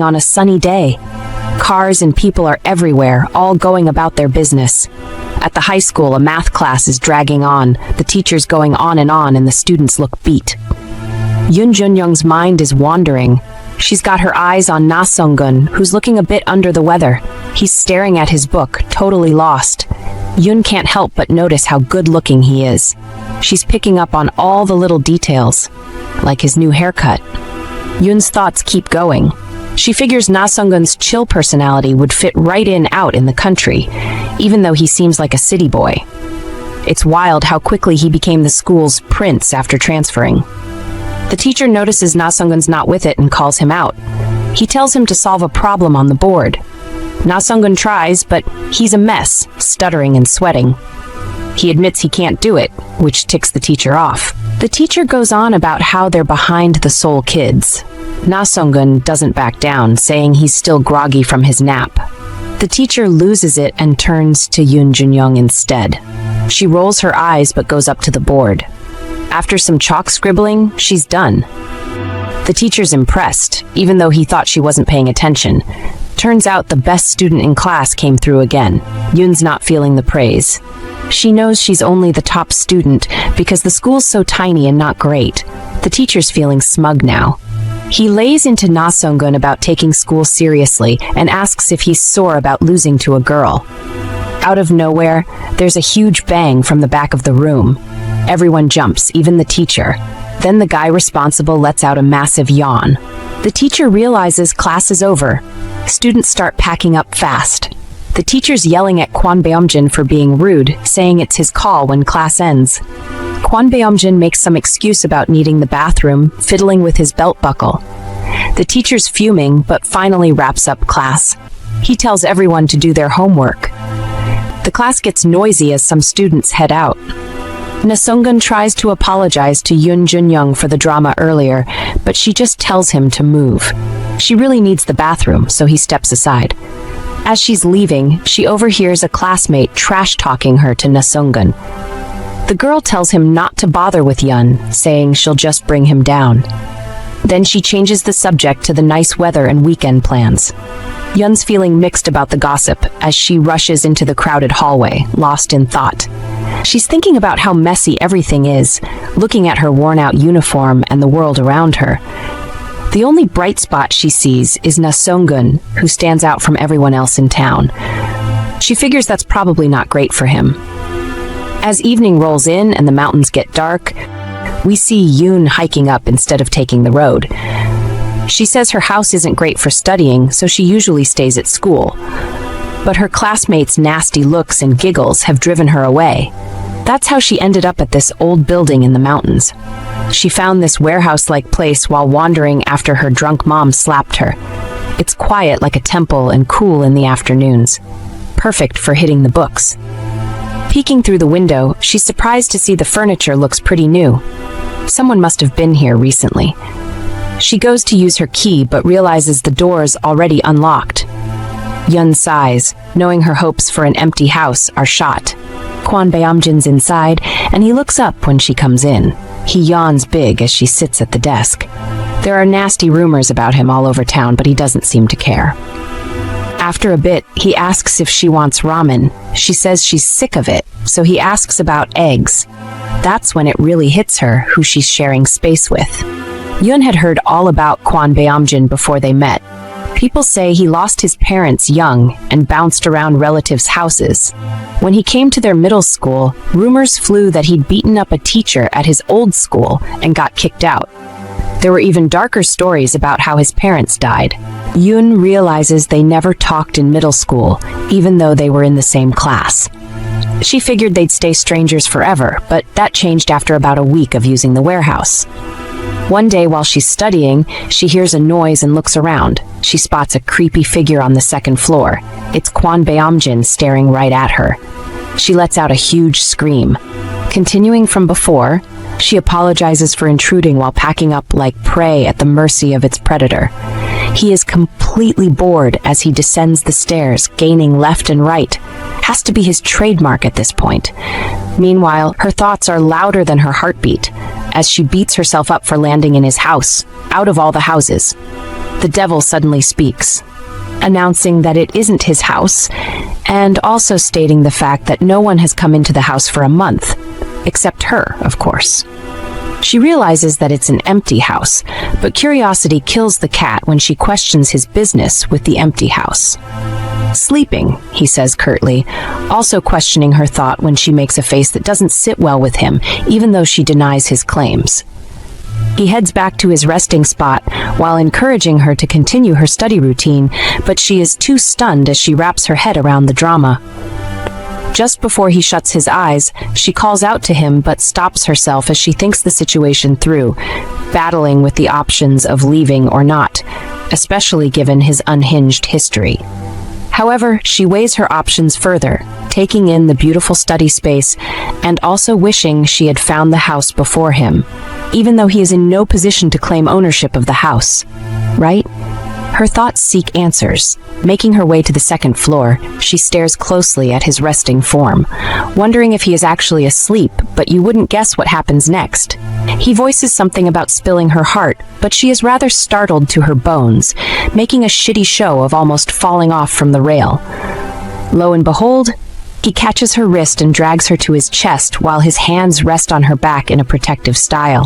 on a sunny day. Cars and people are everywhere, all going about their business. At the high school, a math class is dragging on, the teacher's going on, and the students look beat. Junyoung's mind is wandering. She's got her eyes on Na Sung-gun, who's looking a bit under the weather. He's staring at his book, totally lost. Yun can't help but notice how good-looking he is. She's picking up on all the little details, like his new haircut. Yun's thoughts keep going. She figures Na Sung-gun's chill personality would fit right out in the country, even though he seems like a city boy. It's wild how quickly he became the school's prince after transferring. The teacher notices Na Sung-gun's not with it and calls him out. He tells him to solve a problem on the board. Na Sung-gun tries, but he's a mess, stuttering and sweating. He admits he can't do it, which ticks the teacher off. The teacher goes on about how they're behind the Seoul kids. Na Sung-gun doesn't back down, saying he's still groggy from his nap. The teacher loses it and turns to Junyoung instead. She rolls her eyes but goes up to the board. After some chalk scribbling, she's done. The teacher's impressed, even though he thought she wasn't paying attention. Turns out the best student in class came through again. Yun's not feeling the praise. She knows she's only the top student because the school's so tiny and not great. The teacher's feeling smug now. He lays into Na Sung-gun about taking school seriously and asks if he's sore about losing to a girl. Out of nowhere, there's a huge bang from the back of the room. Everyone jumps, even the teacher. Then the guy responsible lets out a massive yawn. The teacher realizes class is over. Students start packing up fast. The teacher's yelling at Kwon Beom-jin for being rude, saying it's his call when class ends. Kwon Beom-jin makes some excuse about needing the bathroom, fiddling with his belt buckle. The teacher's fuming, but finally wraps up class. He tells everyone to do their homework. The class gets noisy as some students head out. Na Sung-gun tries to apologize to Junyoung for the drama earlier, but she just tells him to move. She really needs the bathroom, so he steps aside. As she's leaving, she overhears a classmate trash-talking her to Na Sung-gun. The girl tells him not to bother with Yun, saying she'll just bring him down. Then she changes the subject to the nice weather and weekend plans. Yun's feeling mixed about the gossip as she rushes into the crowded hallway, lost in thought. She's thinking about how messy everything is, looking at her worn-out uniform and the world around her. The only bright spot she sees is Na Sung-gun, who stands out from everyone else in town. She figures that's probably not great for him. As evening rolls in and the mountains get dark, we see Yun hiking up instead of taking the road. She says her house isn't great for studying, so she usually stays at school. But her classmates' nasty looks and giggles have driven her away. That's how she ended up at this old building in the mountains. She found this warehouse-like place while wandering after her drunk mom slapped her. It's quiet like a temple and cool in the afternoons. Perfect for hitting the books. Peeking through the window, she's surprised to see the furniture looks pretty new. Someone must have been here recently. She goes to use her key but realizes the door's already unlocked. Yun sighs, knowing her hopes for an empty house are shot. Kwon Beom-jin's inside, and he looks up when she comes in. He yawns big as she sits at the desk. There are nasty rumors about him all over town, but he doesn't seem to care. After a bit, he asks if she wants ramen. She says she's sick of it, so he asks about eggs. That's when it really hits her who she's sharing space with. Yun had heard all about Kwon Beom-jin before they met. People say he lost his parents young and bounced around relatives' houses. When he came to their middle school, rumors flew that he'd beaten up a teacher at his old school and got kicked out. There were even darker stories about how his parents died. Yun realizes they never talked in middle school, even though they were in the same class. She figured they'd stay strangers forever, but that changed after about a week of using the warehouse. One day while she's studying, she hears a noise and looks around. She spots a creepy figure on the second floor. It's Kwon Beom-jin staring right at her. She lets out a huge scream. Continuing from before, she apologizes for intruding while packing up like prey at the mercy of its predator. He is completely bored as he descends the stairs, gaining left and right. Has to be his trademark at this point. Meanwhile, her thoughts are louder than her heartbeat, as she beats herself up for landing in his house, out of all the houses. the devil suddenly speaks, announcing that it isn't his house, and also stating the fact that no one has come into the house for a month, except her, of course. She realizes that it's an empty house, but curiosity kills the cat when she questions his business with the empty house. Sleeping, he says curtly, also questioning her thought when she makes a face that doesn't sit well with him, even though she denies his claims. He heads back to his resting spot while encouraging her to continue her study routine, but she is too stunned as she wraps her head around the drama. Just before he shuts his eyes, she calls out to him but stops herself as she thinks the situation through, battling with the options of leaving or not, especially given his unhinged history. However, she weighs her options further, taking in the beautiful study space and also wishing she had found the house before him, even though he is in no position to claim ownership of the house. Right? Her thoughts seek answers. Making her way to the second floor, she stares closely at his resting form, wondering if he is actually asleep, but you wouldn't guess what happens next. He voices something about spilling her heart, but she is rather startled to her bones, making a shitty show of almost falling off from the rail. Lo and behold, he catches her wrist and drags her to his chest while his hands rest on her back in a protective style.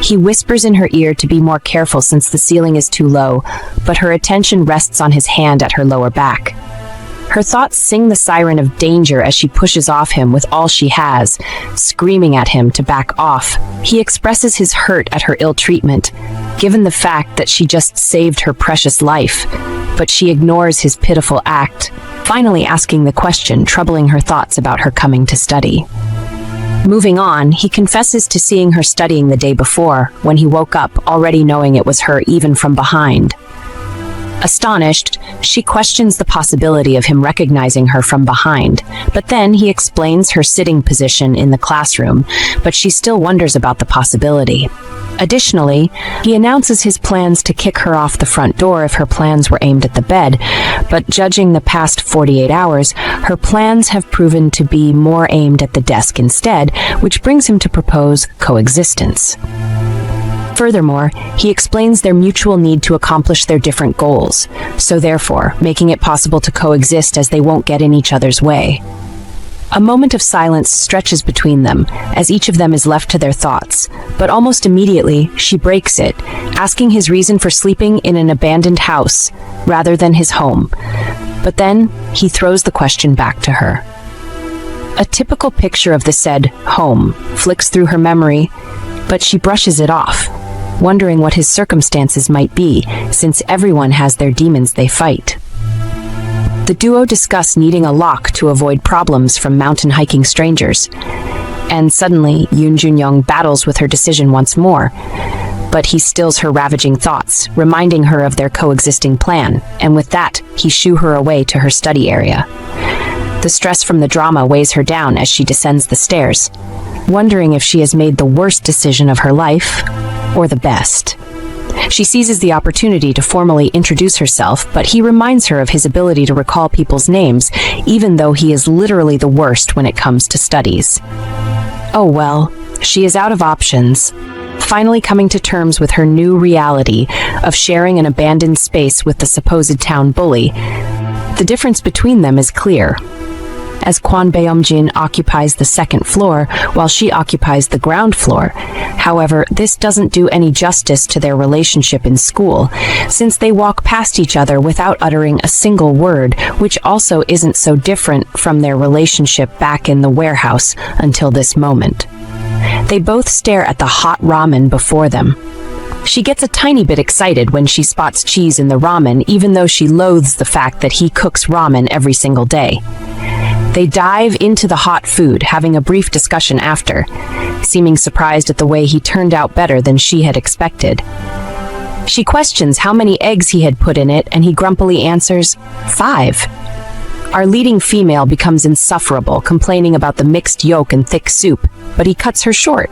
He whispers in her ear to be more careful since the ceiling is too low, but her attention rests on his hand at her lower back. Her thoughts sing the siren of danger as she pushes off him with all she has, screaming at him to back off. He expresses his hurt at her ill treatment, given the fact that she just saved her precious life, but she ignores his pitiful act, finally asking the question, troubling her thoughts about her coming to study. Moving on, he confesses to seeing her studying the day before, when he woke up already knowing it was her even from behind. Astonished, she questions the possibility of him recognizing her from behind, but then he explains her sitting position in the classroom, but she still wonders about the possibility. Additionally, he announces his plans to kick her off the front door if her plans were aimed at the bed, but judging the past 48 hours, her plans have proven to be more aimed at the desk instead, which brings him to propose coexistence. Furthermore, he explains their mutual need to accomplish their different goals, so therefore, making it possible to coexist as they won't get in each other's way. A moment of silence stretches between them, as each of them is left to their thoughts, but almost immediately, she breaks it, asking his reason for sleeping in an abandoned house, rather than his home. But then, he throws the question back to her. A typical picture of the said home flicks through her memory, but she brushes it off, wondering what his circumstances might be, since everyone has their demons they fight. The duo discuss needing a lock to avoid problems from mountain hiking strangers, and suddenly Junyoung battles with her decision once more, but he stills her ravaging thoughts, reminding her of their coexisting plan, and with that, he shoo her away to her study area. The stress from the drama weighs her down as she descends the stairs, wondering if she has made the worst decision of her life, or the best. She seizes the opportunity to formally introduce herself, but he reminds her of his ability to recall people's names, even though he is literally the worst when it comes to studies. Oh well, she is out of options, finally coming to terms with her new reality of sharing an abandoned space with the supposed town bully. The difference between them is clear, as Kwon Beom-jin occupies the second floor while she occupies the ground floor. However, this doesn't do any justice to their relationship in school, since they walk past each other without uttering a single word, which also isn't so different from their relationship back in the warehouse until this moment. They both stare at the hot ramen before them. She gets a tiny bit excited when she spots cheese in the ramen, even though she loathes the fact that he cooks ramen every single day. They dive into the hot food, having a brief discussion after, seeming surprised at the way he turned out better than she had expected. She questions how many eggs he had put in it, and he grumpily answers, 5. Our leading female becomes insufferable, complaining about the mixed yolk and thick soup, but he cuts her short,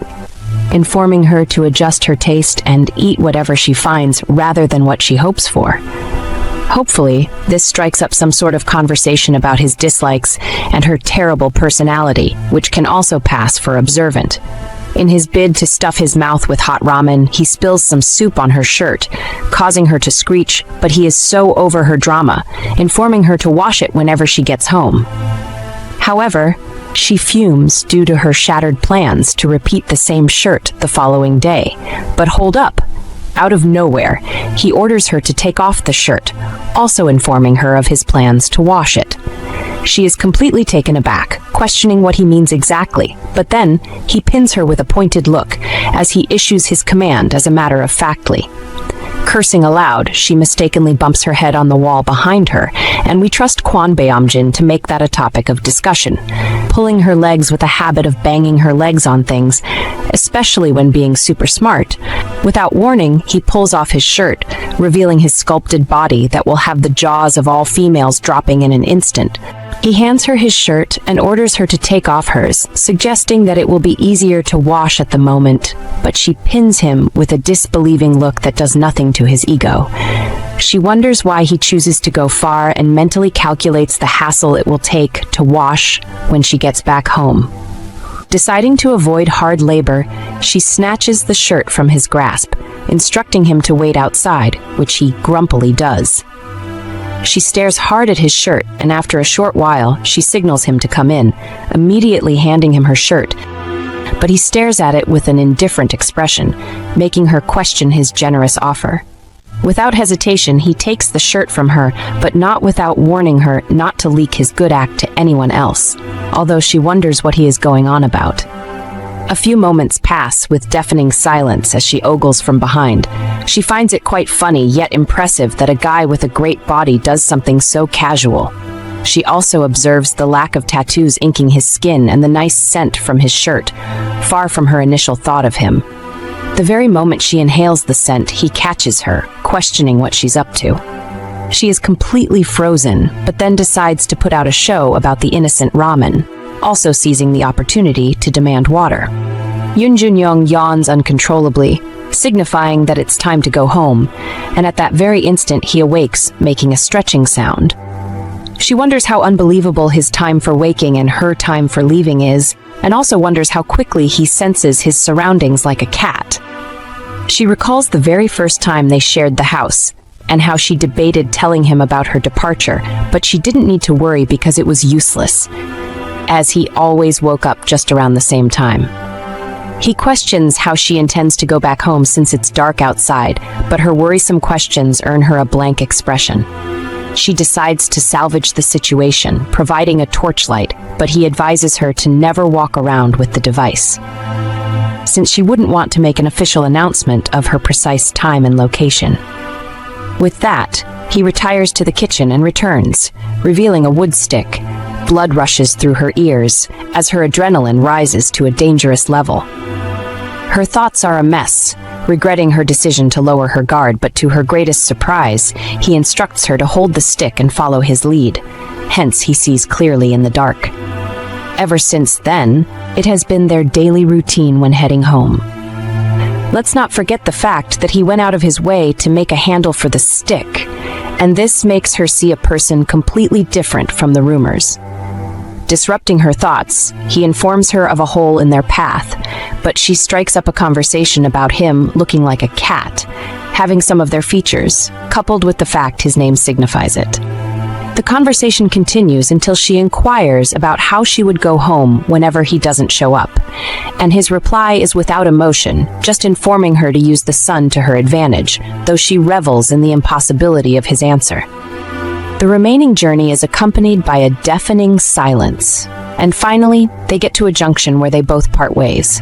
informing her to adjust her taste and eat whatever she finds rather than what she hopes for. Hopefully, this strikes up some sort of conversation about his dislikes and her terrible personality, which can also pass for observant. In his bid to stuff his mouth with hot ramen, he spills some soup on her shirt, causing her to screech, but he is so over her drama, informing her to wash it whenever she gets home. However, she fumes due to her shattered plans to repeat the same shirt the following day. But hold up! Out of nowhere, he orders her to take off the shirt, also informing her of his plans to wash it. She is completely taken aback, questioning what he means exactly, but then he pins her with a pointed look as he issues his command as a matter of factly. Cursing aloud, she mistakenly bumps her head on the wall behind her, and we trust Kwon Beom-jin to make that a topic of discussion, pulling her legs with a habit of banging her legs on things, especially when being super smart. Without warning, he pulls off his shirt, revealing his sculpted body that will have the jaws of all females dropping in an instant. He hands her his shirt and orders her to take off hers, suggesting that it will be easier to wash at the moment, but she pins him with a disbelieving look that does nothing to his ego. She wonders why he chooses to go far and mentally calculates the hassle it will take to wash when she gets back home. Deciding to avoid hard labor, she snatches the shirt from his grasp, instructing him to wait outside, which he grumpily does. She stares hard at his shirt, and after a short while, she signals him to come in, immediately handing him her shirt. But he stares at it with an indifferent expression, making her question his generous offer. Without hesitation, he takes the shirt from her, but not without warning her not to leak his good act to anyone else, although she wonders what he is going on about. A few moments pass with deafening silence as she ogles from behind. She finds it quite funny yet impressive that a guy with a great body does something so casual. She also observes the lack of tattoos inking his skin and the nice scent from his shirt, far from her initial thought of him. The very moment she inhales the scent, he catches her, questioning what she's up to. She is completely frozen, but then decides to put out a show about the innocent ramen, also seizing the opportunity to demand water. Junyoung yawns uncontrollably, signifying that it's time to go home, and at that very instant he awakes, making a stretching sound. She wonders how unbelievable his time for waking and her time for leaving is, and also wonders how quickly he senses his surroundings like a cat. She recalls the very first time they shared the house, and how she debated telling him about her departure, but she didn't need to worry because it was useless, as he always woke up just around the same time. He questions how she intends to go back home since it's dark outside, but her worrisome questions earn her a blank expression. She decides to salvage the situation, providing a torchlight, but he advises her to never walk around with the device, since she wouldn't want to make an official announcement of her precise time and location. With that, he retires to the kitchen and returns, revealing a wood stick. Blood rushes through her ears as her adrenaline rises to a dangerous level. Her thoughts are a mess, regretting her decision to lower her guard, but to her greatest surprise, he instructs her to hold the stick and follow his lead. Hence, he sees clearly in the dark. Ever since then, it has been their daily routine when heading home. Let's not forget the fact that he went out of his way to make a handle for the stick, and this makes her see a person completely different from the rumors. Disrupting her thoughts, he informs her of a hole in their path, but she strikes up a conversation about him looking like a cat, having some of their features, coupled with the fact his name signifies it. The conversation continues until she inquires about how she would go home whenever he doesn't show up, and his reply is without emotion, just informing her to use the sun to her advantage, though she revels in the impossibility of his answer. The remaining journey is accompanied by a deafening silence, and finally, they get to a junction where they both part ways.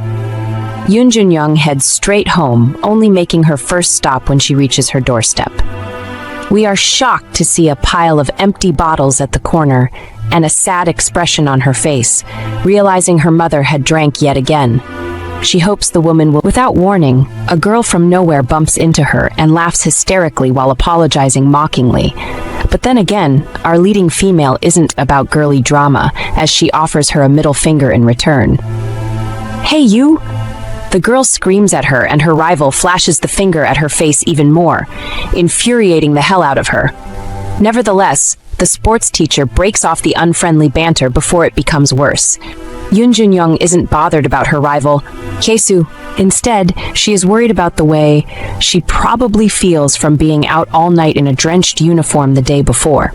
Junyoung heads straight home, only making her first stop when she reaches her doorstep. We are shocked to see a pile of empty bottles at the corner and a sad expression on her face, realizing her mother had drank yet again. She hopes the woman will. Without warning, a girl from nowhere bumps into her and laughs hysterically while apologizing mockingly. But then again, our leading female isn't about girly drama, as she offers her a middle finger in return. "Hey, you!" The girl screams at her, and her rival flashes the finger at her face even more, infuriating the hell out of her. Nevertheless, the sports teacher breaks off the unfriendly banter before it becomes worse. Junyoung isn't bothered about her rival, Kyesu. Instead, she is worried about the way she probably feels from being out all night in a drenched uniform the day before.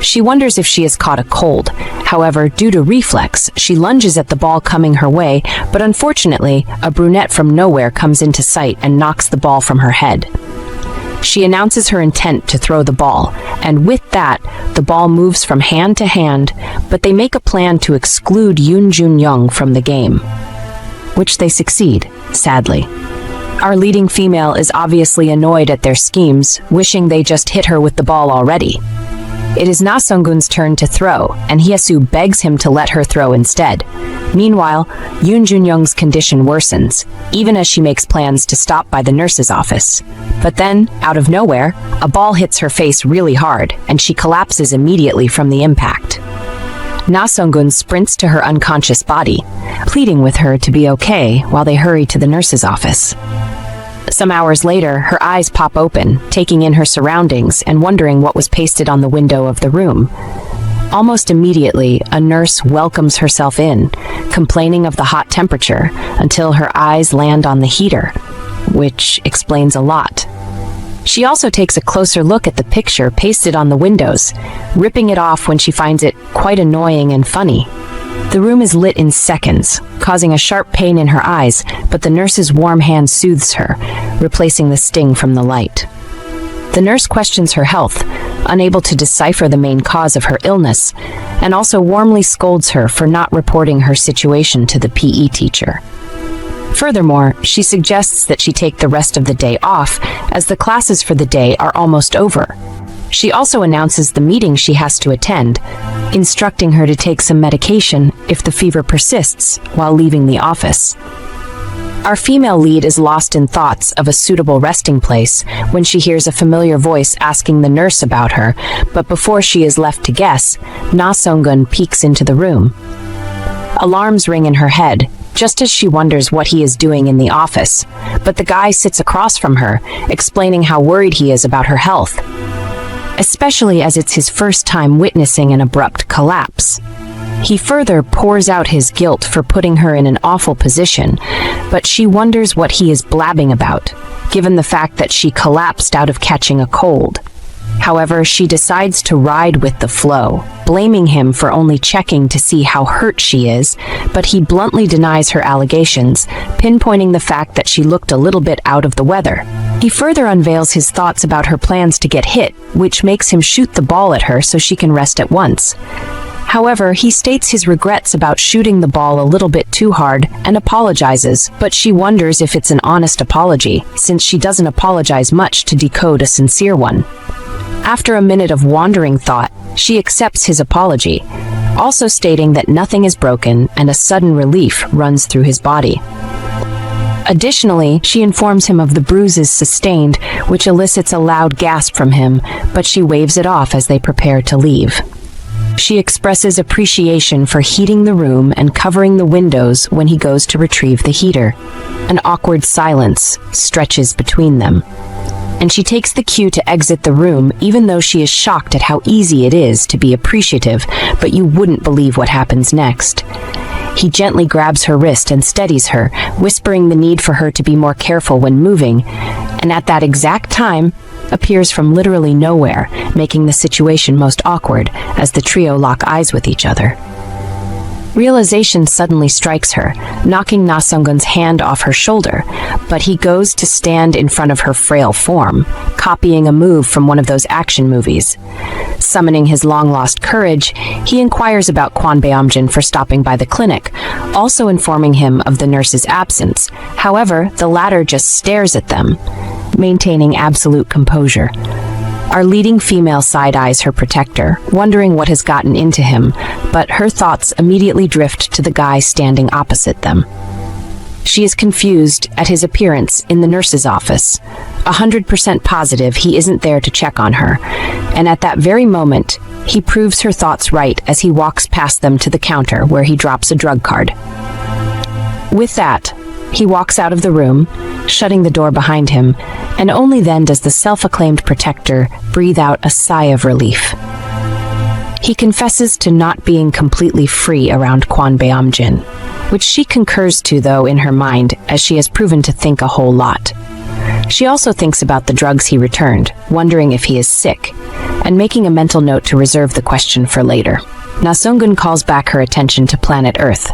She wonders if she has caught a cold. However, due to reflex, she lunges at the ball coming her way, but unfortunately, a brunette from nowhere comes into sight and knocks the ball from her head. She announces her intent to throw the ball, and with that, the ball moves from hand to hand, but they make a plan to exclude Junyoung from the game, which they succeed, sadly. Our leading female is obviously annoyed at their schemes, wishing they just hit her with the ball already. It is Na Sung-gun's turn to throw, and Hyesu begs him to let her throw instead. Meanwhile, Junyoung's condition worsens, even as she makes plans to stop by the nurse's office. But then, out of nowhere, a ball hits her face really hard, and she collapses immediately from the impact. Na Sung-gun sprints to her unconscious body, pleading with her to be okay while they hurry to the nurse's office. Some hours later, her eyes pop open, taking in her surroundings and wondering what was pasted on the window of the room. Almost immediately, a nurse welcomes herself in, complaining of the hot temperature, until her eyes land on the heater, which explains a lot. She also takes a closer look at the picture pasted on the windows, ripping it off when she finds it quite annoying and funny. The room is lit in seconds, causing a sharp pain in her eyes, but the nurse's warm hand soothes her, replacing the sting from the light. The nurse questions her health, unable to decipher the main cause of her illness, and also warmly scolds her for not reporting her situation to the PE teacher. Furthermore, she suggests that she take the rest of the day off, as the classes for the day are almost over. She also announces the meeting she has to attend, instructing her to take some medication if the fever persists while leaving the office. Our female lead is lost in thoughts of a suitable resting place when she hears a familiar voice asking the nurse about her, but before she is left to guess, Na Sung-gun peeks into the room. Alarms ring in her head, just as she wonders what he is doing in the office, but the guy sits across from her, explaining how worried he is about her health, especially as it's his first time witnessing an abrupt collapse. He further pours out his guilt for putting her in an awful position, but she wonders what he is blabbing about, given the fact that she collapsed out of catching a cold. However, she decides to ride with the flow, blaming him for only checking to see how hurt she is, but he bluntly denies her allegations, pinpointing the fact that she looked a little bit out of the weather. He further unveils his thoughts about her plans to get hit, which makes him shoot the ball at her so she can rest at once. However, he states his regrets about shooting the ball a little bit too hard and apologizes, but she wonders if it's an honest apology, since she doesn't apologize much to decode a sincere one. After a minute of wandering thought, she accepts his apology, also stating that nothing is broken and a sudden relief runs through his body. Additionally, she informs him of the bruises sustained, which elicits a loud gasp from him, but she waves it off as they prepare to leave. She expresses appreciation for heating the room and covering the windows when he goes to retrieve the heater. An awkward silence stretches between them, and she takes the cue to exit the room, even though she is shocked at how easy it is to be appreciative, but you wouldn't believe what happens next. He gently grabs her wrist and steadies her, whispering the need for her to be more careful when moving, and at that exact time, appears from literally nowhere, making the situation most awkward as the trio lock eyes with each other. Realization suddenly strikes her, knocking Na Sung-gun's hand off her shoulder, but he goes to stand in front of her frail form, copying a move from one of those action movies. Summoning his long-lost courage, he inquires about Kwon Beom-jin for stopping by the clinic, also informing him of the nurse's absence. However, the latter just stares at them, maintaining absolute composure. Our leading female side-eyes her protector, wondering what has gotten into him, but her thoughts immediately drift to the guy standing opposite them. She is confused at his appearance in the nurse's office, 100% positive he isn't there to check on her, and at that very moment, he proves her thoughts right as he walks past them to the counter where he drops a drug card. With that, he walks out of the room, shutting the door behind him, and only then does the self-acclaimed protector breathe out a sigh of relief. He confesses to not being completely free around Kwon Beom-jin, which she concurs to though in her mind, as she has proven to think a whole lot. She also thinks about the drugs he returned, wondering if he is sick, and making a mental note to reserve the question for later. Na Sung-gun calls back her attention to planet Earth,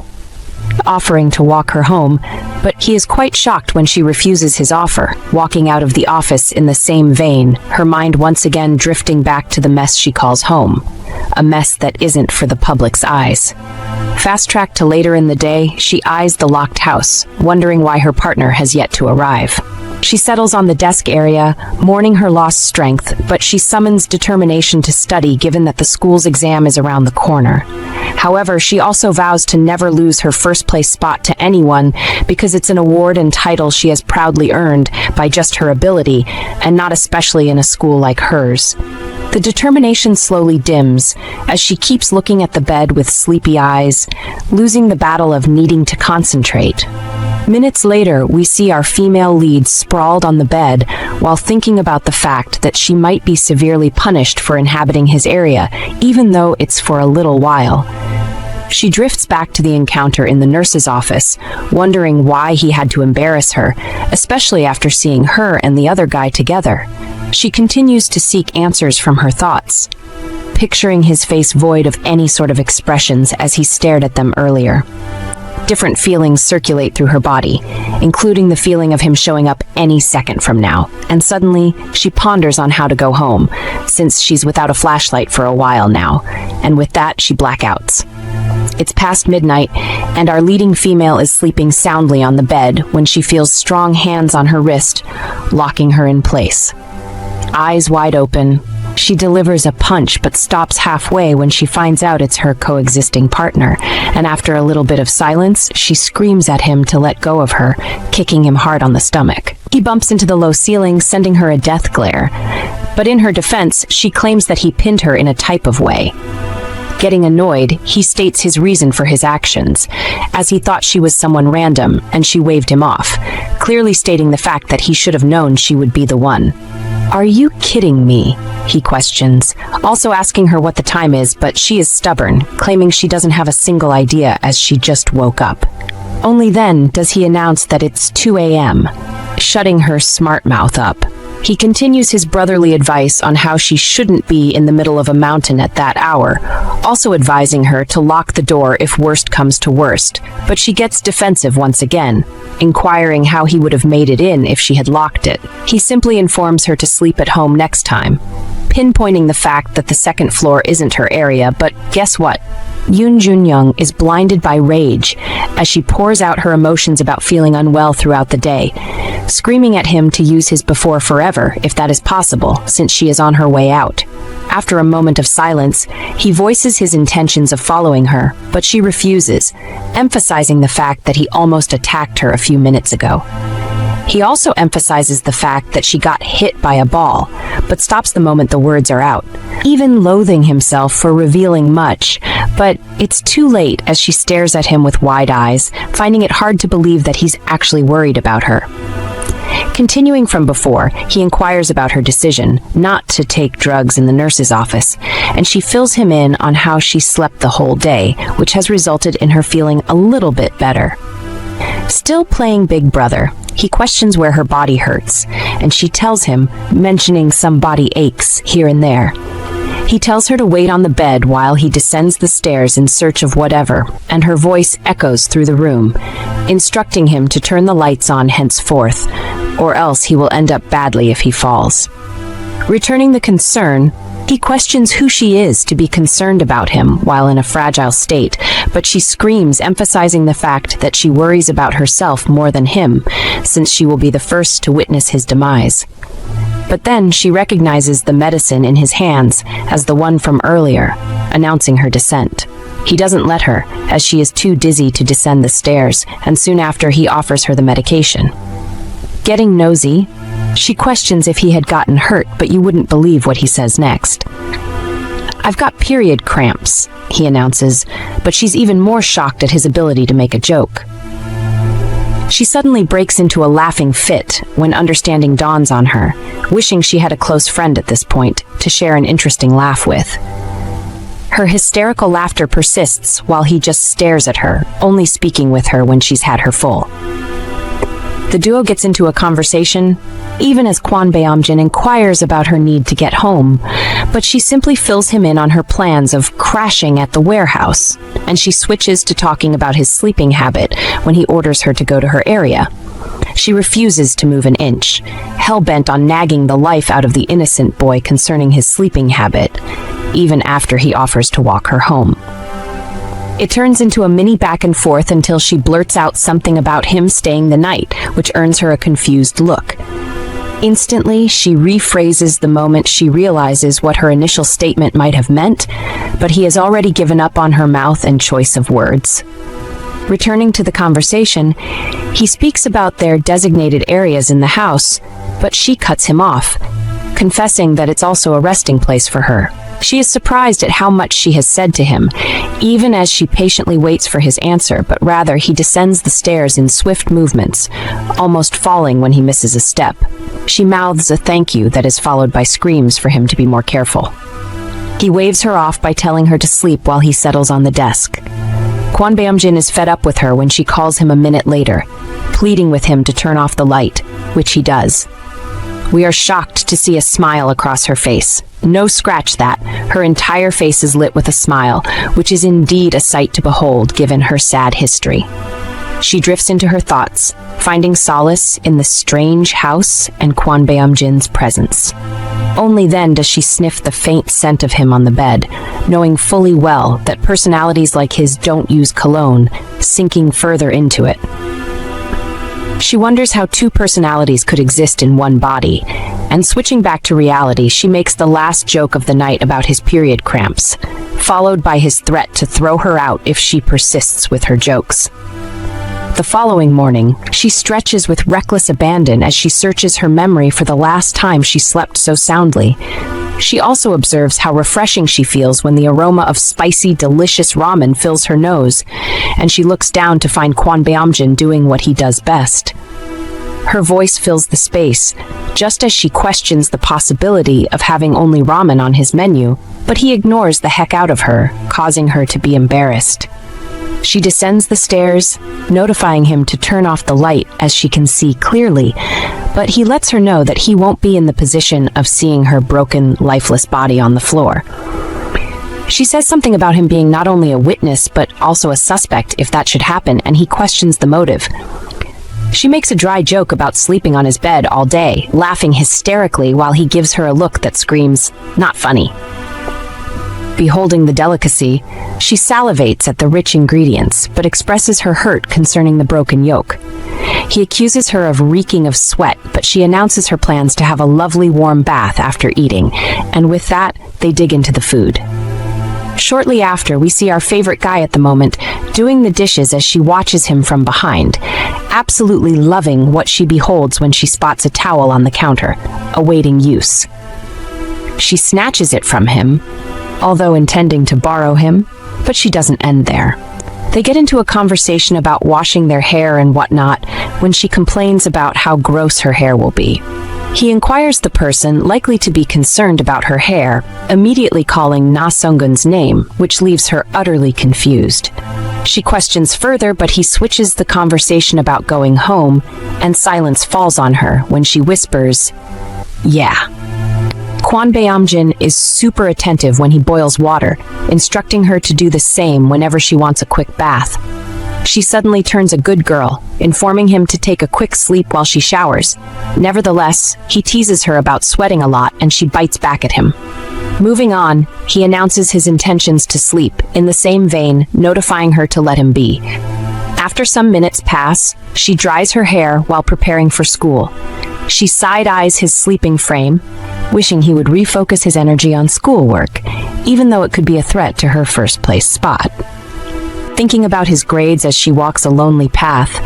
offering to walk her home, but he is quite shocked when she refuses his offer, walking out of the office in the same vein, her mind once again drifting back to the mess she calls home, a mess that isn't for the public's eyes. Fast track to later in the day, she eyes the locked house, wondering why her partner has yet to arrive. She settles on the desk area, mourning her lost strength, but she summons determination to study given that the school's exam is around the corner. However, she also vows to never lose her first-place spot to anyone because it's an award and title she has proudly earned by just her ability, and not especially in a school like hers. The determination slowly dims as she keeps looking at the bed with sleepy eyes, losing the battle of needing to concentrate. Minutes later, we see our female lead sprawled on the bed while thinking about the fact that she might be severely punished for inhabiting his area, even though it's for a little while. She drifts back to the encounter in the nurse's office, wondering why he had to embarrass her, especially after seeing her and the other guy together. She continues to seek answers from her thoughts, picturing his face void of any sort of expressions as he stared at them earlier. Different feelings circulate through her body, including the feeling of him showing up any second from now, and suddenly she ponders on how to go home, since she's without a flashlight for a while now, and with that she blackouts. It's past midnight, and our leading female is sleeping soundly on the bed when she feels strong hands on her wrist, locking her in place. Eyes wide open, she delivers a punch but stops halfway when she finds out it's her coexisting partner, and after a little bit of silence, she screams at him to let go of her, kicking him hard on the stomach. He bumps into the low ceiling, sending her a death glare, but in her defense, she claims that he pinned her in a type of way. Getting annoyed, he states his reason for his actions, as he thought she was someone random, and she waved him off, clearly stating the fact that he should have known she would be the one. "Are you kidding me?" he questions, also asking her what the time is, but she is stubborn, claiming she doesn't have a single idea as she just woke up. Only then does he announce that it's 2 a.m., shutting her smart mouth up. He continues his brotherly advice on how she shouldn't be in the middle of a mountain at that hour, also advising her to lock the door if worst comes to worst, but she gets defensive once again, inquiring how he would have made it in if she had locked it. He simply informs her to sleep at home next time, pinpointing the fact that the second floor isn't her area, but guess what? Junyoung is blinded by rage as she pours out her emotions about feeling unwell throughout the day, screaming at him to use his before forever, if that is possible, since she is on her way out. After a moment of silence, he voices his intentions of following her, but she refuses, emphasizing the fact that he almost attacked her a few minutes ago. He also emphasizes the fact that she got hit by a ball, but stops the moment the words are out, even loathing himself for revealing much, but it's too late as she stares at him with wide eyes, finding it hard to believe that he's actually worried about her. Continuing from before, he inquires about her decision not to take drugs in the nurse's office, and she fills him in on how she slept the whole day, which has resulted in her feeling a little bit better. Still playing Big Brother, he questions where her body hurts, and she tells him, mentioning some body aches here and there. He tells her to wait on the bed while he descends the stairs in search of whatever, and her voice echoes through the room, instructing him to turn the lights on henceforth, or else he will end up badly if he falls. Returning the concern, he questions who she is to be concerned about him while in a fragile state, but she screams, emphasizing the fact that she worries about herself more than him, since she will be the first to witness his demise. But then she recognizes the medicine in his hands as the one from earlier, announcing her descent. He doesn't let her, as she is too dizzy to descend the stairs, and soon after he offers her the medication. Getting nosy, she questions if he had gotten hurt, but you wouldn't believe what he says next. "I've got period cramps," he announces, but she's even more shocked at his ability to make a joke. She suddenly breaks into a laughing fit when understanding dawns on her, wishing she had a close friend at this point to share an interesting laugh with. Her hysterical laughter persists while he just stares at her, only speaking with her when she's had her full. The duo gets into a conversation, even as Kwon Beom-jin inquires about her need to get home, but she simply fills him in on her plans of crashing at the warehouse, and she switches to talking about his sleeping habit when he orders her to go to her area. She refuses to move an inch, hell-bent on nagging the life out of the innocent boy concerning his sleeping habit, even after he offers to walk her home. It turns into a mini back and forth until she blurts out something about him staying the night, which earns her a confused look. Instantly, she rephrases the moment she realizes what her initial statement might have meant, but he has already given up on her mouth and choice of words. Returning to the conversation, he speaks about their designated areas in the house, but she cuts him off, confessing that it's also a resting place for her. She is surprised at how much she has said to him, even as she patiently waits for his answer, but rather he descends the stairs in swift movements, almost falling when he misses a step. She mouths a thank you that is followed by screams for him to be more careful. He waves her off by telling her to sleep while he settles on the desk. Kwon Beom-jin is fed up with her when she calls him a minute later, pleading with him to turn off the light, which he does. We are shocked to see a smile across her face. No, scratch that. Her entire face is lit with a smile, which is indeed a sight to behold given her sad history. She drifts into her thoughts, finding solace in the strange house and Kwon Beom-jin's presence. Only then does she sniff the faint scent of him on the bed, knowing fully well that personalities like his don't use cologne, sinking further into it. She wonders how two personalities could exist in one body, and switching back to reality, she makes the last joke of the night about his period cramps, followed by his threat to throw her out if she persists with her jokes. The following morning, she stretches with reckless abandon as she searches her memory for the last time she slept so soundly. She also observes how refreshing she feels when the aroma of spicy, delicious ramen fills her nose, and she looks down to find Kwon Beom-jin doing what he does best. Her voice fills the space, just as she questions the possibility of having only ramen on his menu, but he ignores the heck out of her, causing her to be embarrassed. She descends the stairs, notifying him to turn off the light as she can see clearly, but he lets her know that he won't be in the position of seeing her broken, lifeless body on the floor. She says something about him being not only a witness but also a suspect if that should happen, and he questions the motive. She makes a dry joke about sleeping on his bed all day, laughing hysterically while he gives her a look that screams, "Not funny." Beholding the delicacy, she salivates at the rich ingredients, but expresses her hurt concerning the broken yolk. He accuses her of reeking of sweat, but she announces her plans to have a lovely warm bath after eating, and with that, they dig into the food. Shortly after, we see our favorite guy at the moment doing the dishes as she watches him from behind, absolutely loving what she beholds when she spots a towel on the counter, awaiting use. She snatches it from him, although intending to borrow him, but she doesn't end there. They get into a conversation about washing their hair and whatnot when she complains about how gross her hair will be. He inquires the person likely to be concerned about her hair, immediately calling Na Sung-gun's name, which leaves her utterly confused. She questions further, but he switches the conversation about going home, and silence falls on her when she whispers, "Yeah." Kwon Beom-jin is super attentive when he boils water, instructing her to do the same whenever she wants a quick bath. She suddenly turns a good girl, informing him to take a quick sleep while she showers. Nevertheless, he teases her about sweating a lot and she bites back at him. Moving on, he announces his intentions to sleep, in the same vein, notifying her to let him be. After some minutes pass, she dries her hair while preparing for school. She side-eyes his sleeping frame, wishing he would refocus his energy on schoolwork, even though it could be a threat to her first-place spot. Thinking about his grades as she walks a lonely path,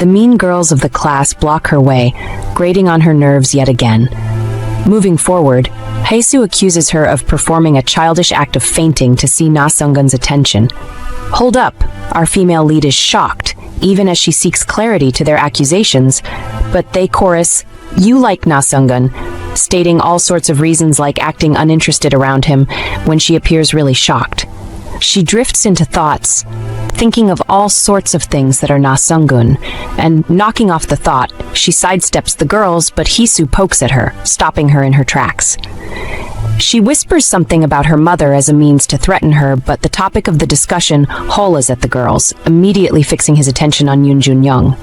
the mean girls of the class block her way, grating on her nerves yet again. Moving forward, Haesu accuses her of performing a childish act of fainting to see Na Sung-gun's attention. Hold up, our female lead is shocked, even as she seeks clarity to their accusations, but they chorus, "You like Na Sung-gun, stating all sorts of reasons like acting uninterested around him when she appears really shocked. She drifts into thoughts, thinking of all sorts of things that are Na Sung-gun, and knocking off the thought, she sidesteps the girls, but Hee-soo pokes at her, stopping her in her tracks. She whispers something about her mother as a means to threaten her, but the topic of the discussion holas at the girls, immediately fixing his attention on Junyoung.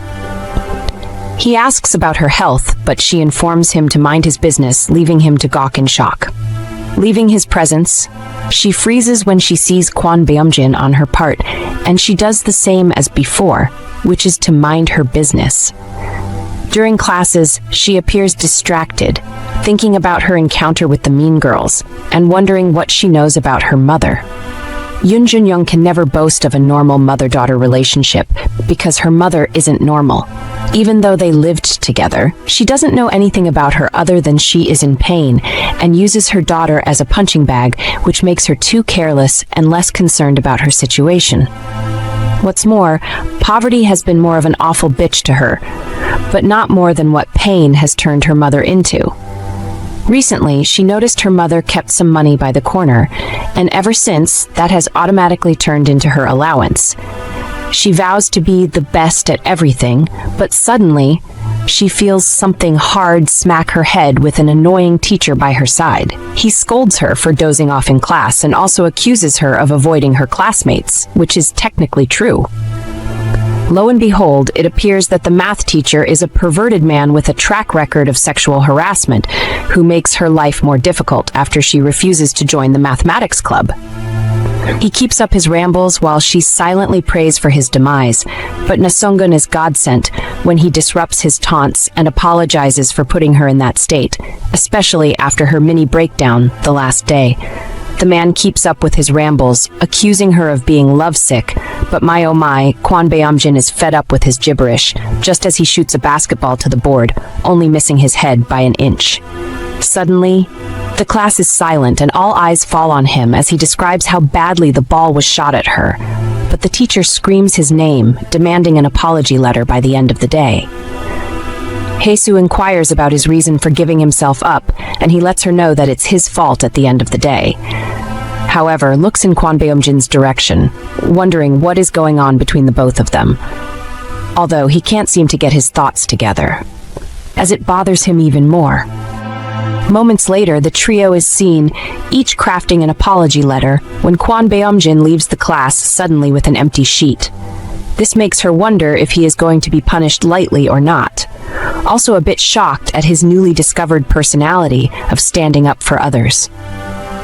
He asks about her health, but she informs him to mind his business, leaving him to gawk in shock. Leaving his presence, she freezes when she sees Kwon Beom-jin on her part, and she does the same as before, which is to mind her business. During classes, she appears distracted, thinking about her encounter with the mean girls, and wondering what she knows about her mother. Junyoung can never boast of a normal mother-daughter relationship because her mother isn't normal. Even though they lived together, she doesn't know anything about her other than she is in pain and uses her daughter as a punching bag, which makes her too careless and less concerned about her situation. What's more, poverty has been more of an awful bitch to her, but not more than what pain has turned her mother into. Recently, she noticed her mother kept some money by the corner, and ever since, that has automatically turned into her allowance. She vows to be the best at everything, but suddenly, she feels something hard smack her head with an annoying teacher by her side. He scolds her for dozing off in class and also accuses her of avoiding her classmates, which is technically true. Lo and behold, it appears that the math teacher is a perverted man with a track record of sexual harassment who makes her life more difficult after she refuses to join the mathematics club. He keeps up his rambles while she silently prays for his demise, but Na Sung-gun is God-sent when he disrupts his taunts and apologizes for putting her in that state, especially after her mini breakdown the last day. The man keeps up with his rambles, accusing her of being lovesick, but my oh my, Kwon Beom-jin is fed up with his gibberish, just as he shoots a basketball to the board, only missing his head by an inch. Suddenly, the class is silent and all eyes fall on him as he describes how badly the ball was shot at her, but the teacher screams his name, demanding an apology letter by the end of the day. Hee-soo inquires about his reason for giving himself up, and he lets her know that it's his fault at the end of the day. However, looks in Kwon Beom-jin's direction, wondering what is going on between the both of them, although he can't seem to get his thoughts together, as it bothers him even more. Moments later, the trio is seen, each crafting an apology letter, when Kwon Beom-jin leaves the class suddenly with an empty sheet. This makes her wonder if he is going to be punished lightly or not. Also a bit shocked at his newly discovered personality of standing up for others.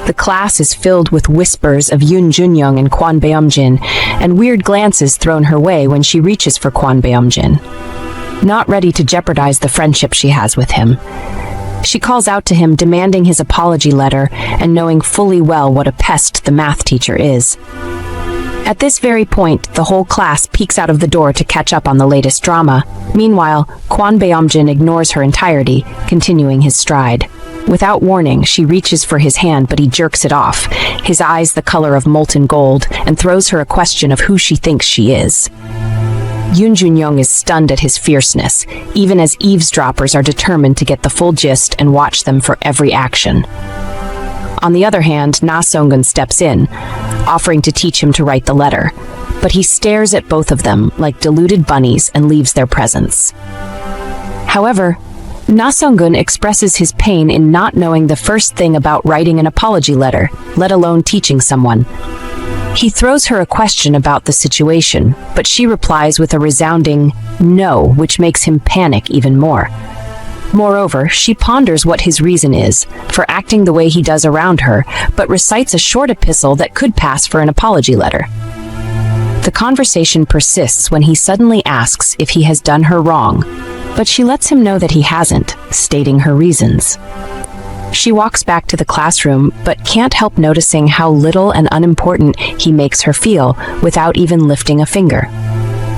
The class is filled with whispers of Junyoung and Kwon Beom-jin, and weird glances thrown her way when she reaches for Kwon Beom-jin. Not ready to jeopardize the friendship she has with him, she calls out to him, demanding his apology letter and knowing fully well what a pest the math teacher is. At this very point, the whole class peeks out of the door to catch up on the latest drama. Meanwhile, Kwon Beom-jin ignores her entirety, continuing his stride. Without warning, she reaches for his hand, but he jerks it off, his eyes the color of molten gold, and throws her a question of who she thinks she is. Junyoung is stunned at his fierceness, even as eavesdroppers are determined to get the full gist and watch them for every action. On the other hand, Na Sung-gun steps in, offering to teach him to write the letter, but he stares at both of them like deluded bunnies and leaves their presence. However, Na Sung-gun expresses his pain in not knowing the first thing about writing an apology letter, let alone teaching someone. He throws her a question about the situation, but she replies with a resounding no, which makes him panic even more. Moreover, she ponders what his reason is for acting the way he does around her, but recites a short epistle that could pass for an apology letter. The conversation persists when he suddenly asks if he has done her wrong, but she lets him know that he hasn't, stating her reasons. She walks back to the classroom, but can't help noticing how little and unimportant he makes her feel without even lifting a finger.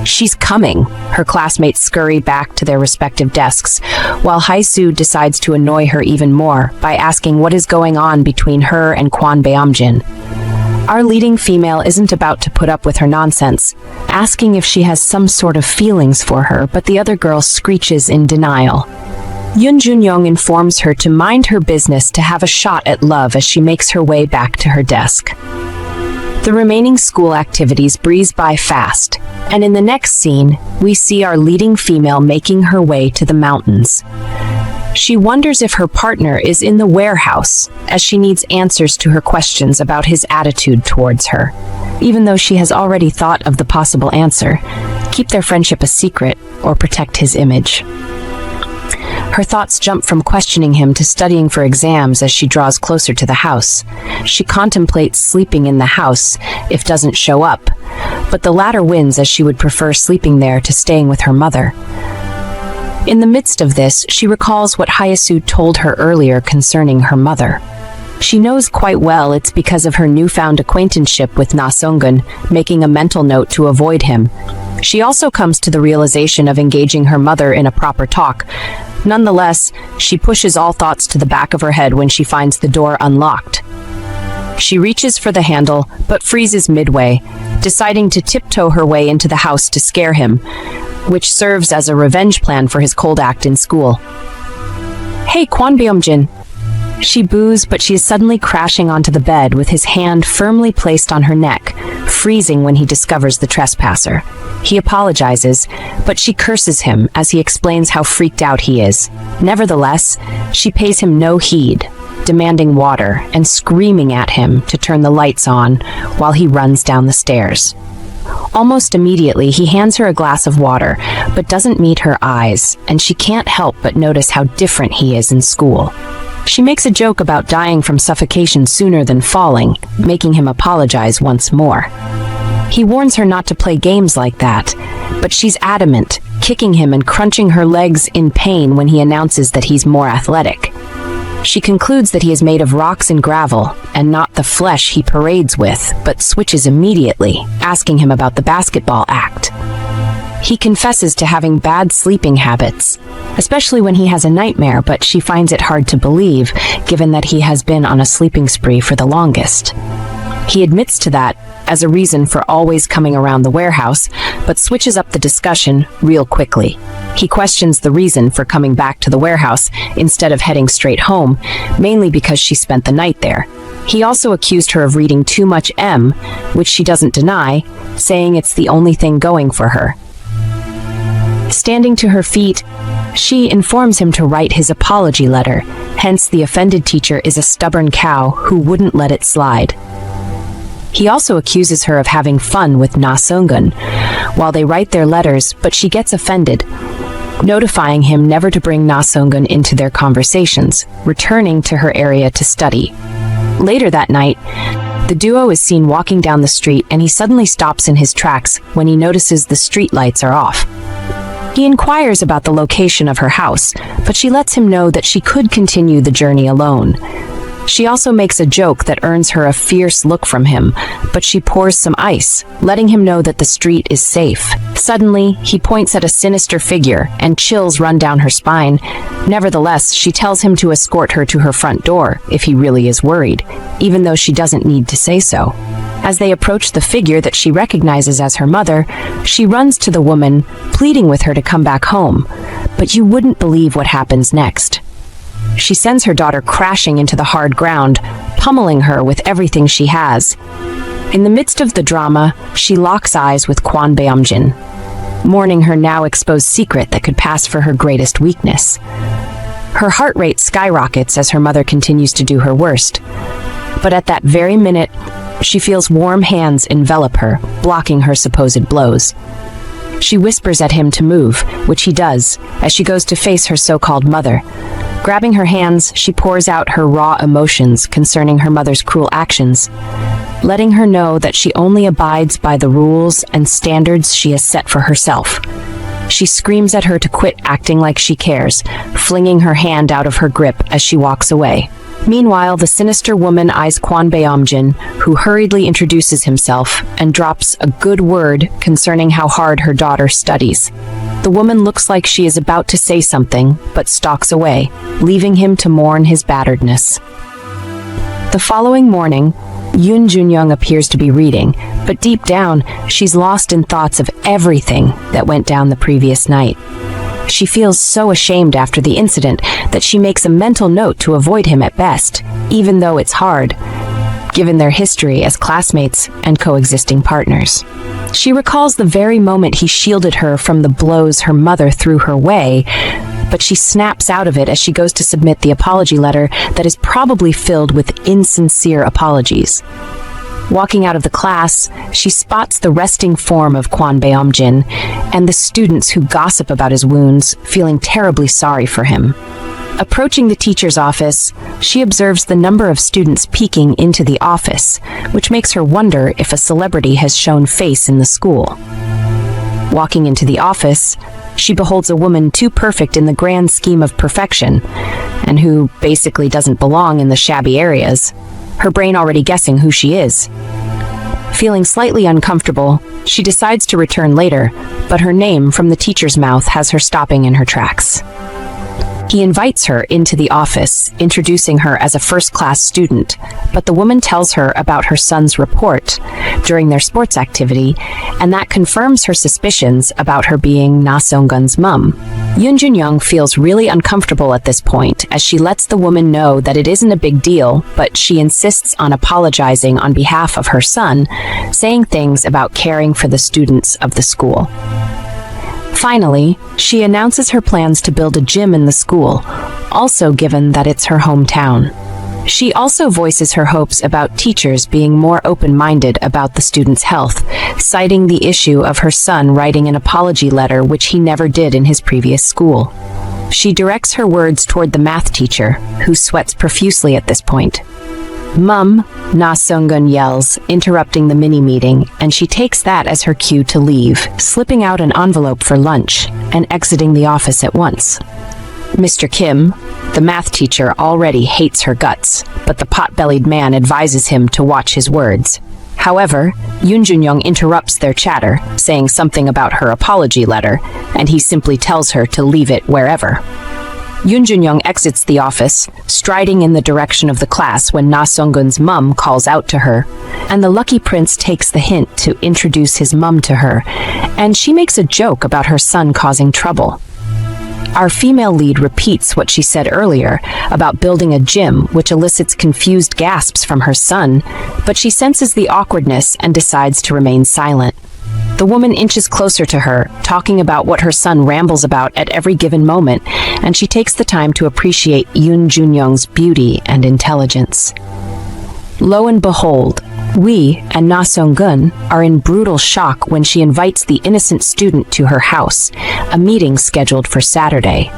She's coming. Her classmates scurry back to their respective desks, while Hee-soo decides to annoy her even more by asking what is going on between her and Kwon Beom-jin. Our leading female isn't about to put up with her nonsense, asking if she has some sort of feelings for her, but the other girl screeches in denial. Junyoung informs her to mind her business to have a shot at love as she makes her way back to her desk. The remaining school activities breeze by fast, and in the next scene, we see our leading female making her way to the mountains. She wonders if her partner is in the warehouse, as she needs answers to her questions about his attitude towards her. Even though she has already thought of the possible answer, keep their friendship a secret or protect his image. Her thoughts jump from questioning him to studying for exams as she draws closer to the house. She contemplates sleeping in the house if doesn't show up, but the latter wins as she would prefer sleeping there to staying with her mother. In the midst of this, she recalls what Hyasu told her earlier concerning her mother. She knows quite well it's because of her newfound acquaintanceship with Na Sung-gun, making a mental note to avoid him. She also comes to the realization of engaging her mother in a proper talk. Nonetheless, she pushes all thoughts to the back of her head when she finds the door unlocked. She reaches for the handle, but freezes midway, deciding to tiptoe her way into the house to scare him, which serves as a revenge plan for his cold act in school. "Hey, Kwon Beom-jin." She boos, but she is suddenly crashing onto the bed with his hand firmly placed on her neck, freezing when he discovers the trespasser. He apologizes, but she curses him as he explains how freaked out he is. Nevertheless, she pays him no heed, demanding water and screaming at him to turn the lights on while he runs down the stairs. Almost immediately, he hands her a glass of water, but doesn't meet her eyes, and she can't help but notice how different he is in school. She makes a joke about dying from suffocation sooner than falling, making him apologize once more. He warns her not to play games like that, but she's adamant, kicking him and crunching her legs in pain when he announces that he's more athletic. She concludes that he is made of rocks and gravel, and not the flesh he parades with, but switches immediately, asking him about the basketball act. He confesses to having bad sleeping habits, especially when he has a nightmare, but she finds it hard to believe, given that he has been on a sleeping spree for the longest. He admits to that as a reason for always coming around the warehouse, but switches up the discussion real quickly. He questions the reason for coming back to the warehouse instead of heading straight home, mainly because she spent the night there. He also accused her of reading too much M, which she doesn't deny, saying it's the only thing going for her. Standing to her feet, she informs him to write his apology letter, hence the offended teacher is a stubborn cow who wouldn't let it slide. He also accuses her of having fun with Na Sung-gun while they write their letters, but she gets offended, notifying him never to bring Na Sung-gun into their conversations, returning to her area to study. Later that night, the duo is seen walking down the street and he suddenly stops in his tracks when he notices the street lights are off. He inquires about the location of her house, but she lets him know that she could continue the journey alone. She also makes a joke that earns her a fierce look from him, but she pours some ice, letting him know that the street is safe. Suddenly, he points at a sinister figure, and chills run down her spine. Nevertheless, she tells him to escort her to her front door if he really is worried, even though she doesn't need to say so. As they approach the figure that she recognizes as her mother, she runs to the woman, pleading with her to come back home. But you wouldn't believe what happens next. She sends her daughter crashing into the hard ground, pummeling her with everything she has. In the midst of the drama, she locks eyes with Kwon Beom-jin, mourning her now exposed secret that could pass for her greatest weakness. Her heart rate skyrockets as her mother continues to do her worst. But at that very minute, she feels warm hands envelop her, blocking her supposed blows. She whispers at him to move, which he does, as she goes to face her so-called mother. Grabbing her hands, she pours out her raw emotions concerning her mother's cruel actions, letting her know that she only abides by the rules and standards she has set for herself. She screams at her to quit acting like she cares, flinging her hand out of her grip as she walks away. Meanwhile, the sinister woman eyes Kwon Beom-jin, who hurriedly introduces himself and drops a good word concerning how hard her daughter studies. The woman looks like she is about to say something, but stalks away, leaving him to mourn his batteredness. The following morning, Junyoung appears to be reading, but deep down, she's lost in thoughts of everything that went down the previous night. She feels so ashamed after the incident that she makes a mental note to avoid him at best, even though it's hard, given their history as classmates and coexisting partners. She recalls the very moment he shielded her from the blows her mother threw her way, but she snaps out of it as she goes to submit the apology letter that is probably filled with insincere apologies. Walking out of the class, she spots the resting form of Kwon Beom-jin and the students who gossip about his wounds, feeling terribly sorry for him. Approaching the teacher's office, she observes the number of students peeking into the office, which makes her wonder if a celebrity has shown face in the school. Walking into the office, she beholds a woman too perfect in the grand scheme of perfection, and who basically doesn't belong in the shabby areas, her brain already guessing who she is. Feeling slightly uncomfortable, she decides to return later, but her name from the teacher's mouth has her stopping in her tracks. He invites her into the office, introducing her as a first-class student, but the woman tells her about her son's report during their sports activity, and that confirms her suspicions about her being Na Sung-gun's mum. Junyoung feels really uncomfortable at this point, as she lets the woman know that it isn't a big deal, but she insists on apologizing on behalf of her son, saying things about caring for the students of the school. Finally, she announces her plans to build a gym in the school, also given that it's her hometown. She also voices her hopes about teachers being more open-minded about the students' health, citing the issue of her son writing an apology letter which he never did in his previous school. She directs her words toward the math teacher, who sweats profusely at this point. "Mum," Na Sung-gun yells, interrupting the mini-meeting, and she takes that as her cue to leave, slipping out an envelope for lunch and exiting the office at once. Mr. Kim, the math teacher, already hates her guts, but the pot-bellied man advises him to watch his words. However, Junyoung interrupts their chatter, saying something about her apology letter, and he simply tells her to leave it wherever. Junyoung exits the office, striding in the direction of the class when Na Sung-gun's mum calls out to her, and the lucky prince takes the hint to introduce his mum to her, and she makes a joke about her son causing trouble. Our female lead repeats what she said earlier about building a gym, which elicits confused gasps from her son, but she senses the awkwardness and decides to remain silent. The woman inches closer to her, talking about what her son rambles about at every given moment, and she takes the time to appreciate Junyoung's beauty and intelligence. Lo and behold, we and Na Sung-gun are in brutal shock when she invites the innocent student to her house, a meeting scheduled for Saturday.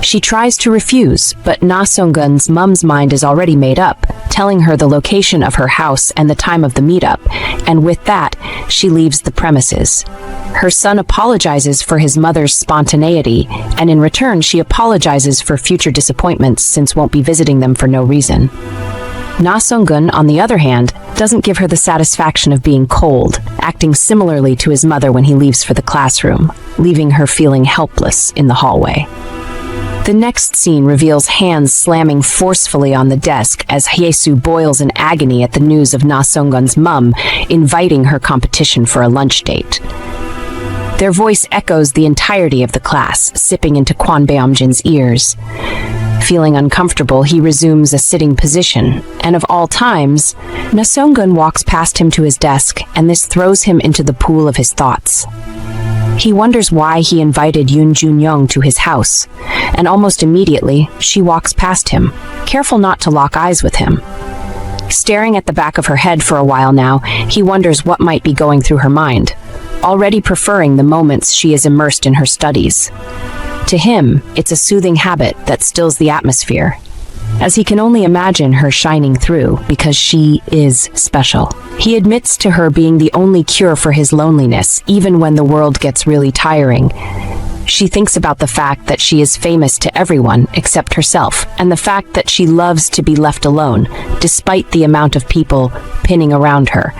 She tries to refuse, but Na Sung-gun's mum's mind is already made up, telling her the location of her house and the time of the meetup, and with that, she leaves the premises. Her son apologizes for his mother's spontaneity, and in return she apologizes for future disappointments since won't be visiting them for no reason. Na Sung-gun, on the other hand, doesn't give her the satisfaction of being cold, acting similarly to his mother when he leaves for the classroom, leaving her feeling helpless in the hallway. The next scene reveals hands slamming forcefully on the desk as Hyesu boils in agony at the news of Na Sung-gun's mum inviting her competition for a lunch date. Their voice echoes the entirety of the class, sipping into Kwon Beom-jin's ears. Feeling uncomfortable, he resumes a sitting position, and of all times, Na Sung-gun walks past him to his desk, and this throws him into the pool of his thoughts. He wonders why he invited Junyoung to his house, and almost immediately, she walks past him, careful not to lock eyes with him. Staring at the back of her head for a while now, he wonders what might be going through her mind, already preferring the moments she is immersed in her studies. To him, it's a soothing habit that stills the atmosphere, as he can only imagine her shining through because she is special. He admits to her being the only cure for his loneliness, even when the world gets really tiring. She thinks about the fact that she is famous to everyone except herself, and the fact that she loves to be left alone, despite the amount of people pinning around her.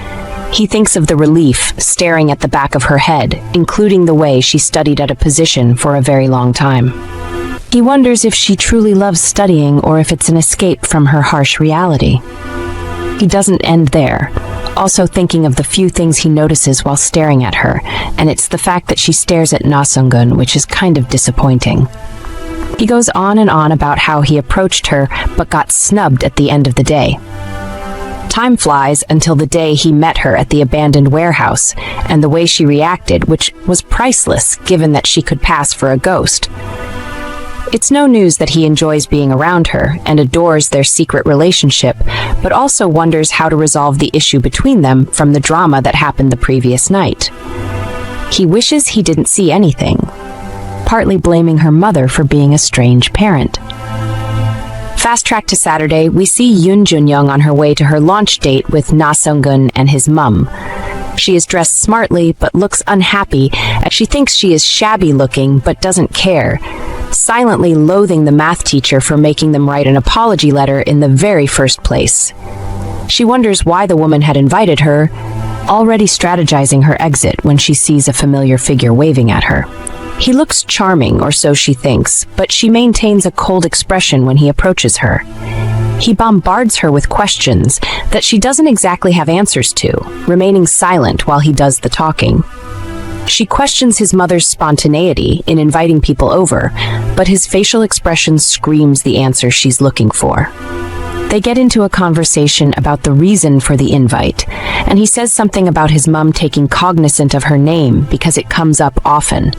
He thinks of the relief staring at the back of her head, including the way she studied at a position for a very long time. He wonders if she truly loves studying or if it's an escape from her harsh reality. He doesn't end there. also thinking of the few things he notices while staring at her, and it's the fact that she stares at Na Sung-gun, which is kind of disappointing. He goes on and on about how he approached her but got snubbed at the end of the day. Time flies until the day he met her at the abandoned warehouse, and the way she reacted, which was priceless given that she could pass for a ghost. It's no news that he enjoys being around her and adores their secret relationship, but also wonders how to resolve the issue between them from the drama that happened the previous night. He wishes he didn't see anything, partly blaming her mother for being a strange parent. Fast track to Saturday, we see Junyoung on her way to her launch date with Na Sung-gun and his mum. She is dressed smartly but looks unhappy as she thinks she is shabby looking but doesn't care, silently loathing the math teacher for making them write an apology letter in the very first place. She wonders why the woman had invited her, already strategizing her exit when she sees a familiar figure waving at her. He looks charming, or so she thinks, but she maintains a cold expression when he approaches her. He bombards her with questions that she doesn't exactly have answers to, remaining silent while he does the talking. She questions his mother's spontaneity in inviting people over, but his facial expression screams the answer she's looking for. They get into a conversation about the reason for the invite, and he says something about his mum taking cognizance of her name because it comes up often.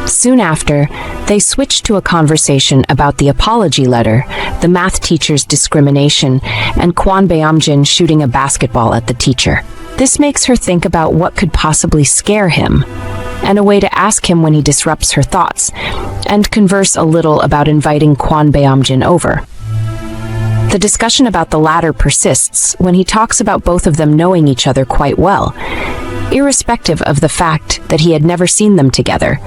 Soon after, they switch to a conversation about the apology letter, the math teacher's discrimination, and Kwon Beom-jin shooting a basketball at the teacher. This makes her think about what could possibly scare him, and a way to ask him when he disrupts her thoughts, and converse a little about inviting Kwon Beom-jin over. The discussion about the latter persists when he talks about both of them knowing each other quite well, irrespective of the fact that he had never seen them together.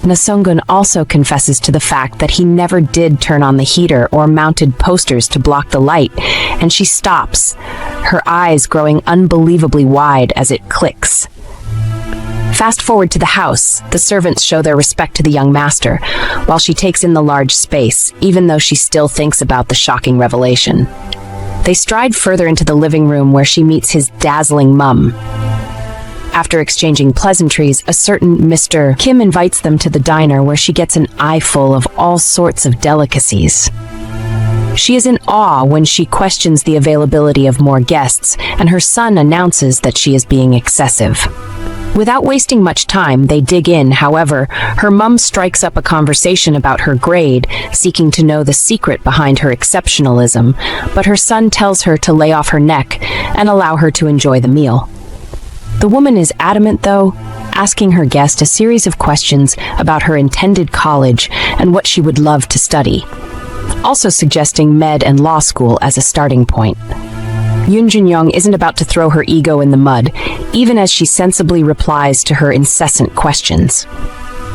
Na Sung-gun also confesses to the fact that he never did turn on the heater or mounted posters to block the light, and she stops, her eyes growing unbelievably wide as it clicks. Fast forward to the house, the servants show their respect to the young master, while she takes in the large space, even though she still thinks about the shocking revelation. They stride further into the living room where she meets his dazzling mum. After exchanging pleasantries, a certain Mr. Kim invites them to the diner where she gets an eyeful of all sorts of delicacies. She is in awe when she questions the availability of more guests, and her son announces that she is being excessive. Without wasting much time, they dig in. However, her mum strikes up a conversation about her grade, seeking to know the secret behind her exceptionalism, but her son tells her to lay off her neck and allow her to enjoy the meal. The woman is adamant, though, asking her guest a series of questions about her intended college and what she would love to study, also suggesting med and law school as a starting point. Junyoung isn't about to throw her ego in the mud, even as she sensibly replies to her incessant questions.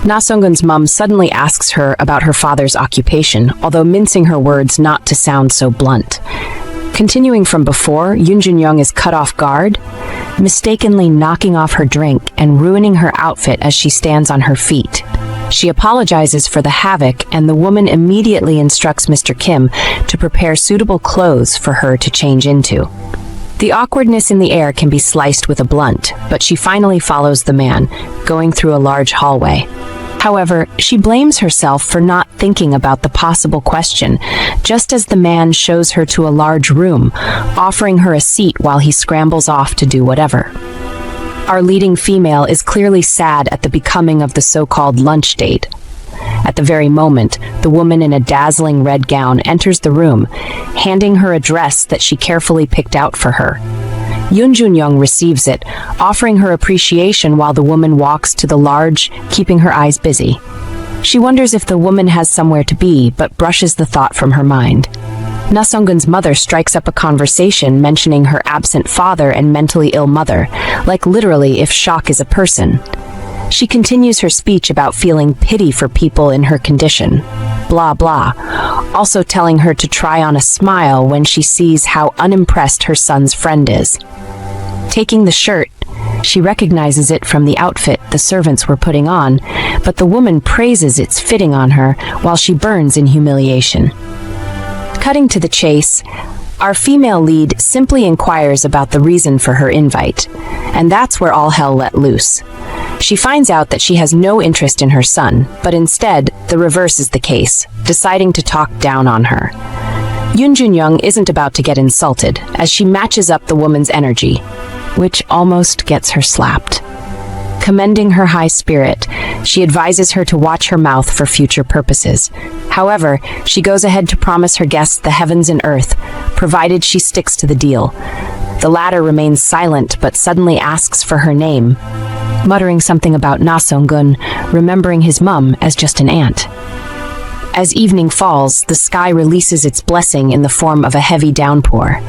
Na Sung-gun's mum suddenly asks her about her father's occupation, although mincing her words not to sound so blunt. Continuing from before, Junyoung is cut off guard, mistakenly knocking off her drink and ruining her outfit as she stands on her feet. She apologizes for the havoc, and the woman immediately instructs Mr. Kim to prepare suitable clothes for her to change into. The awkwardness in the air can be sliced with a blunt, but she finally follows the man, going through a large hallway. However, she blames herself for not thinking about the possible question, just as the man shows her to a large room, offering her a seat while he scrambles off to do whatever. Our leading female is clearly sad at the becoming of the so-called lunch date. At the very moment, the woman in a dazzling red gown enters the room, handing her a dress that she carefully picked out for her. Junyoung receives it, offering her appreciation while the woman walks to the large, keeping her eyes busy. She wonders if the woman has somewhere to be, but brushes the thought from her mind. Na Sung-gun's mother strikes up a conversation mentioning her absent father and mentally ill mother, like literally if shock is a person. She continues her speech about feeling pity for people in her condition. Blah blah, also telling her to try on a smile when she sees how unimpressed her son's friend is. Taking the shirt, she recognizes it from the outfit the servants were putting on, but the woman praises its fitting on her while she burns in humiliation. Cutting to the chase, Our female lead simply inquires about the reason for her invite, and that's where all hell let loose. She finds out that she has no interest in her son, but instead, the reverse is the case, deciding to talk down on her. Junyoung isn't about to get insulted, as she matches up the woman's energy, which almost gets her slapped. Commending her high spirit, she advises her to watch her mouth for future purposes. However, she goes ahead to promise her guests the heavens and earth, provided she sticks to the deal. The latter remains silent but suddenly asks for her name, muttering something about Na Sung-gun, remembering his mum as just an aunt. As evening falls, the sky releases its blessing in the form of a heavy downpour.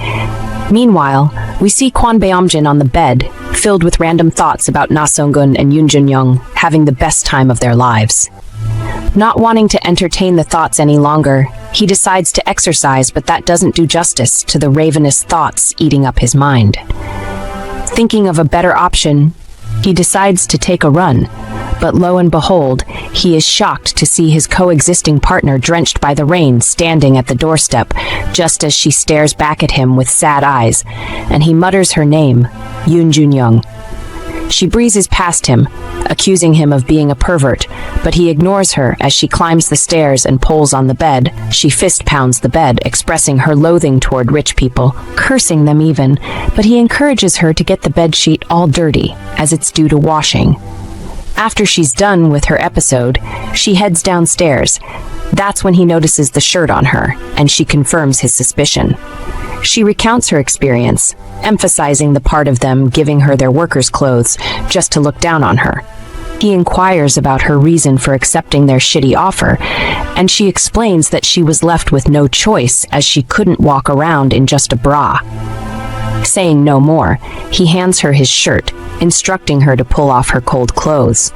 Meanwhile, we see Kwon Beom-jin on the bed, filled with random thoughts about Na Sung-gun and Junyoung having the best time of their lives. Not wanting to entertain the thoughts any longer, he decides to exercise, but that doesn't do justice to the ravenous thoughts eating up his mind. Thinking of a better option, he decides to take a run, but lo and behold, he is shocked to see his coexisting partner drenched by the rain standing at the doorstep, just as she stares back at him with sad eyes, and he mutters her name, Junyoung. She breezes past him, accusing him of being a pervert, but he ignores her as she climbs the stairs and pulls on the bed. She fist pounds the bed, expressing her loathing toward rich people, cursing them even, but he encourages her to get the bedsheet all dirty, as it's due to washing. After she's done with her episode, she heads downstairs. That's when he notices the shirt on her, and she confirms his suspicion. She recounts her experience, emphasizing the part of them giving her their workers' clothes just to look down on her. He inquires about her reason for accepting their shitty offer, and she explains that she was left with no choice as she couldn't walk around in just a bra. Saying no more, he hands her his shirt, instructing her to pull off her cold clothes.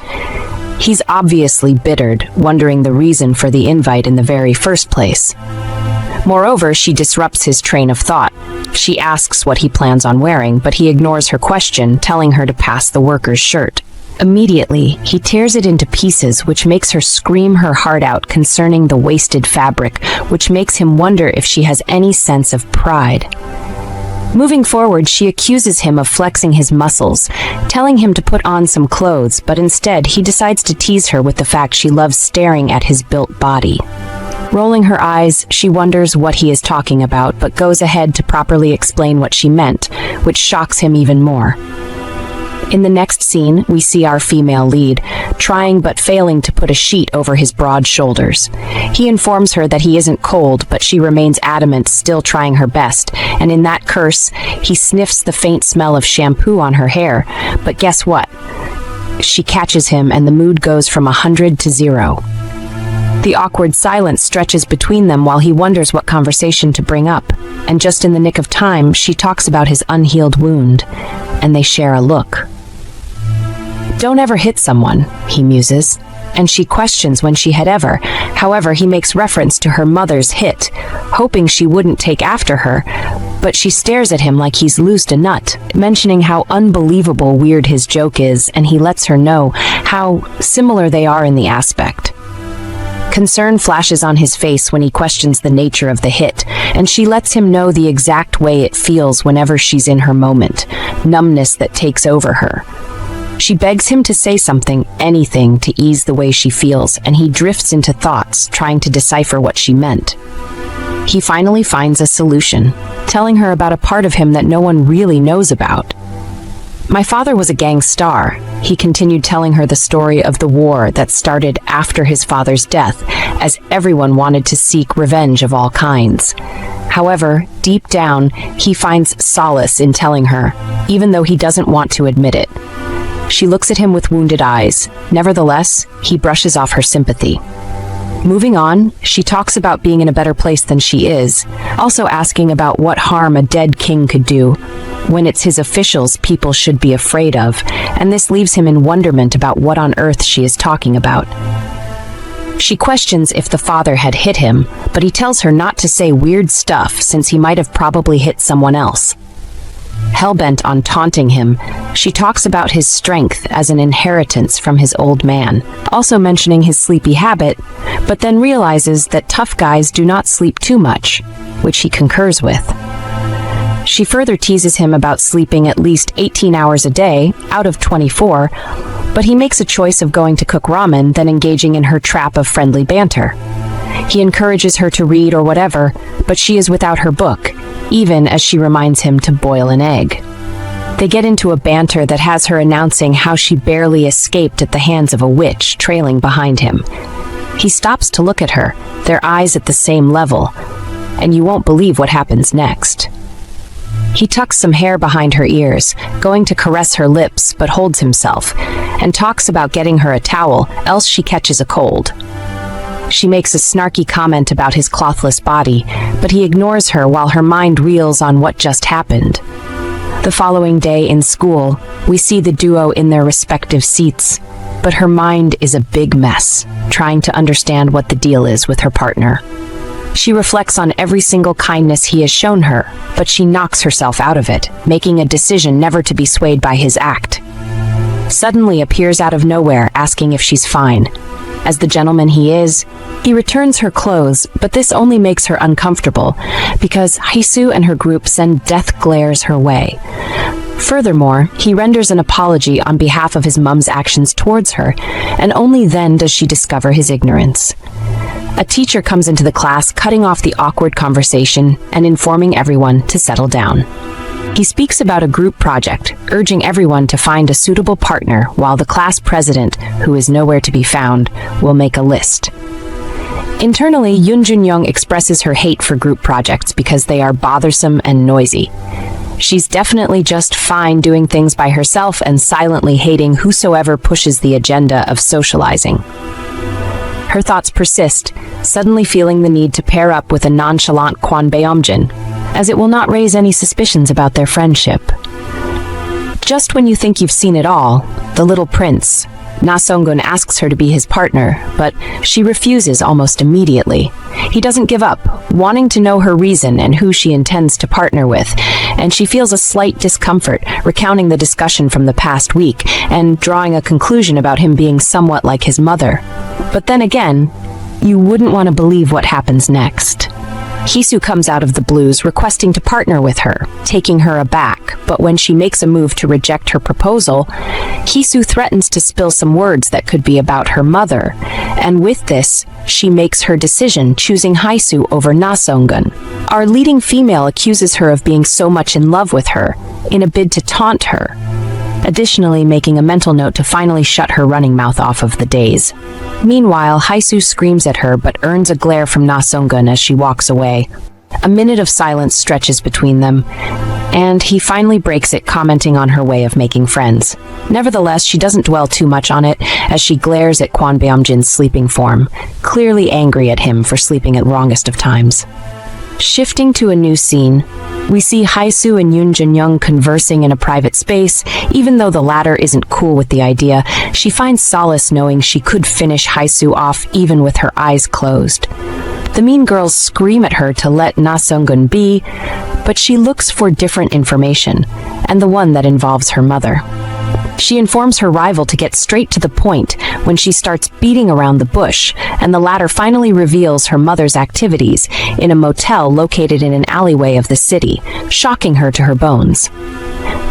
He's obviously bittered, wondering the reason for the invite in the very first place. Moreover, she disrupts his train of thought. She asks what he plans on wearing, but he ignores her question, telling her to pass the worker's shirt. Immediately, he tears it into pieces, which makes her scream her heart out concerning the wasted fabric, which makes him wonder if she has any sense of pride. Moving forward, she accuses him of flexing his muscles, telling him to put on some clothes, but instead he decides to tease her with the fact she loves staring at his built body. Rolling her eyes, she wonders what he is talking about, but goes ahead to properly explain what she meant, which shocks him even more. In the next scene, we see our female lead, trying but failing to put a sheet over his broad shoulders. He informs her that he isn't cold, but she remains adamant, still trying her best, and in that curse, he sniffs the faint smell of shampoo on her hair, but guess what? She catches him and the mood goes from 100 to 0. The awkward silence stretches between them while he wonders what conversation to bring up, and just in the nick of time, she talks about his unhealed wound, and they share a look. Don't ever hit someone, he muses, and she questions when she had ever. However, he makes reference to her mother's hit, hoping she wouldn't take after her, but she stares at him like he's loosed a nut, mentioning how unbelievable weird his joke is, and he lets her know how similar they are in the aspect. Concern flashes on his face when he questions the nature of the hit, and she lets him know the exact way it feels whenever she's in her moment, numbness that takes over her. She begs him to say something, anything, to ease the way she feels, and he drifts into thoughts, trying to decipher what she meant. He finally finds a solution, telling her about a part of him that no one really knows about. My father was a gang star. He continued telling her the story of the war that started after his father's death, as everyone wanted to seek revenge of all kinds. However, deep down, he finds solace in telling her, even though he doesn't want to admit it. She looks at him with wounded eyes. Nevertheless, he brushes off her sympathy. Moving on, she talks about being in a better place than she is, also asking about what harm a dead king could do, when it's his officials people should be afraid of, and this leaves him in wonderment about what on earth she is talking about. She questions if the father had hit him, but he tells her not to say weird stuff since he might have probably hit someone else. Hellbent on taunting him, She talks about his strength as an inheritance from his old man, also mentioning his sleepy habit, but then realizes that tough guys do not sleep too much, which he concurs with. She further teases him about sleeping at least 18 hours a day, out of 24, but he makes a choice of going to cook ramen than engaging in her trap of friendly banter. He encourages her to read or whatever, but she is without her book, even as she reminds him to boil an egg. They get into a banter that has her announcing how she barely escaped at the hands of a witch trailing behind him. He stops to look at her, their eyes at the same level, and you won't believe what happens next. He tucks some hair behind her ears, going to caress her lips, but holds himself, and talks about getting her a towel, else she catches a cold. She makes a snarky comment about his clothless body, but he ignores her while her mind reels on what just happened. The following day in school, we see the duo in their respective seats, but her mind is a big mess, trying to understand what the deal is with her partner. She reflects on every single kindness he has shown her, but she knocks herself out of it, making a decision never to be swayed by his act. Suddenly appears out of nowhere, asking if she's fine. As the gentleman he is, he returns her clothes, but this only makes her uncomfortable, because Haesoo and her group send death glares her way. Furthermore, he renders an apology on behalf of his mum's actions towards her, and only then does she discover his ignorance. A teacher comes into the class, cutting off the awkward conversation and informing everyone to settle down. He speaks about a group project, urging everyone to find a suitable partner, while the class president, who is nowhere to be found, will make a list. Internally, Junyoung expresses her hate for group projects because they are bothersome and noisy. She's definitely just fine doing things by herself and silently hating whosoever pushes the agenda of socializing. Her thoughts persist, suddenly feeling the need to pair up with a nonchalant Kwon Beom-jin, as it will not raise any suspicions about their friendship. Just when you think you've seen it all, the little prince, Na Sung-gun, asks her to be his partner, but she refuses almost immediately. He doesn't give up, wanting to know her reason and who she intends to partner with, and she feels a slight discomfort, recounting the discussion from the past week and drawing a conclusion about him being somewhat like his mother. But then again, you wouldn't want to believe what happens next. Haesoo comes out of the blues, requesting to partner with her, taking her aback, but when she makes a move to reject her proposal, Haesoo threatens to spill some words that could be about her mother, and with this, she makes her decision, choosing Haesoo over Na Sung-gun. Our leading female accuses her of being so much in love with her, in a bid to taunt her, additionally making a mental note to finally shut her running mouth off of the days. Meanwhile, Haesoo screams at her but earns a glare from Na Sung-gun as she walks away. A minute of silence stretches between them, and he finally breaks it, commenting on her way of making friends. Nevertheless, she doesn't dwell too much on it as she glares at Kwon Beom-jin's sleeping form, clearly angry at him for sleeping at wrongest of times. Shifting to a new scene, we see Haesoo and Junyoung conversing in a private space. Even though the latter isn't cool with the idea, she finds solace knowing she could finish Haesoo off even with her eyes closed. The mean girls scream at her to let Na Sung-gun be, but she looks for different information, and the one that involves her mother. She informs her rival to get straight to the point when she starts beating around the bush, and the latter finally reveals her mother's activities in a motel located in an alleyway of the city, shocking her to her bones.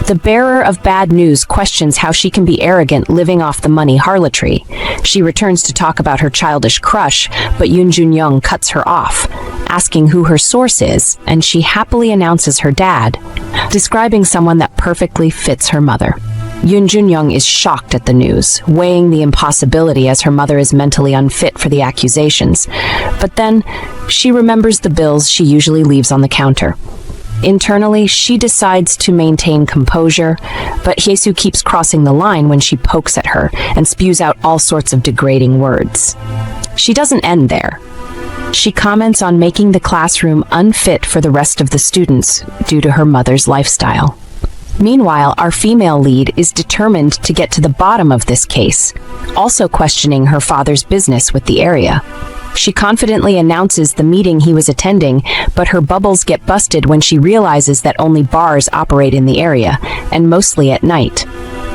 The bearer of bad news questions how she can be arrogant living off the money harlotry. She returns to talk about her childish crush, but Junyoung cuts her off, asking who her source is, and she happily announces her dad, describing someone that perfectly fits her mother. Junyoung is shocked at the news, weighing the impossibility as her mother is mentally unfit for the accusations. But then, she remembers the bills she usually leaves on the counter. Internally, she decides to maintain composure, but Haesoo keeps crossing the line when she pokes at her and spews out all sorts of degrading words. She doesn't end there. She comments on making the classroom unfit for the rest of the students due to her mother's lifestyle. Meanwhile, our female lead is determined to get to the bottom of this case, also questioning her father's business with the area. She confidently announces the meeting he was attending, but her bubbles get busted when she realizes that only bars operate in the area, and mostly at night.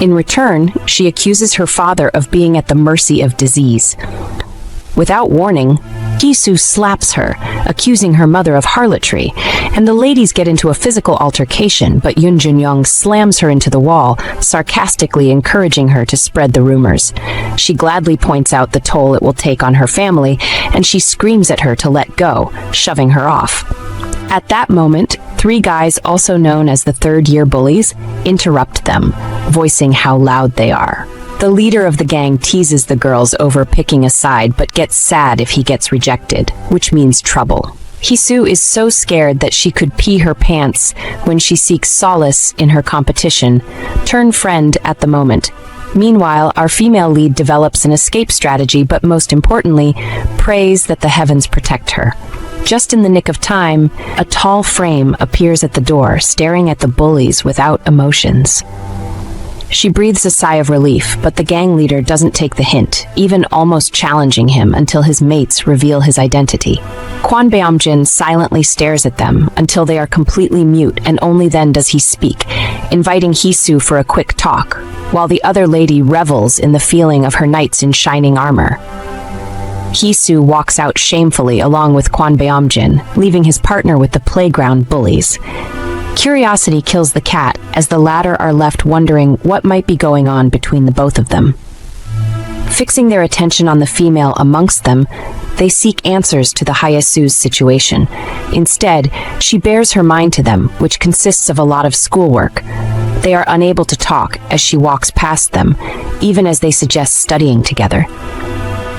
In return, she accuses her father of being at the mercy of disease. Without warning, Jisoo slaps her, accusing her mother of harlotry, and the ladies get into a physical altercation, but Junyoung slams her into the wall, sarcastically encouraging her to spread the rumors. She gladly points out the toll it will take on her family, and she screams at her to let go, shoving her off. At that moment, three guys, also known as the third-year bullies, interrupt them, voicing how loud they are. The leader of the gang teases the girls over picking a side, but gets sad if he gets rejected, which means trouble. Hisoo is so scared that she could pee her pants when she seeks solace in her competition, turn friend at the moment. Meanwhile, our female lead develops an escape strategy, but most importantly, prays that the heavens protect her. Just in the nick of time, a tall frame appears at the door, staring at the bullies without emotions. She breathes a sigh of relief, but the gang leader doesn't take the hint, even almost challenging him until his mates reveal his identity. Kwon Beom-jin silently stares at them until they are completely mute, and only then does he speak, inviting Hisoo for a quick talk, while the other lady revels in the feeling of her knights in shining armor. Hisoo walks out shamefully along with Kwon Beom-jin, leaving his partner with the playground bullies. Curiosity kills the cat, as the latter are left wondering what might be going on between the both of them. Fixing their attention on the female amongst them, they seek answers to the Hyasu's situation. Instead, she bares her mind to them, which consists of a lot of schoolwork. They are unable to talk as she walks past them, even as they suggest studying together.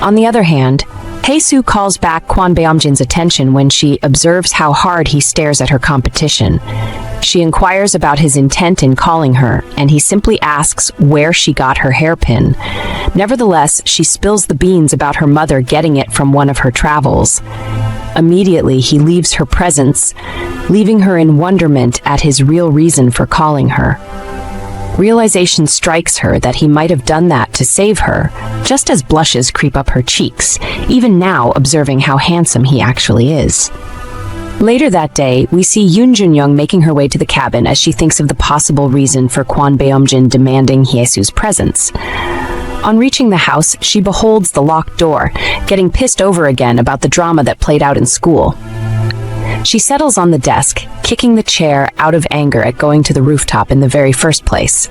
On the other hand, Haesoo calls back Kwon Beom-jin's attention when she observes how hard he stares at her competition. She inquires about his intent in calling her, and he simply asks where she got her hairpin. Nevertheless, she spills the beans about her mother getting it from one of her travels. Immediately, he leaves her presence, leaving her in wonderment at his real reason for calling her. Realization strikes her that he might have done that to save her, just as blushes creep up her cheeks, even now observing how handsome he actually is. Later that day, we see Junyoung making her way to the cabin as she thinks of the possible reason for Kwon Beom-jin demanding Hyesu's presence. On reaching the house, she beholds the locked door, getting pissed over again about the drama that played out in school. She settles on the desk, kicking the chair out of anger at going to the rooftop in the very first place.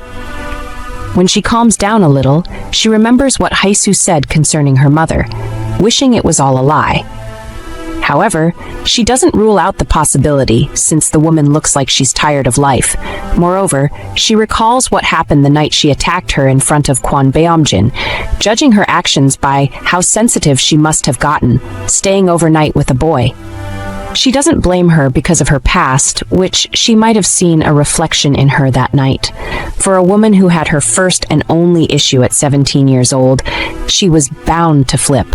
When she calms down a little, she remembers what Haesoo said concerning her mother, wishing it was all a lie. However, she doesn't rule out the possibility, since the woman looks like she's tired of life. Moreover, she recalls what happened the night she attacked her in front of Kwon Beom-jin, judging her actions by how sensitive she must have gotten, staying overnight with a boy. She doesn't blame her because of her past, which she might have seen a reflection in her that night. For a woman who had her first and only issue at 17 years old, she was bound to flip.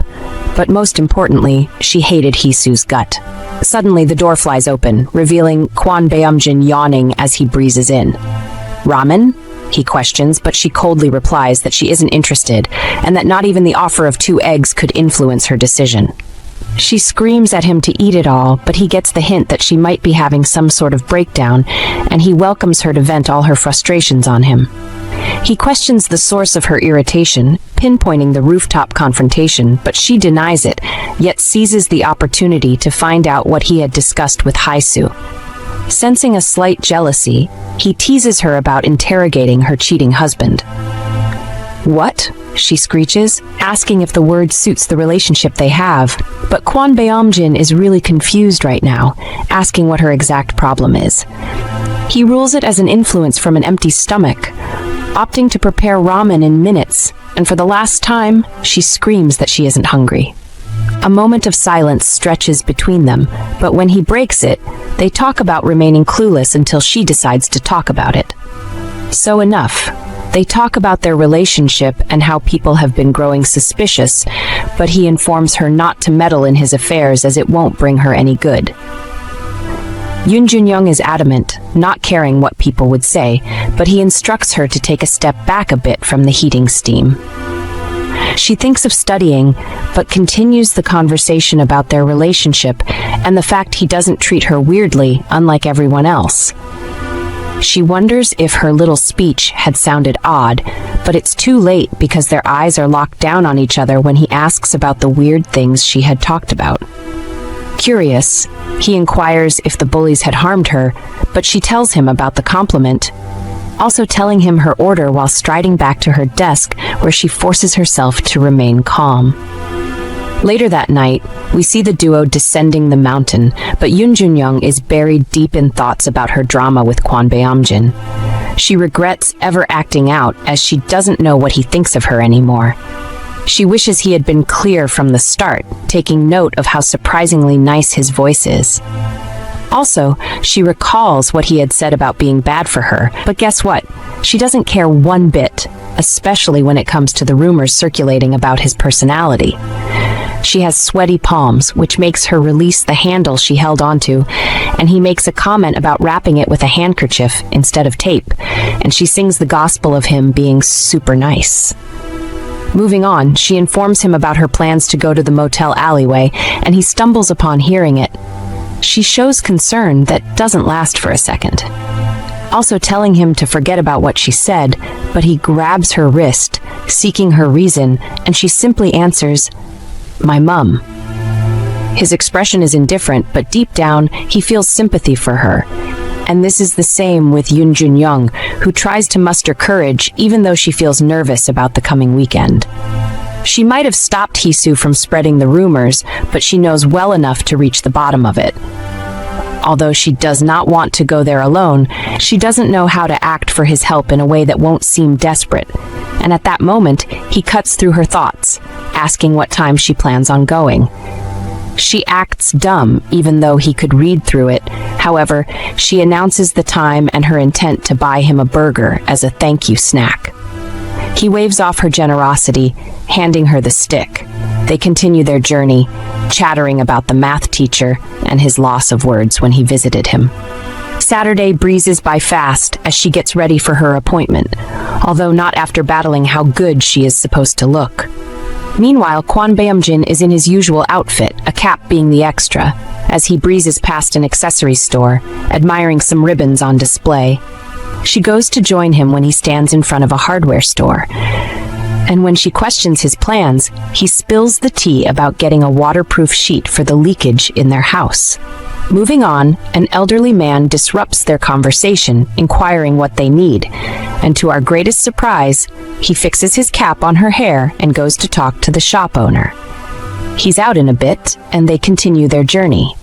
But most importantly, she hated Hisu's gut. Suddenly, the door flies open, revealing Kwon Beom-jin yawning as he breezes in. "Ramen?" he questions, but she coldly replies that she isn't interested, and that not even the offer of 2 eggs could influence her decision. She screams at him to eat it all, but he gets the hint that she might be having some sort of breakdown, and he welcomes her to vent all her frustrations on him. He questions the source of her irritation, pinpointing the rooftop confrontation, but she denies it, yet seizes the opportunity to find out what he had discussed with Haesoo. Sensing a slight jealousy, he teases her about interrogating her cheating husband. "What?" she screeches, asking if the word suits the relationship they have. But Kwon Beom-jin is really confused right now, asking what her exact problem is. He rules it as an influence from an empty stomach, opting to prepare ramen in minutes, and for the last time, she screams that she isn't hungry. A moment of silence stretches between them, but when he breaks it, they talk about remaining clueless until she decides to talk about it. So enough. They talk about their relationship and how people have been growing suspicious, but he informs her not to meddle in his affairs as it won't bring her any good. Junyoung is adamant, not caring what people would say, but he instructs her to take a step back a bit from the heating steam. She thinks of studying, but continues the conversation about their relationship and the fact he doesn't treat her weirdly, unlike everyone else. She wonders if her little speech had sounded odd, but it's too late because their eyes are locked down on each other when he asks about the weird things she had talked about. Curious, he inquires if the bullies had harmed her, but she tells him about the compliment, also telling him her order while striding back to her desk where she forces herself to remain calm. Later that night, we see the duo descending the mountain, but Junyoung is buried deep in thoughts about her drama with Kwon Beom-jin. She regrets ever acting out as she doesn't know what he thinks of her anymore. She wishes he had been clear from the start, taking note of how surprisingly nice his voice is. Also, she recalls what he had said about being bad for her, but guess what? She doesn't care one bit, especially when it comes to the rumors circulating about his personality. She has sweaty palms, which makes her release the handle she held onto, and he makes a comment about wrapping it with a handkerchief instead of tape, and she sings the gospel of him being super nice. Moving on, she informs him about her plans to go to the motel alleyway, and he stumbles upon hearing it. She shows concern that doesn't last for a second, also telling him to forget about what she said, but he grabs her wrist, seeking her reason, and she simply answers, "My mum." His expression is indifferent, but deep down, he feels sympathy for her. And this is the same with Junyoung, who tries to muster courage even though she feels nervous about the coming weekend. She might have stopped Hisu from spreading the rumors, but she knows well enough to reach the bottom of it. Although she does not want to go there alone, she doesn't know how to act for his help in a way that won't seem desperate. And at that moment, he cuts through her thoughts, asking what time she plans on going. She acts dumb, even though he could read through it. However, she announces the time and her intent to buy him a burger as a thank you snack. He waves off her generosity, handing her the stick. They continue their journey, chattering about the math teacher and his loss of words when he visited him. Saturday breezes by fast as she gets ready for her appointment, although not after battling how good she is supposed to look. Meanwhile, Kwon Beom-jin is in his usual outfit, a cap being the extra, as he breezes past an accessory store, admiring some ribbons on display. She goes to join him when he stands in front of a hardware store. And when she questions his plans, he spills the tea about getting a waterproof sheet for the leakage in their house. Moving on, an elderly man disrupts their conversation, inquiring what they need. And to our greatest surprise, he fixes his cap on her hair and goes to talk to the shop owner. He's out in a bit, and they continue their journey.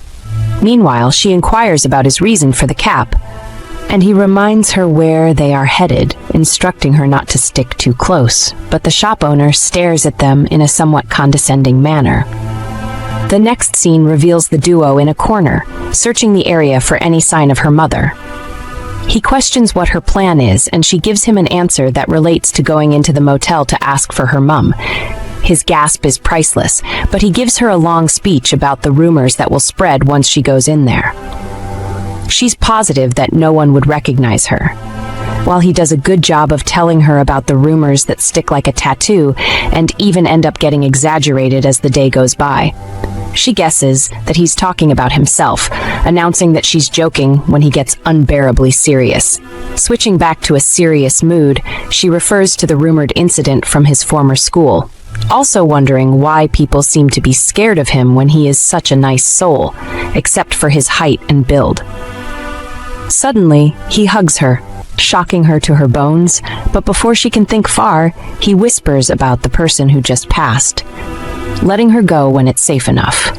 Meanwhile, she inquires about his reason for the cap, and he reminds her where they are headed, instructing her not to stick too close, but the shop owner stares at them in a somewhat condescending manner. The next scene reveals the duo in a corner, searching the area for any sign of her mother. He questions what her plan is, and she gives him an answer that relates to going into the motel to ask for her mum. His gasp is priceless, but he gives her a long speech about the rumors that will spread once she goes in there. She's positive that no one would recognize her, while he does a good job of telling her about the rumors that stick like a tattoo and even end up getting exaggerated as the day goes by. She guesses that he's talking about himself, announcing that she's joking when he gets unbearably serious. Switching back to a serious mood, she refers to the rumored incident from his former school, also wondering why people seem to be scared of him when he is such a nice soul, except for his height and build. Suddenly, he hugs her, shocking her to her bones, but before she can think far, he whispers about the person who just passed, letting her go when it's safe enough.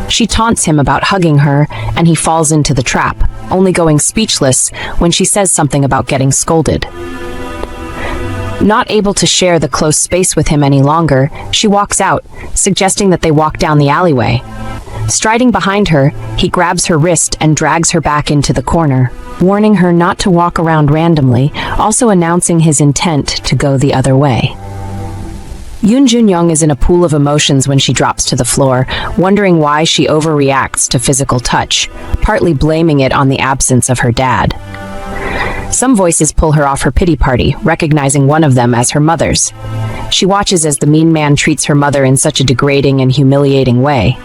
She taunts him about hugging her, and he falls into the trap, only going speechless when she says something about getting scolded. Not able to share the close space with him any longer, she walks out, suggesting that they walk down the alleyway. Striding behind her, he grabs her wrist and drags her back into the corner, warning her not to walk around randomly, also announcing his intent to go the other way. Junyoung is in a pool of emotions when she drops to the floor, wondering why she overreacts to physical touch, partly blaming it on the absence of her dad. Some voices pull her off her pity party, recognizing one of them as her mother's. She watches as the mean man treats her mother in such a degrading and humiliating way,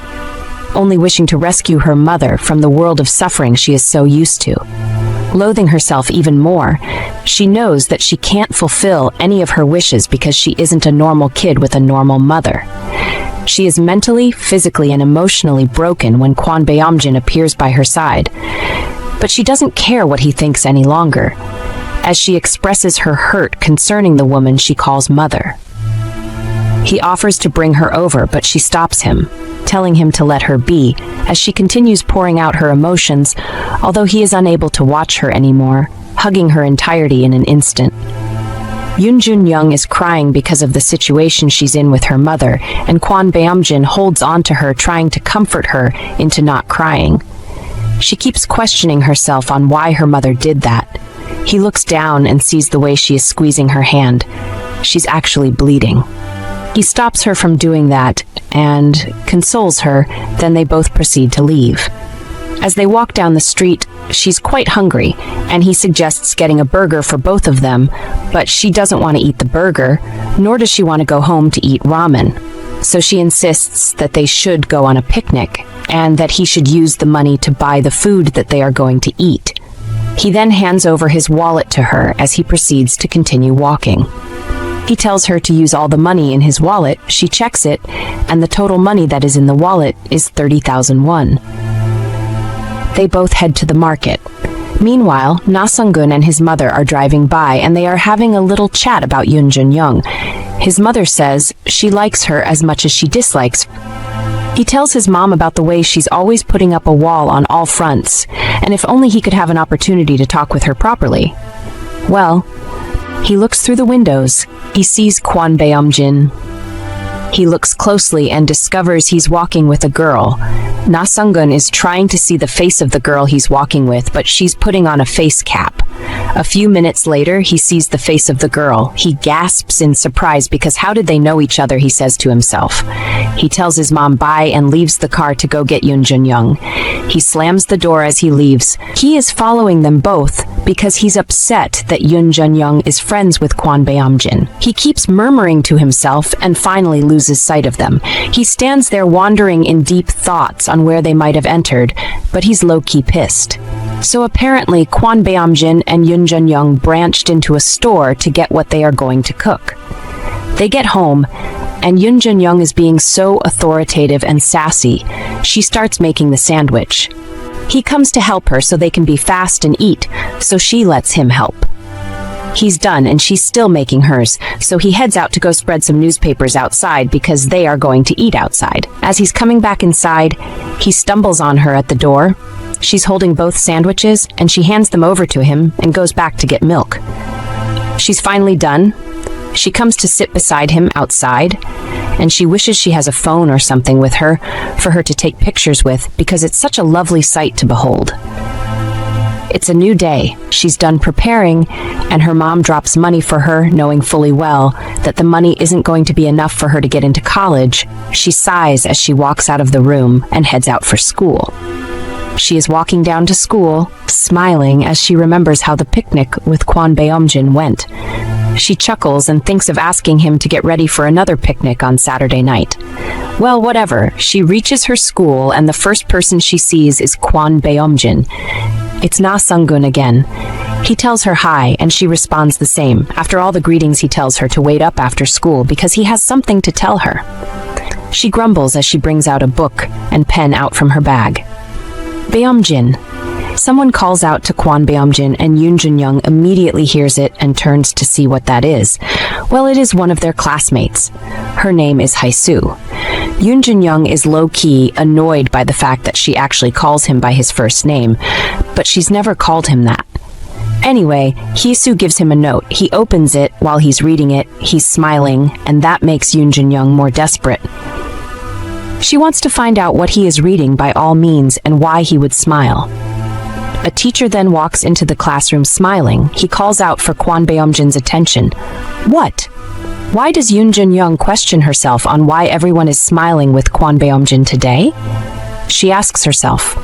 only wishing to rescue her mother from the world of suffering she is so used to. Loathing herself even more, she knows that she can't fulfill any of her wishes because she isn't a normal kid with a normal mother. She is mentally, physically, and emotionally broken when Kwon Beom-jin appears by her side, but she doesn't care what he thinks any longer, as she expresses her hurt concerning the woman she calls mother. He offers to bring her over, but she stops him, telling him to let her be, as she continues pouring out her emotions, although he is unable to watch her anymore, hugging her entirety in an instant. Junyoung is crying because of the situation she's in with her mother, and Kwon Beom-jin holds on to her, trying to comfort her into not crying. She keeps questioning herself on why her mother did that. He looks down and sees the way she is squeezing her hand. She's actually bleeding. He stops her from doing that and consoles her, then they both proceed to leave. As they walk down the street, she's quite hungry, and he suggests getting a burger for both of them, but she doesn't want to eat the burger, nor does she want to go home to eat ramen. So she insists that they should go on a picnic, and that he should use the money to buy the food that they are going to eat. He then hands over his wallet to her as he proceeds to continue walking. He tells her to use all the money in his wallet. She checks it, and the total money that is in the wallet is 30,000 won. They both head to the market. Meanwhile, Na Sung-gun and his mother are driving by, and they are having a little chat about Junyoung. His mother says she likes her as much as she dislikes. He tells his mom about the way she's always putting up a wall on all fronts, and if only he could have an opportunity to talk with her properly. Well, he looks through the windows. He sees Kwon Beom-jin. He looks closely and discovers he's walking with a girl. Na Sung-gun is trying to see the face of the girl he's walking with, but she's putting on a face cap. A few minutes later, he sees the face of the girl. He gasps in surprise because how did they know each other, he says to himself. He tells his mom bye and leaves the car to go get Junyoung. He slams the door as he leaves. He is following them both because he's upset that Junyoung is friends with Kwon Beom-jin. He keeps murmuring to himself and finally loses sight of them. He stands there wandering in deep thoughts on where they might have entered, but he's low-key pissed. So apparently Kwon Beom-jin and Junyoung branched into a store to get what they are going to cook. They get home, and Junyoung is being so authoritative and sassy, she starts making the sandwich. He comes to help her so they can be fast and eat, so she lets him help. He's done and she's still making hers, so he heads out to go spread some newspapers outside because they are going to eat outside. As he's coming back inside, he stumbles on her at the door. She's holding both sandwiches and she hands them over to him and goes back to get milk. She's finally done. She comes to sit beside him outside, and she wishes she has a phone or something with her for her to take pictures with because it's such a lovely sight to behold. It's a new day. She's done preparing, and her mom drops money for her, knowing fully well that the money isn't going to be enough for her to get into college. She sighs as she walks out of the room and heads out for school. She is walking down to school, smiling as she remembers how the picnic with Kwon Beom-jin went. She chuckles and thinks of asking him to get ready for another picnic on Saturday night. Well, whatever. She reaches her school, and the first person she sees is Kwon Beom-jin. It's Na Sung-gun again. He tells her hi, and she responds the same. After all the greetings, he tells her to wait up after school because he has something to tell her. She grumbles as she brings out a book and pen out from her bag. Beom-jin. Someone calls out to Kwon Beom-jin, and Junyoung immediately hears it and turns to see what that is. Well, it is one of their classmates. Her name is Hye-soo. Junyoung is low-key annoyed by the fact that she actually calls him by his first name, but she's never called him that. Anyway, Hye-soo gives him a note. He opens it. While he's reading it, he's smiling, and that makes Junyoung more desperate. She wants to find out what he is reading by all means and why he would smile. A teacher then walks into the classroom smiling. He calls out for Kwon Beom-jin's attention. What? Why does Junyoung question herself on why everyone is smiling with Kwon Beom-jin today? She asks herself.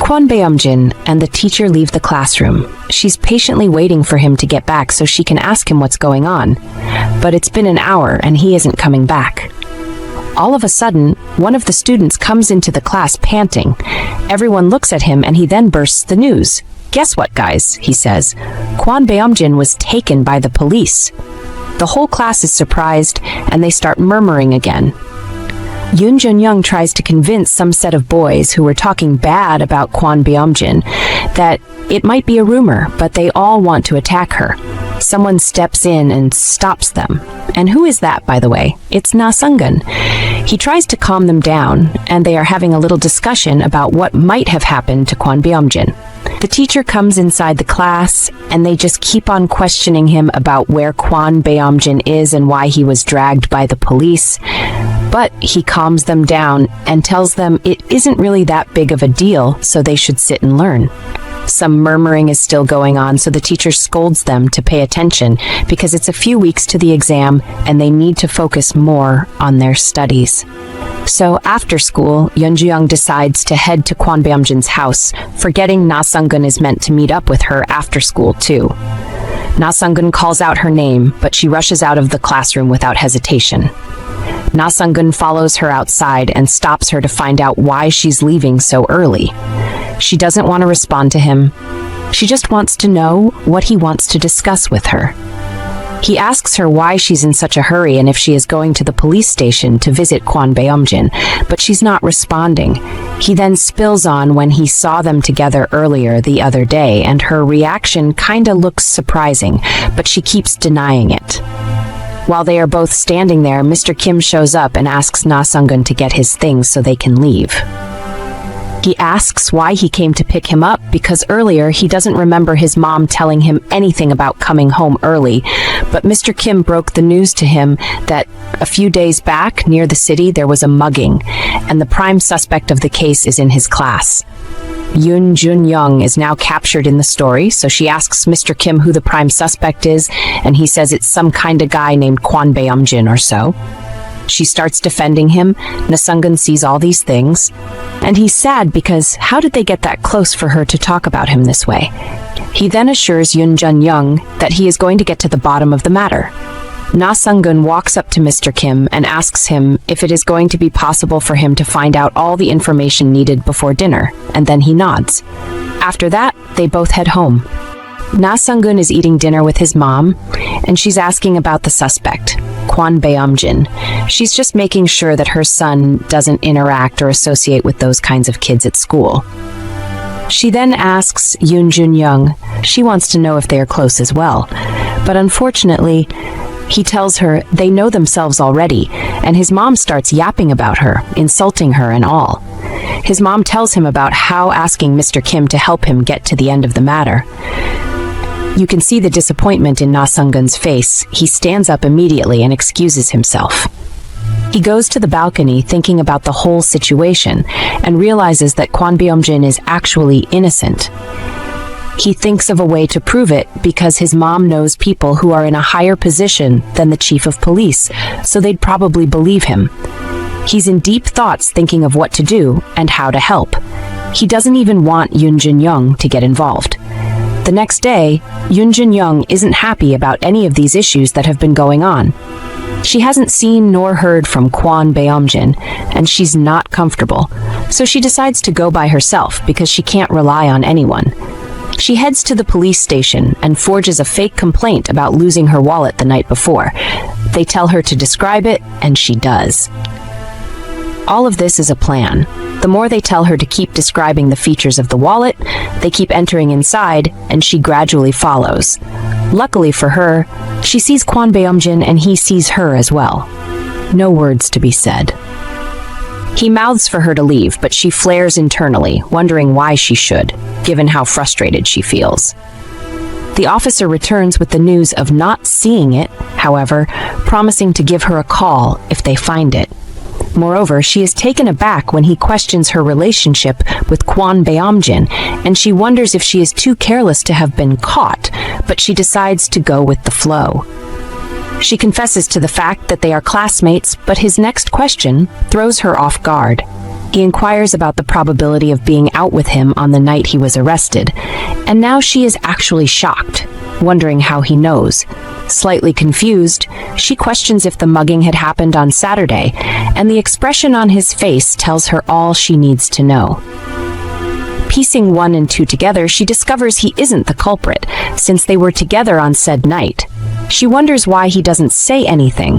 Kwon Beom-jin and the teacher leave the classroom. She's patiently waiting for him to get back so she can ask him what's going on. But it's been an hour and he isn't coming back. All of a sudden, one of the students comes into the class panting. Everyone looks at him and he then bursts the news. "Guess what, guys?" he says. "Kwon Beom-jin was taken by the police." The whole class is surprised and they start murmuring again. Junyoung tries to convince some set of boys who were talking bad about Kwon Beom-jin that it might be a rumor, but they all want to attack her. Someone steps in and stops them. And who is that, by the way? It's Na Sung-gun. He tries to calm them down, and they are having a little discussion about what might have happened to Kwon Beom-jin. The teacher comes inside the class, and they just keep on questioning him about where Kwon Beom-jin is and why he was dragged by the police. But he calms them down and tells them it isn't really that big of a deal, so they should sit and learn. Some murmuring is still going on, so the teacher scolds them to pay attention because it's a few weeks to the exam and they need to focus more on their studies. So after school, Junyoung decides to head to Kwon Beom-jin's house, forgetting Na Sung-gun is meant to meet up with her after school too. Na Sung-gun calls out her name, but she rushes out of the classroom without hesitation. Na Sung-gun follows her outside and stops her to find out why she's leaving so early. She doesn't want to respond to him. She just wants to know what he wants to discuss with her. He asks her why she's in such a hurry and if she is going to the police station to visit Kwon Beom-jin, but she's not responding. He then spills on when he saw them together earlier the other day, and her reaction kinda looks surprising, but she keeps denying it. While they are both standing there, Mr. Kim shows up and asks Na Sung-gun to get his things so they can leave. He asks why he came to pick him up because earlier he doesn't remember his mom telling him anything about coming home early, but Mr. Kim broke the news to him that a few days back near the city there was a mugging, and the prime suspect of the case is in his class. Junyoung is now captured in the story, so she asks Mr. Kim who the prime suspect is, and he says it's some kind of guy named Kwon Beom-jin or so. She starts defending him. Na Sung-gun sees all these things, and he's sad because how did they get that close for her to talk about him this way? He then assures Junyoung that he is going to get to the bottom of the matter. Na Sung-gun walks up to Mr. Kim and asks him if it is going to be possible for him to find out all the information needed before dinner, and then he nods. After that, they both head home. Na Sung-gun is eating dinner with his mom, and she's asking about the suspect, Kwon Beom-jin. She's just making sure that her son doesn't interact or associate with those kinds of kids at school. She then asks Junyoung. She wants to know if they are close as well, but unfortunately, he tells her they know themselves already, and his mom starts yapping about her, insulting her and all. His mom tells him about how asking Mr. Kim to help him get to the end of the matter. You can see the disappointment in Na Sung-gun's face. He stands up immediately and excuses himself. He goes to the balcony thinking about the whole situation and realizes that Kwon Beom-jin is actually innocent. He thinks of a way to prove it because his mom knows people who are in a higher position than the chief of police, so they'd probably believe him. He's in deep thoughts thinking of what to do and how to help. He doesn't even want Junyoung to get involved. The next day, Junyoung isn't happy about any of these issues that have been going on. She hasn't seen nor heard from Kwon Beom-jin, and she's not comfortable, so she decides to go by herself because she can't rely on anyone. She heads to the police station and forges a fake complaint about losing her wallet the night before. They tell her to describe it, and she does. All of this is a plan. The more they tell her to keep describing the features of the wallet, they keep entering inside, and she gradually follows. Luckily for her, she sees Kwon Beom-jin and he sees her as well. No words to be said. He mouths for her to leave, but she flares internally, wondering why she should, given how frustrated she feels. The officer returns with the news of not seeing it, however, promising to give her a call if they find it. Moreover, she is taken aback when he questions her relationship with Kwon Beom-jin, and she wonders if she is too careless to have been caught, but she decides to go with the flow. She confesses to the fact that they are classmates, but his next question throws her off guard. He inquires about the probability of being out with him on the night he was arrested, and now she is actually shocked, wondering how he knows. Slightly confused, she questions if the mugging had happened on Saturday, and the expression on his face tells her all she needs to know. Piecing 1 and 2 together, she discovers he isn't the culprit, since they were together on said night. She wonders why he doesn't say anything,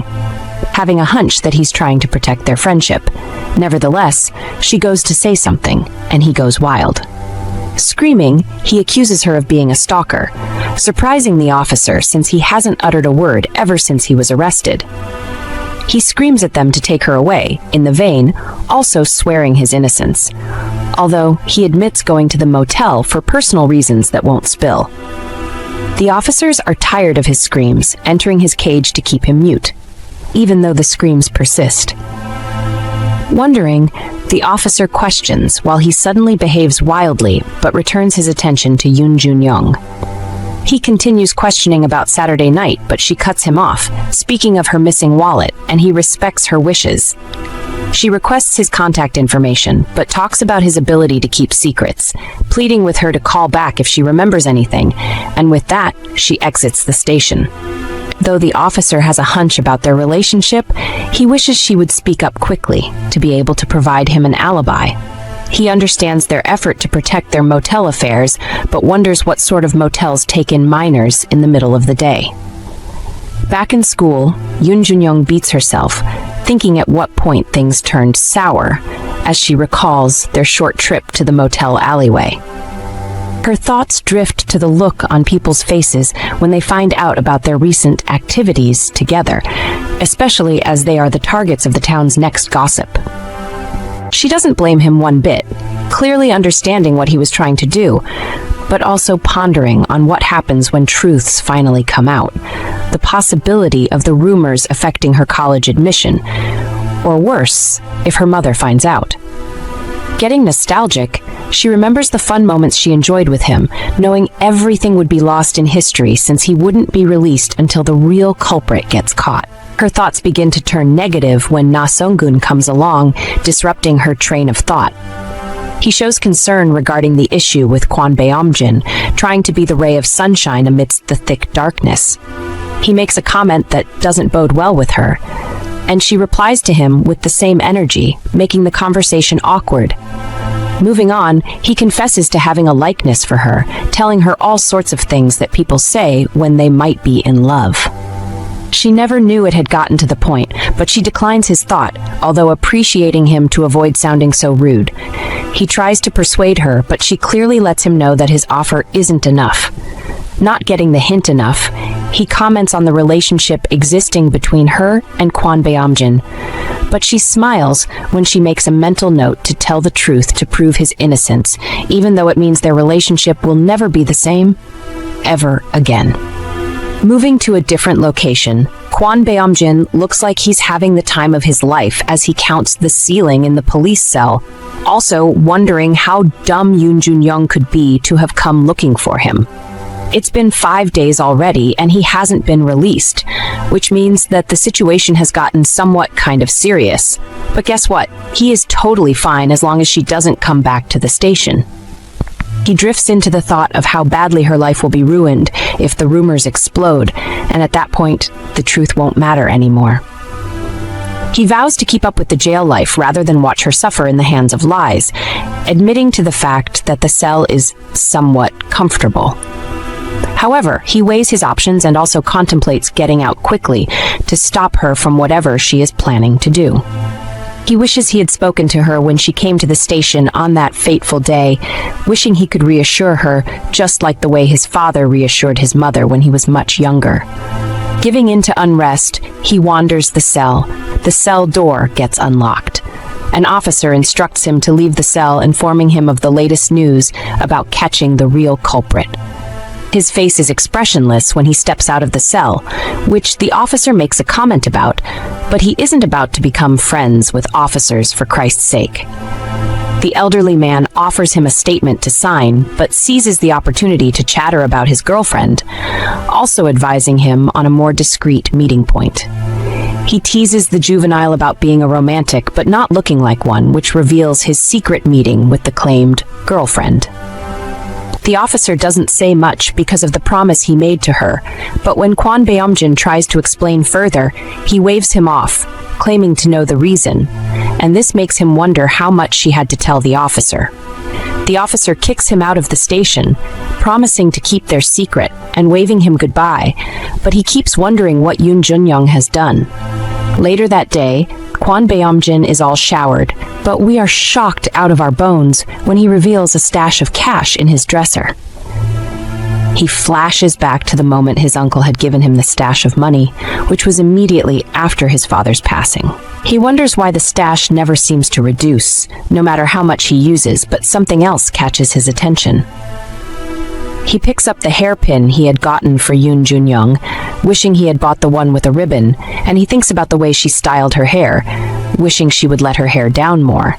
having a hunch that he's trying to protect their friendship. Nevertheless, she goes to say something, and he goes wild. Screaming, he accuses her of being a stalker, surprising the officer since he hasn't uttered a word ever since he was arrested. He screams at them to take her away, in the vein, also swearing his innocence, although he admits going to the motel for personal reasons that won't spill. The officers are tired of his screams, entering his cage to keep him mute, even though the screams persist. Wondering, the officer questions while he suddenly behaves wildly but returns his attention to Junyoung. He continues questioning about Saturday night, but she cuts him off, speaking of her missing wallet, and he respects her wishes. She requests his contact information, but talks about his ability to keep secrets, pleading with her to call back if she remembers anything, and with that, she exits the station. Though the officer has a hunch about their relationship, he wishes she would speak up quickly to be able to provide him an alibi. He understands their effort to protect their motel affairs, but wonders what sort of motels take in minors in the middle of the day. Back in school, Junyoung beats herself, thinking at what point things turned sour, as she recalls their short trip to the motel alleyway. Her thoughts drift to the look on people's faces when they find out about their recent activities together, especially as they are the targets of the town's next gossip. She doesn't blame him one bit, clearly understanding what he was trying to do, but also pondering on what happens when truths finally come out, the possibility of the rumors affecting her college admission, or worse, if her mother finds out. Getting nostalgic, she remembers the fun moments she enjoyed with him, knowing everything would be lost in history since he wouldn't be released until the real culprit gets caught. Her thoughts begin to turn negative when Na Sung-gun comes along, disrupting her train of thought. He shows concern regarding the issue with Kwon Beom-jin, trying to be the ray of sunshine amidst the thick darkness. He makes a comment that doesn't bode well with her, and she replies to him with the same energy, making the conversation awkward. Moving on, he confesses to having a likeness for her, telling her all sorts of things that people say when they might be in love. She never knew it had gotten to the point, but she declines his thought, although appreciating him to avoid sounding so rude. He tries to persuade her, but she clearly lets him know that his offer isn't enough. Not getting the hint enough, he comments on the relationship existing between her and Kwon Beom-jin, but she smiles when she makes a mental note to tell the truth to prove his innocence, even though it means their relationship will never be the same, ever again. Moving to a different location, Kwon Beom-jin looks like he's having the time of his life as he counts the ceiling in the police cell, also wondering how dumb Junyoung could be to have come looking for him. It's been 5 days already and he hasn't been released, which means that the situation has gotten somewhat kind of serious. But guess what? He is totally fine as long as she doesn't come back to the station. He drifts into the thought of how badly her life will be ruined if the rumors explode, and at that point, the truth won't matter anymore. He vows to keep up with the jail life rather than watch her suffer in the hands of lies, admitting to the fact that the cell is somewhat comfortable. However, he weighs his options and also contemplates getting out quickly to stop her from whatever she is planning to do. He wishes he had spoken to her when she came to the station on that fateful day, wishing he could reassure her, just like the way his father reassured his mother when he was much younger. Giving in to unrest, he wanders the cell. The cell door gets unlocked. An officer instructs him to leave the cell, informing him of the latest news about catching the real culprit. His face is expressionless when he steps out of the cell, which the officer makes a comment about, but he isn't about to become friends with officers for Christ's sake. The elderly man offers him a statement to sign, but seizes the opportunity to chatter about his girlfriend, also advising him on a more discreet meeting point. He teases the juvenile about being a romantic but not looking like one, which reveals his secret meeting with the claimed girlfriend. The officer doesn't say much because of the promise he made to her, but when Kwon Beom-jin tries to explain further, he waves him off, claiming to know the reason, and this makes him wonder how much she had to tell the officer. The officer kicks him out of the station, promising to keep their secret and waving him goodbye, but he keeps wondering what Junyoung has done. Later that day, Kwon Beom-jin is all showered, but we are shocked out of our bones when he reveals a stash of cash in his dresser. He flashes back to the moment his uncle had given him the stash of money, which was immediately after his father's passing. He wonders why the stash never seems to reduce, no matter how much he uses, but something else catches his attention. He picks up the hairpin he had gotten for Junyoung, wishing he had bought the one with a ribbon, and he thinks about the way she styled her hair, wishing she would let her hair down more.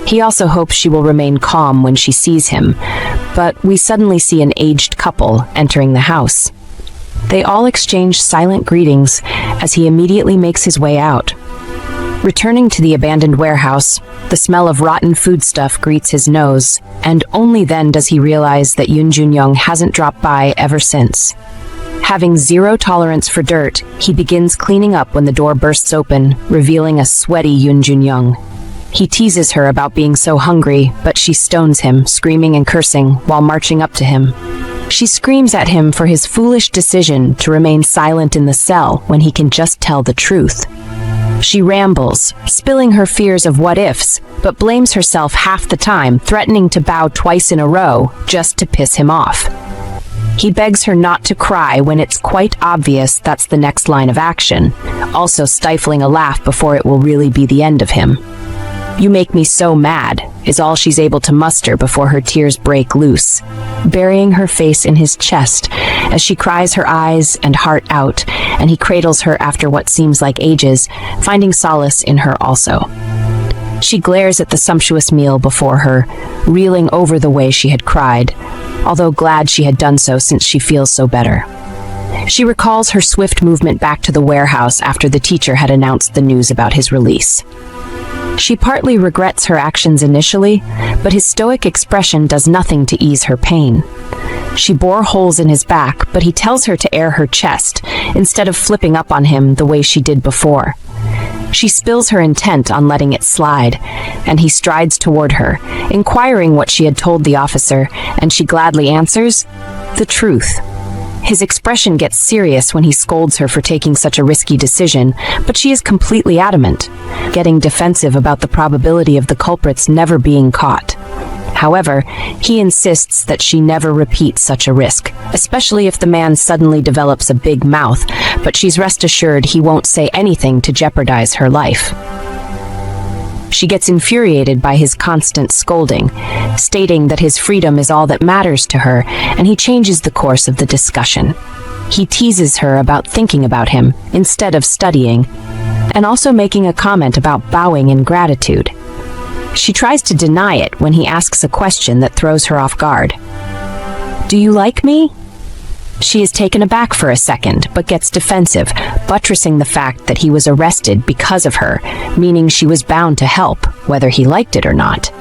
He also hopes she will remain calm when she sees him, but we suddenly see an aged couple entering the house. They all exchange silent greetings as he immediately makes his way out. Returning to the abandoned warehouse, the smell of rotten foodstuff greets his nose, and only then does he realize that Junyoung hasn't dropped by ever since. Having zero tolerance for dirt, he begins cleaning up when the door bursts open, revealing a sweaty Junyoung. He teases her about being so hungry, but she stones him, screaming and cursing, while marching up to him. She screams at him for his foolish decision to remain silent in the cell when he can just tell the truth. She rambles, spilling her fears of what-ifs, but blames herself half the time, threatening to bow twice in a row just to piss him off. He begs her not to cry when it's quite obvious that's the next line of action, also stifling a laugh before it will really be the end of him. "You make me so mad," is all she's able to muster before her tears break loose, burying her face in his chest as she cries her eyes and heart out, and he cradles her after what seems like ages, finding solace in her also. She glares at the sumptuous meal before her, reeling over the way she had cried, although glad she had done so since she feels so better. She recalls her swift movement back to the warehouse after the teacher had announced the news about his release. She partly regrets her actions initially, but his stoic expression does nothing to ease her pain. She bore holes in his back, but he tells her to air her chest, instead of flipping up on him the way she did before. She spills her intent on letting it slide, and he strides toward her, inquiring what she had told the officer, and she gladly answers, "The truth." His expression gets serious when he scolds her for taking such a risky decision, but she is completely adamant, getting defensive about the probability of the culprits never being caught. However, he insists that she never repeat such a risk, especially if the man suddenly develops a big mouth, but she's rest assured he won't say anything to jeopardize her life. She gets infuriated by his constant scolding, stating that his freedom is all that matters to her, and he changes the course of the discussion. He teases her about thinking about him instead of studying, and also making a comment about bowing in gratitude. She tries to deny it when he asks a question that throws her off guard. "Do you like me?" She is taken aback for a second, but gets defensive, buttressing the fact that he was arrested because of her, meaning she was bound to help, whether he liked it or not.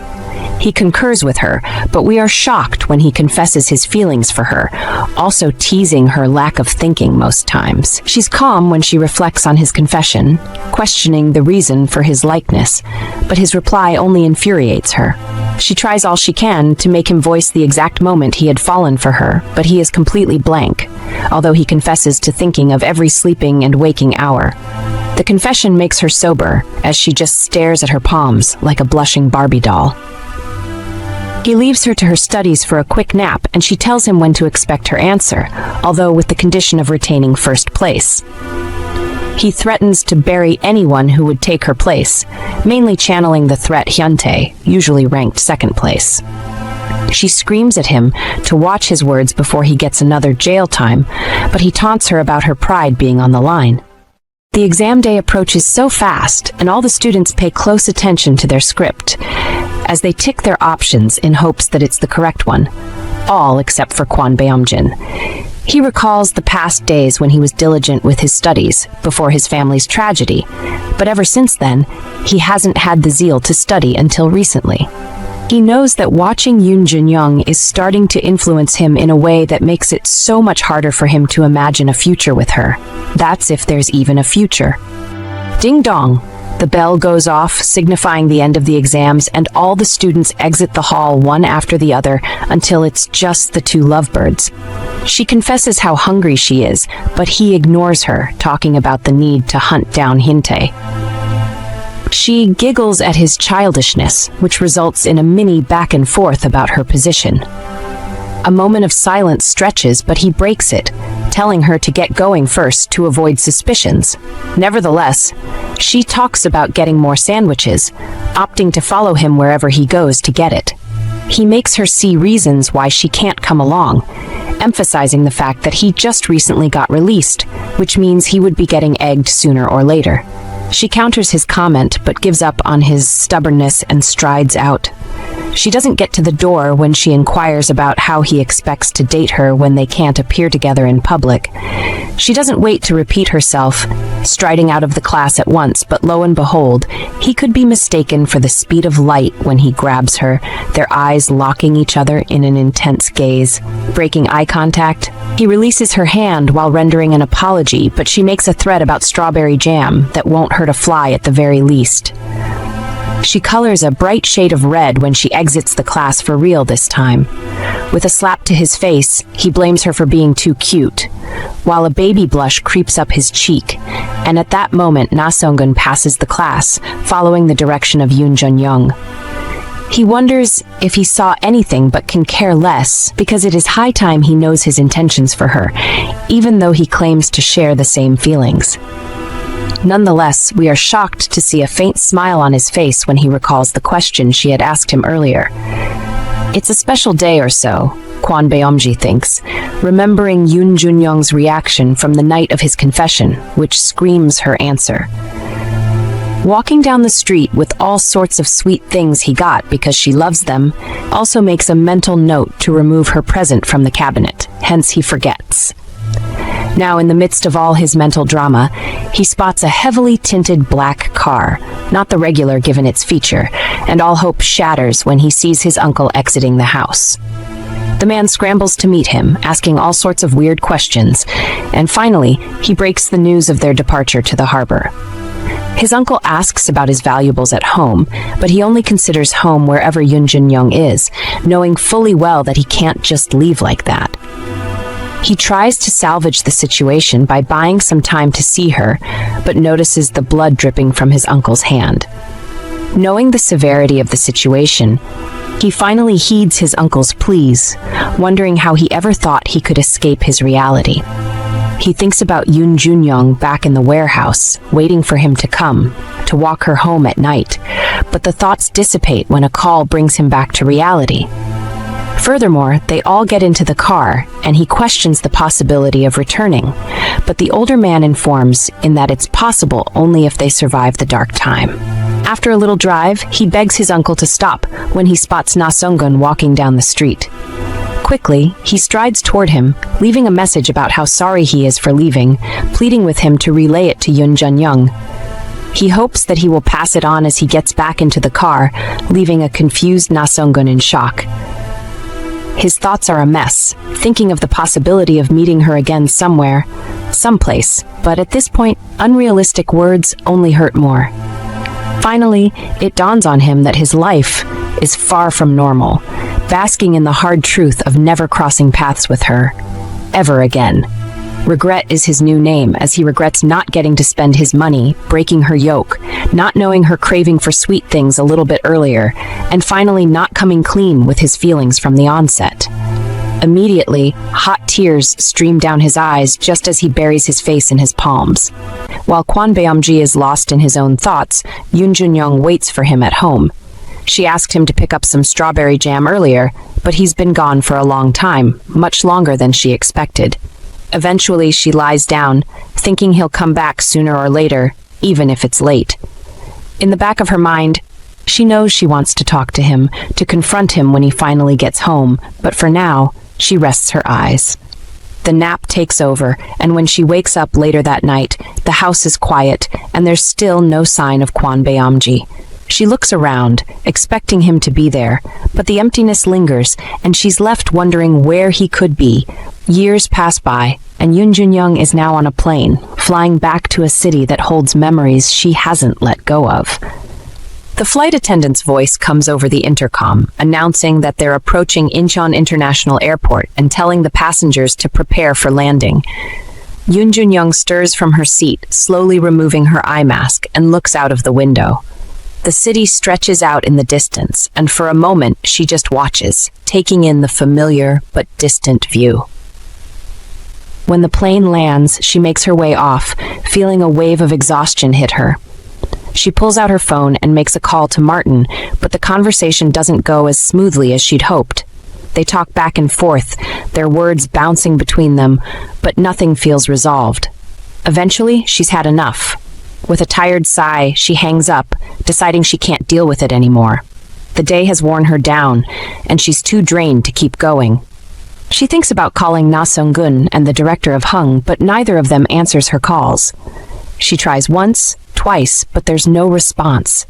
He concurs with her, but we are shocked when he confesses his feelings for her, also teasing her lack of thinking most times. She's calm when she reflects on his confession, questioning the reason for his likeness, but his reply only infuriates her. She tries all she can to make him voice the exact moment he had fallen for her, but he is completely blank, although he confesses to thinking of every sleeping and waking hour. The confession makes her sober, as she just stares at her palms like a blushing Barbie doll. He leaves her to her studies for a quick nap, and she tells him when to expect her answer, although with the condition of retaining first place. He threatens to bury anyone who would take her place, mainly channeling the threat Hyuntae, usually ranked second place. She screams at him to watch his words before he gets another jail time, but he taunts her about her pride being on the line. The exam day approaches so fast, and all the students pay close attention to their script, as they tick their options in hopes that it's the correct one. All except for Kwon Beom-jin. He recalls the past days when he was diligent with his studies before his family's tragedy, but ever since then, he hasn't had the zeal to study until recently. He knows that watching Junyoung is starting to influence him in a way that makes it so much harder for him to imagine a future with her. That's if there's even a future. Ding dong! The bell goes off, signifying the end of the exams, and all the students exit the hall one after the other until it's just the two lovebirds. She confesses how hungry she is, but he ignores her, talking about the need to hunt down Hinte. She giggles at his childishness, which results in a mini back and forth about her position. A moment of silence stretches, but he breaks it, telling her to get going first to avoid suspicions. Nevertheless, she talks about getting more sandwiches, opting to follow him wherever he goes to get it. He makes her see reasons why she can't come along, emphasizing the fact that he just recently got released, which means he would be getting egged sooner or later. She counters his comment but gives up on his stubbornness and strides out. She doesn't get to the door when she inquires about how he expects to date her when they can't appear together in public. She doesn't wait to repeat herself, striding out of the class at once, but lo and behold, he could be mistaken for the speed of light when he grabs her, their eyes locking each other in an intense gaze. Breaking eye contact, he releases her hand while rendering an apology, but she makes a threat about strawberry jam that won't hurt a fly at the very least. She colors a bright shade of red when she exits the class for real this time. With a slap to his face, he blames her for being too cute, while a baby blush creeps up his cheek, and at that moment Na Sung-gun passes the class, following the direction of Junyoung. He wonders if he saw anything but can care less, because it is high time he knows his intentions for her, even though he claims to share the same feelings. Nonetheless, we are shocked to see a faint smile on his face when he recalls the question she had asked him earlier. It's a special day or so, Kwon Beom-jin thinks, remembering Junyoung's reaction from the night of his confession, which screams her answer. Walking down the street with all sorts of sweet things he got because she loves them, also makes a mental note to remove her present from the cabinet, hence he forgets. Now, in the midst of all his mental drama, he spots a heavily tinted black car, not the regular given its feature, and all hope shatters when he sees his uncle exiting the house. The man scrambles to meet him, asking all sorts of weird questions, and finally, he breaks the news of their departure to the harbor. His uncle asks about his valuables at home, but he only considers home wherever Junyoung is, knowing fully well that he can't just leave like that. He tries to salvage the situation by buying some time to see her, but notices the blood dripping from his uncle's hand. Knowing the severity of the situation, he finally heeds his uncle's pleas, wondering how he ever thought he could escape his reality. He thinks about Junyoung back in the warehouse, waiting for him to come, to walk her home at night, but the thoughts dissipate when a call brings him back to reality. Furthermore, they all get into the car, and he questions the possibility of returning, but the older man informs in that it's possible only if they survive the dark time. After a little drive, he begs his uncle to stop when he spots Na Sung-gun walking down the street. Quickly, he strides toward him, leaving a message about how sorry he is for leaving, pleading with him to relay it to Junyoung. He hopes that he will pass it on as he gets back into the car, leaving a confused Na Sung-gun in shock. His thoughts are a mess, thinking of the possibility of meeting her again somewhere, someplace, but at this point, unrealistic words only hurt more. Finally, it dawns on him that his life is far from normal, basking in the hard truth of never crossing paths with her, ever again. Regret is his new name, as he regrets not getting to spend his money, breaking her yoke, not knowing her craving for sweet things a little bit earlier, and finally not coming clean with his feelings from the onset. Immediately, hot tears stream down his eyes just as he buries his face in his palms. While Kwon Beom-jin is lost in his own thoughts, Junyoung waits for him at home. She asked him to pick up some strawberry jam earlier, but he's been gone for a long time, much longer than she expected. Eventually, she lies down, thinking he'll come back sooner or later, even if it's late. In the back of her mind, she knows she wants to talk to him, to confront him when he finally gets home, but for now, she rests her eyes. The nap takes over, and when she wakes up later that night, the house is quiet, and there's still no sign of Kwon Beom-jin. She looks around, expecting him to be there, but the emptiness lingers, and she's left wondering where he could be. Years pass by, and Junyoung is now on a plane, flying back to a city that holds memories she hasn't let go of. The flight attendant's voice comes over the intercom, announcing that they're approaching Incheon International Airport and telling the passengers to prepare for landing. Junyoung stirs from her seat, slowly removing her eye mask, and looks out of the window. The city stretches out in the distance, and for a moment she just watches, taking in the familiar but distant view. When the plane lands, she makes her way off, feeling a wave of exhaustion hit her. She pulls out her phone and makes a call to Martin, but the conversation doesn't go as smoothly as she'd hoped. They talk back and forth, their words bouncing between them, but nothing feels resolved. Eventually, she's had enough. With a tired sigh, she hangs up, deciding she can't deal with it anymore. The day has worn her down, and she's too drained to keep going. She thinks about calling Na Sung-gun and the director of Hung, but neither of them answers her calls. She tries once, twice, but there's no response.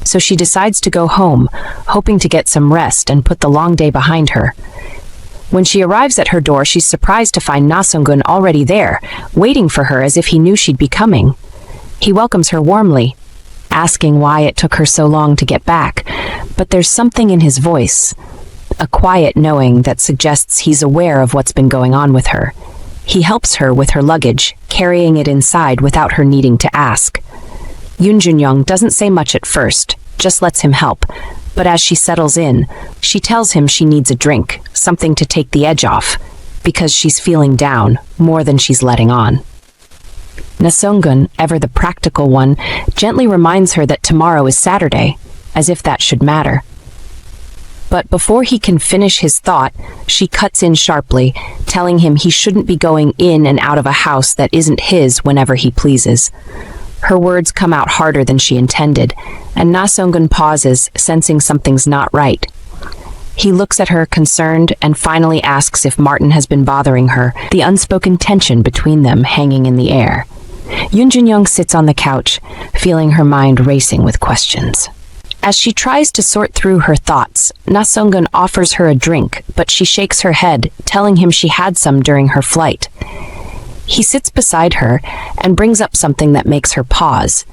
So she decides to go home, hoping to get some rest and put the long day behind her. When she arrives at her door, she's surprised to find Na Sung-gun already there, waiting for her as if he knew she'd be coming. He welcomes her warmly, asking why it took her so long to get back, but there's something in his voice, a quiet knowing that suggests he's aware of what's been going on with her. He helps her with her luggage, carrying it inside without her needing to ask. Junyoung doesn't say much at first, just lets him help, but as she settles in, she tells him she needs a drink, something to take the edge off, because she's feeling down more than she's letting on. Na Sung-gun, ever the practical one, gently reminds her that tomorrow is Saturday, as if that should matter. But before he can finish his thought, she cuts in sharply, telling him he shouldn't be going in and out of a house that isn't his whenever he pleases. Her words come out harder than she intended, and Na Sung-gun pauses, sensing something's not right. He looks at her, concerned, and finally asks if Martin has been bothering her, the unspoken tension between them hanging in the air. Junyoung sits on the couch, feeling her mind racing with questions. As she tries to sort through her thoughts, Na Sung-gun offers her a drink, but she shakes her head, telling him she had some during her flight. He sits beside her and brings up something that makes her pause.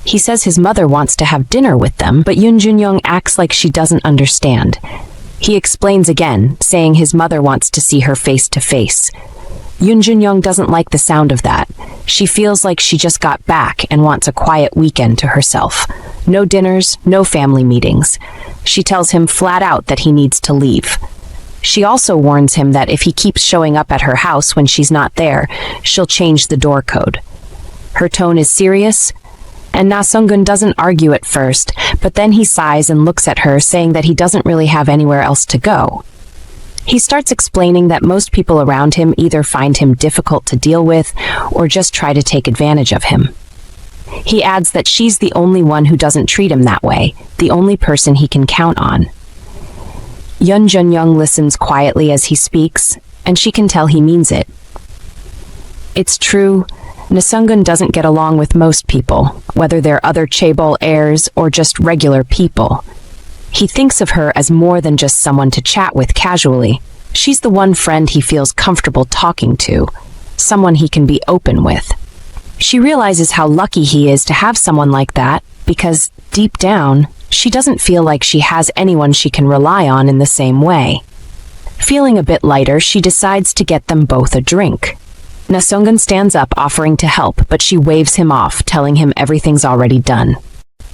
He says his mother wants to have dinner with them, but Junyoung acts like she doesn't understand. He explains again, saying his mother wants to see her face to face. Junyoung doesn't like the sound of that. She feels like she just got back and wants a quiet weekend to herself. No dinners, no family meetings. She tells him flat out that he needs to leave. She also warns him that if he keeps showing up at her house when she's not there, she'll change the door code. Her tone is serious, and Na Sung-gun doesn't argue at first, but then he sighs and looks at her, saying that he doesn't really have anywhere else to go. He starts explaining that most people around him either find him difficult to deal with or just try to take advantage of him. He adds that she's the only one who doesn't treat him that way, the only person he can count on. Junyoung listens quietly as he speaks, and she can tell he means it. It's true, Na Sung-gun doesn't get along with most people, whether they're other chaebol heirs or just regular people. He thinks of her as more than just someone to chat with casually. She's the one friend he feels comfortable talking to, someone he can be open with. She realizes how lucky he is to have someone like that, because, deep down, she doesn't feel like she has anyone she can rely on in the same way. Feeling a bit lighter, she decides to get them both a drink. Na Sung-gun stands up, offering to help, but she waves him off, telling him everything's already done.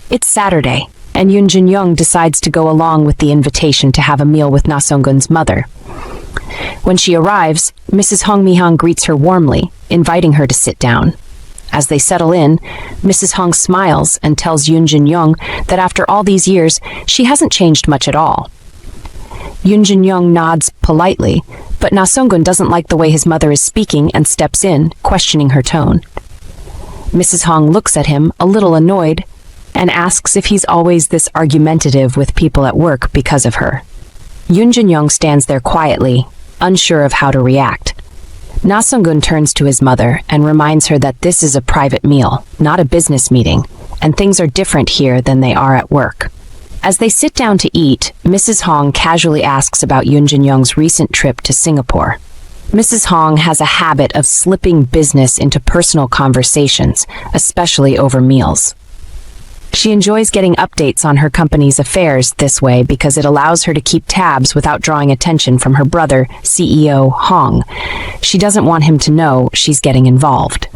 It's Saturday, and Junyoung decides to go along with the invitation to have a meal with Na Sung-gun's mother. When she arrives, Mrs. Hong Mi-hong greets her warmly, inviting her to sit down. As they settle in, Mrs. Hong smiles and tells Junyoung that after all these years, she hasn't changed much at all. Junyoung nods politely, but Na Sung-gun doesn't like the way his mother is speaking and steps in, questioning her tone. Mrs. Hong looks at him, a little annoyed, and asks if he's always this argumentative with people at work because of her. Junyoung stands there quietly, unsure of how to react. Na Sung-gun turns to his mother and reminds her that this is a private meal, not a business meeting, and things are different here than they are at work. As they sit down to eat, Mrs. Hong casually asks about Junyoung's recent trip to Singapore. Mrs. Hong has a habit of slipping business into personal conversations, especially over meals. She enjoys getting updates on her company's affairs this way because it allows her to keep tabs without drawing attention from her brother, CEO Hong. She doesn't want him to know she's getting involved.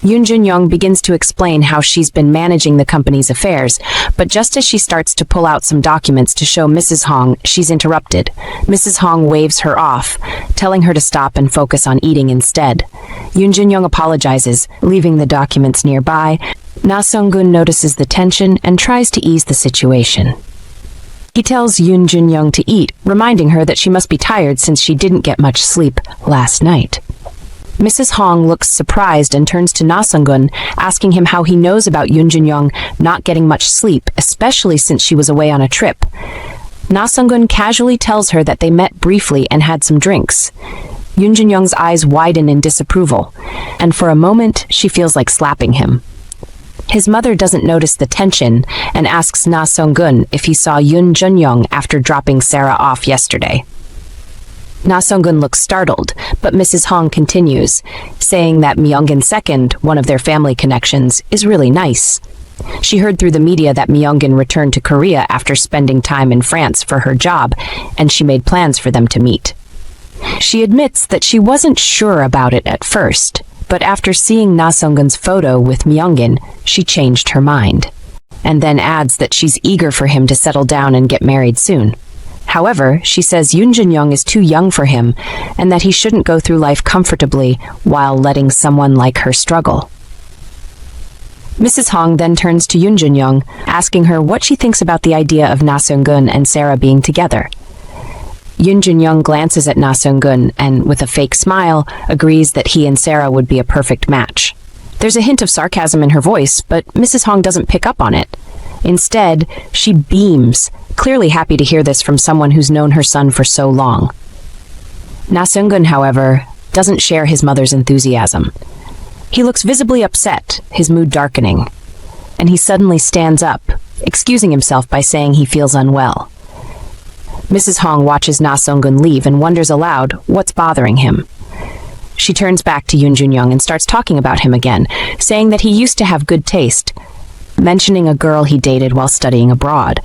Junyoung begins to explain how she's been managing the company's affairs, but just as she starts to pull out some documents to show Mrs. Hong, she's interrupted. Mrs. Hong waves her off, telling her to stop and focus on eating instead. Junyoung apologizes, leaving the documents nearby. Na Sung-gun notices the tension and tries to ease the situation. He tells Junyoung to eat, reminding her that she must be tired since she didn't get much sleep last night. Mrs. Hong looks surprised and turns to Na Sung-gun, asking him how he knows about Junyoung not getting much sleep, especially since she was away on a trip. Na Sung-gun casually tells her that they met briefly and had some drinks. Junyoung's eyes widen in disapproval, and for a moment she feels like slapping him. His mother doesn't notice the tension and asks Na Sung-gun if he saw Junyoung after dropping Sarah off yesterday. Na Sung-gun looks startled, but Mrs. Hong continues, saying that Myeongin II, one of their family connections, is really nice. She heard through the media that Myeongin returned to Korea after spending time in France for her job, and she made plans for them to meet. She admits that she wasn't sure about it at first, but after seeing Na Sung-gun's photo with Myeongin, she changed her mind, and then adds that she's eager for him to settle down and get married soon. However, she says Junyoung is too young for him and that he shouldn't go through life comfortably while letting someone like her struggle. Mrs. Hong then turns to Junyoung, asking her what she thinks about the idea of Na Sung-gun and Sarah being together. Junyoung glances at Na Sung-gun and, with a fake smile, agrees that he and Sarah would be a perfect match. There's a hint of sarcasm in her voice, but Mrs. Hong doesn't pick up on it. Instead, she beams, clearly happy to hear this from someone who's known her son for so long. Na Sung-gun, however, doesn't share his mother's enthusiasm. He looks visibly upset, his mood darkening, and he suddenly stands up, excusing himself by saying he feels unwell. Mrs. Hong watches Na Sung-gun leave and wonders aloud what's bothering him. She turns back to Junyoung and starts talking about him again, saying that he used to have good taste, mentioning a girl he dated while studying abroad.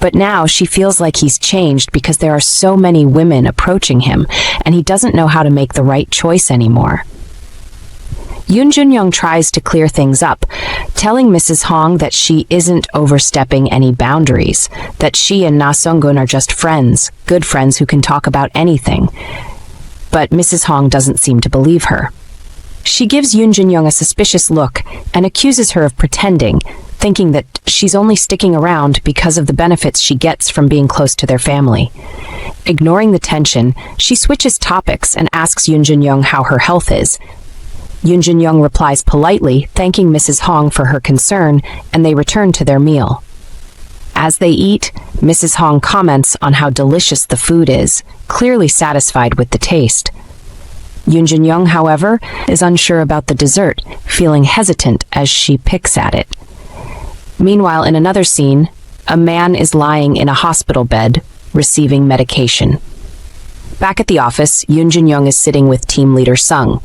But now she feels like he's changed because there are so many women approaching him, and he doesn't know how to make the right choice anymore. Junyoung tries to clear things up, telling Mrs. Hong that she isn't overstepping any boundaries, that she and Na Sung-gun are just friends, good friends who can talk about anything. But Mrs. Hong doesn't seem to believe her. She gives Junyoung a suspicious look and accuses her of pretending, thinking that she's only sticking around because of the benefits she gets from being close to their family. Ignoring the tension, she switches topics and asks Junyoung how her health is. Junyoung replies politely, thanking Mrs. Hong for her concern, and they return to their meal. As they eat, Mrs. Hong comments on how delicious the food is, clearly satisfied with the taste. Junyoung, however, is unsure about the dessert, feeling hesitant as she picks at it. Meanwhile, in another scene, a man is lying in a hospital bed, receiving medication. Back at the office, Junyoung is sitting with team leader Sung.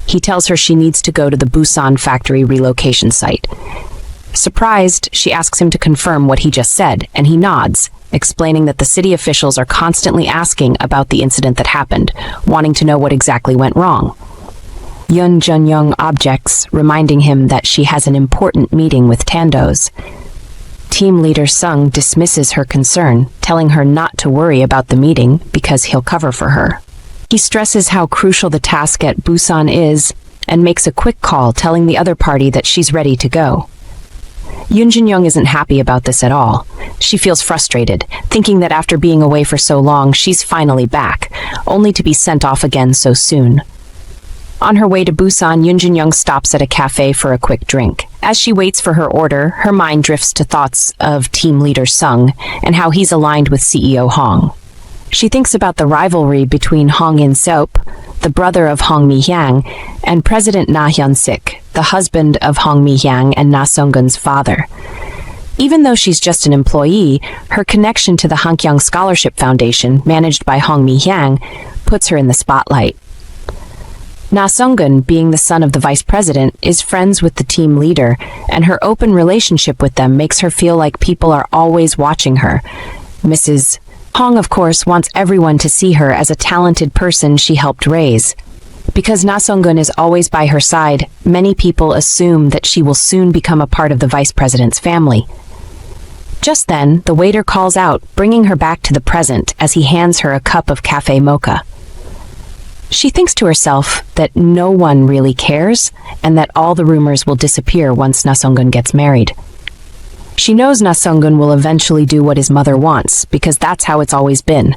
He tells her she needs to go to the Busan factory relocation site. Surprised, she asks him to confirm what he just said, and he nods, explaining that the city officials are constantly asking about the incident that happened, wanting to know what exactly went wrong. Junyoung objects, reminding him that she has an important meeting with Tandos. Team leader Sung dismisses her concern, telling her not to worry about the meeting because he'll cover for her. He stresses how crucial the task at Busan is and makes a quick call telling the other party that she's ready to go. Junyoung isn't happy about this at all. She feels frustrated, thinking that after being away for so long, she's finally back, only to be sent off again so soon. On her way to Busan, Junyoung stops at a cafe for a quick drink. As she waits for her order, her mind drifts to thoughts of team leader Sung and how he's aligned with CEO Hong. She thinks about the rivalry between Hong In-seop, the brother of Hong Mi-hyang, and President Na Hyun-sik, the husband of Hong Mi-hyang and Na Sung-gun's father. Even though she's just an employee, her connection to the Hankyang Scholarship Foundation, managed by Hong Mi-hyang, puts her in the spotlight. Na Sung-gun, being the son of the vice president, is friends with the team leader, and her open relationship with them makes her feel like people are always watching her. Mrs. Hong, of course, wants everyone to see her as a talented person she helped raise. Because Na Sung-gun is always by her side, many people assume that she will soon become a part of the vice president's family. Just then, the waiter calls out, bringing her back to the present as he hands her a cup of cafe mocha. She thinks to herself that no one really cares, and that all the rumors will disappear once Na Sung-gun gets married. She knows Na Sung-gun will eventually do what his mother wants, because that's how it's always been.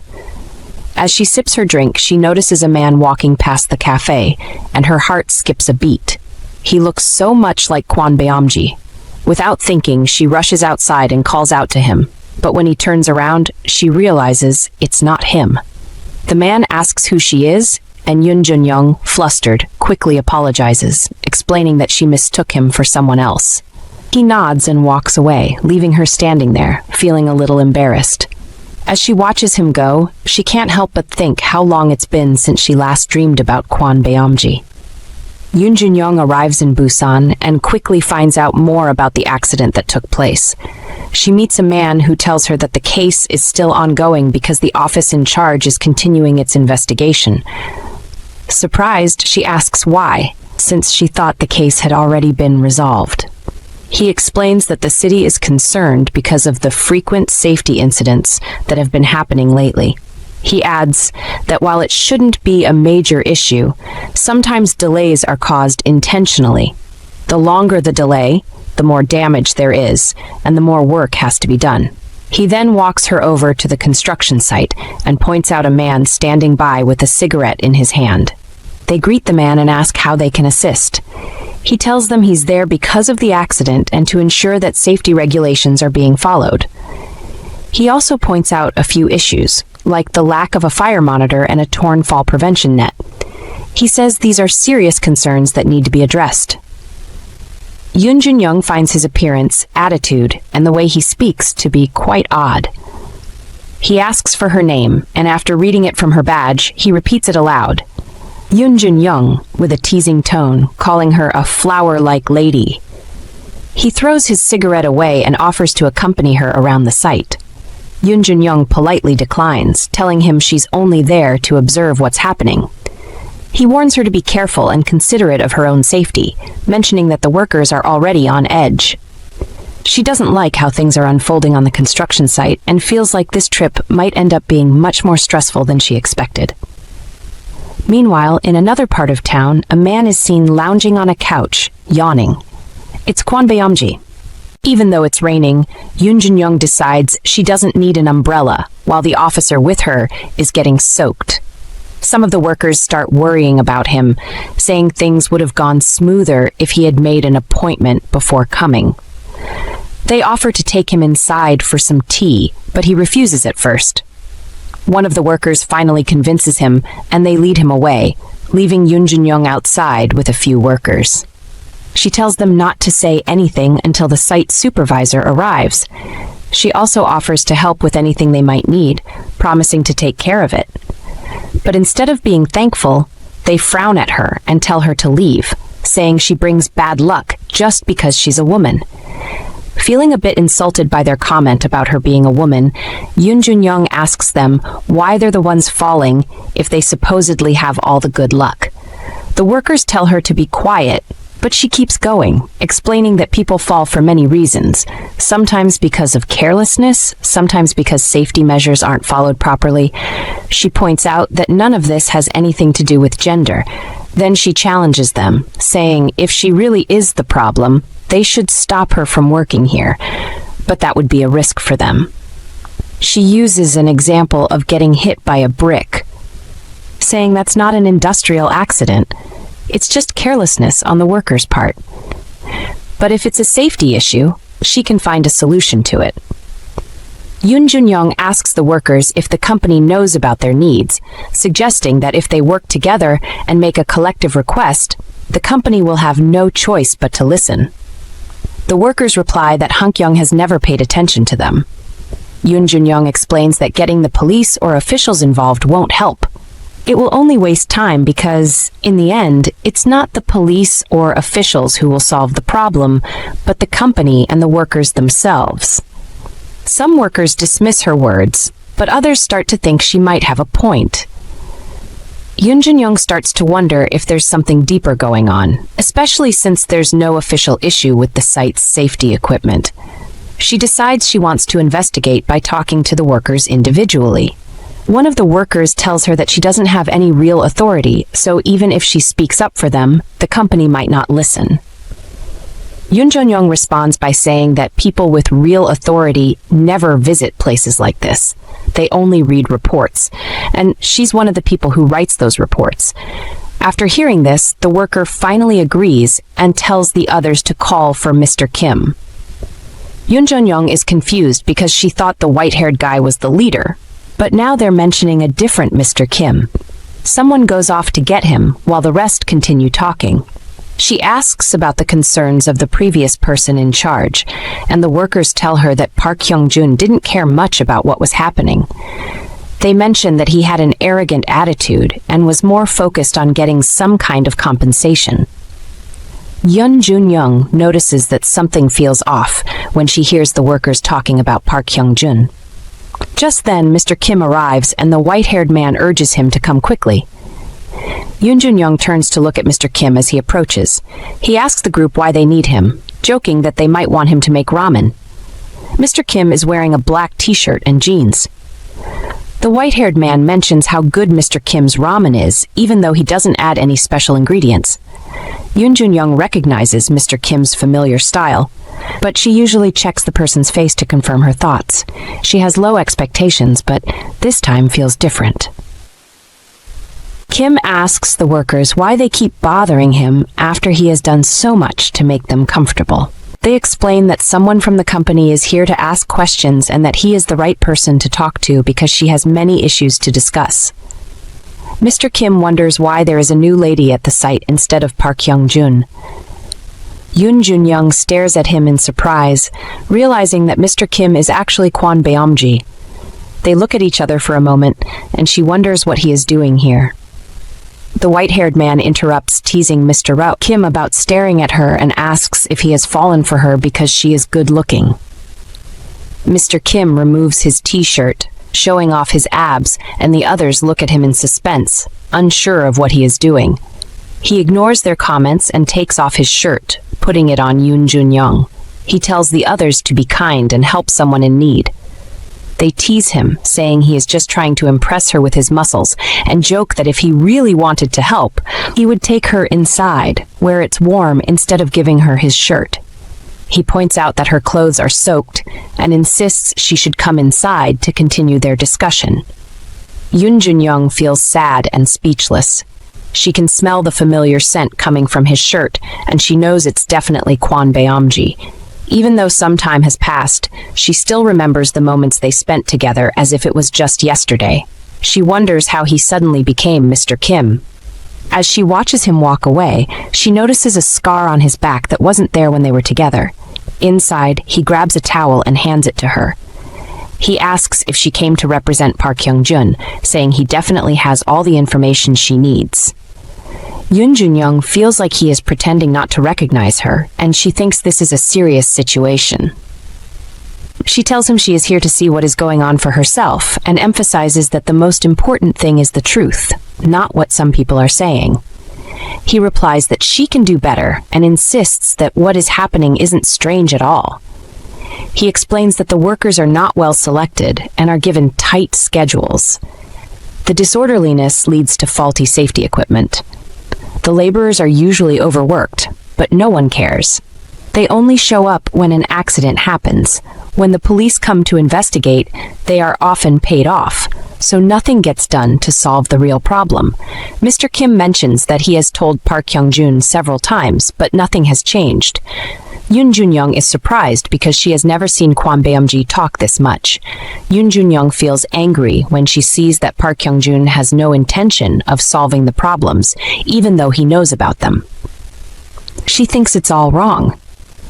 As she sips her drink, she notices a man walking past the cafe, and her heart skips a beat. He looks so much like Kwon Beom-jin. Without thinking, she rushes outside and calls out to him, but when he turns around, she realizes it's not him. The man asks who she is, and Junyoung, flustered, quickly apologizes, explaining that she mistook him for someone else. He nods and walks away, leaving her standing there, feeling a little embarrassed. As she watches him go, she can't help but think how long it's been since she last dreamed about Kwon Beom-jin. Junyoung arrives in Busan and quickly finds out more about the accident that took place. She meets a man who tells her that the case is still ongoing because the office in charge is continuing its investigation. Surprised, she asks why, since she thought the case had already been resolved. He explains that the city is concerned because of the frequent safety incidents that have been happening lately. He adds that while it shouldn't be a major issue, sometimes delays are caused intentionally. The longer the delay, the more damage there is, and the more work has to be done. He then walks her over to the construction site and points out a man standing by with a cigarette in his hand. They greet the man and ask how they can assist. He tells them he's there because of the accident and to ensure that safety regulations are being followed. He also points out a few issues, like the lack of a fire monitor and a torn fall prevention net. He says these are serious concerns that need to be addressed. Junyoung finds his appearance, attitude, and the way he speaks to be quite odd. He asks for her name, and after reading it from her badge, he repeats it aloud. Junyoung, with a teasing tone, calling her a flower-like lady. He throws his cigarette away and offers to accompany her around the site. Junyoung politely declines, telling him she's only there to observe what's happening. He warns her to be careful and considerate of her own safety, mentioning that the workers are already on edge. She doesn't like how things are unfolding on the construction site and feels like this trip might end up being much more stressful than she expected. Meanwhile, in another part of town, a man is seen lounging on a couch, yawning. It's Kwon Beom-jin. Even though it's raining, Junyoung decides she doesn't need an umbrella, while the officer with her is getting soaked. Some of the workers start worrying about him, saying things would have gone smoother if he had made an appointment before coming. They offer to take him inside for some tea, but he refuses at first. One of the workers finally convinces him, and they lead him away, leaving Junyoung outside with a few workers. She tells them not to say anything until the site supervisor arrives. She also offers to help with anything they might need, promising to take care of it. But instead of being thankful, they frown at her and tell her to leave, saying she brings bad luck just because she's a woman. Feeling a bit insulted by their comment about her being a woman, Junyoung asks them why they're the ones falling if they supposedly have all the good luck. The workers tell her to be quiet, but she keeps going, explaining that people fall for many reasons, sometimes because of carelessness, sometimes because safety measures aren't followed properly. She points out that none of this has anything to do with gender. Then she challenges them, saying if she really is the problem, they should stop her from working here, but that would be a risk for them. She uses an example of getting hit by a brick, saying that's not an industrial accident. It's just carelessness on the worker's part. But if it's a safety issue, she can find a solution to it. Junyoung asks the workers if the company knows about their needs, suggesting that if they work together and make a collective request, the company will have no choice but to listen. The workers reply that Junyoung has never paid attention to them. Junyoung explains that getting the police or officials involved won't help. It will only waste time because, in the end, it's not the police or officials who will solve the problem, but the company and the workers themselves. Some workers dismiss her words, but others start to think she might have a point. Junyoung starts to wonder if there's something deeper going on, especially since there's no official issue with the site's safety equipment. She decides she wants to investigate by talking to the workers individually. One of the workers tells her that she doesn't have any real authority, so even if she speaks up for them, the company might not listen. Junyoung responds by saying that people with real authority never visit places like this. They only read reports, and she's one of the people who writes those reports. After hearing this, the worker finally agrees and tells the others to call for Mr. Kim. Junyoung is confused because she thought the white-haired guy was the leader, but now they're mentioning a different Mr. Kim. Someone goes off to get him while the rest continue talking. She asks about the concerns of the previous person in charge, and the workers tell her that Park Hyung-jun didn't care much about what was happening. They mention that he had an arrogant attitude and was more focused on getting some kind of compensation. Junyoung notices that something feels off when she hears the workers talking about Park Hyung-jun. Just then, Mr. Kim arrives and the white-haired man urges him to come quickly. Junyoung turns to look at Mr. Kim as he approaches. He asks the group why they need him, joking that they might want him to make ramen. Mr. Kim is wearing a black t-shirt and jeans. The white-haired man mentions how good Mr. Kim's ramen is, even though he doesn't add any special ingredients. Junyoung recognizes Mr. Kim's familiar style, but she usually checks the person's face to confirm her thoughts. She has low expectations, but this time feels different. Kim asks the workers why they keep bothering him after he has done so much to make them comfortable. They explain that someone from the company is here to ask questions and that he is the right person to talk to because she has many issues to discuss. Mr. Kim wonders why there is a new lady at the site instead of Park Hyung-jun. Junyoung stares at him in surprise, realizing that Mr. Kim is actually Kwon Beom-jin. They look at each other for a moment, and she wonders what he is doing here. The white-haired man interrupts, teasing Mr. Kim about staring at her and asks if he has fallen for her because she is good-looking. Mr. Kim removes his t-shirt, showing off his abs, and the others look at him in suspense, unsure of what he is doing. He ignores their comments and takes off his shirt, putting it on Junyoung. He tells the others to be kind and help someone in need. They tease him, saying he is just trying to impress her with his muscles, and joke that if he really wanted to help, he would take her inside, where it's warm, instead of giving her his shirt. He points out that her clothes are soaked, and insists she should come inside to continue their discussion. Junyoung feels sad and speechless. She can smell the familiar scent coming from his shirt, and she knows it's definitely Kwon Beom-jin. Even though some time has passed, she still remembers the moments they spent together as if it was just yesterday. She wonders how he suddenly became Mr. Kim. As she watches him walk away, she notices a scar on his back that wasn't there when they were together. Inside, he grabs a towel and hands it to her. He asks if she came to represent Park Hyung-jun, saying he definitely has all the information she needs. Junyoung feels like he is pretending not to recognize her, and she thinks this is a serious situation. She tells him she is here to see what is going on for herself, and emphasizes that the most important thing is the truth, not what some people are saying. He replies that she can do better, and insists that what is happening isn't strange at all. He explains that the workers are not well selected and are given tight schedules. The disorderliness leads to faulty safety equipment. The laborers are usually overworked, but no one cares. They only show up when an accident happens. When the police come to investigate, they are often paid off, so nothing gets done to solve the real problem. Mr. Kim mentions that he has told Park Hyung-jun several times, but nothing has changed. Junyoung is surprised because she has never seen Kwon Beom-jin talk this much. Junyoung feels angry when she sees that Park Hyung-jun has no intention of solving the problems, even though he knows about them. She thinks it's all wrong.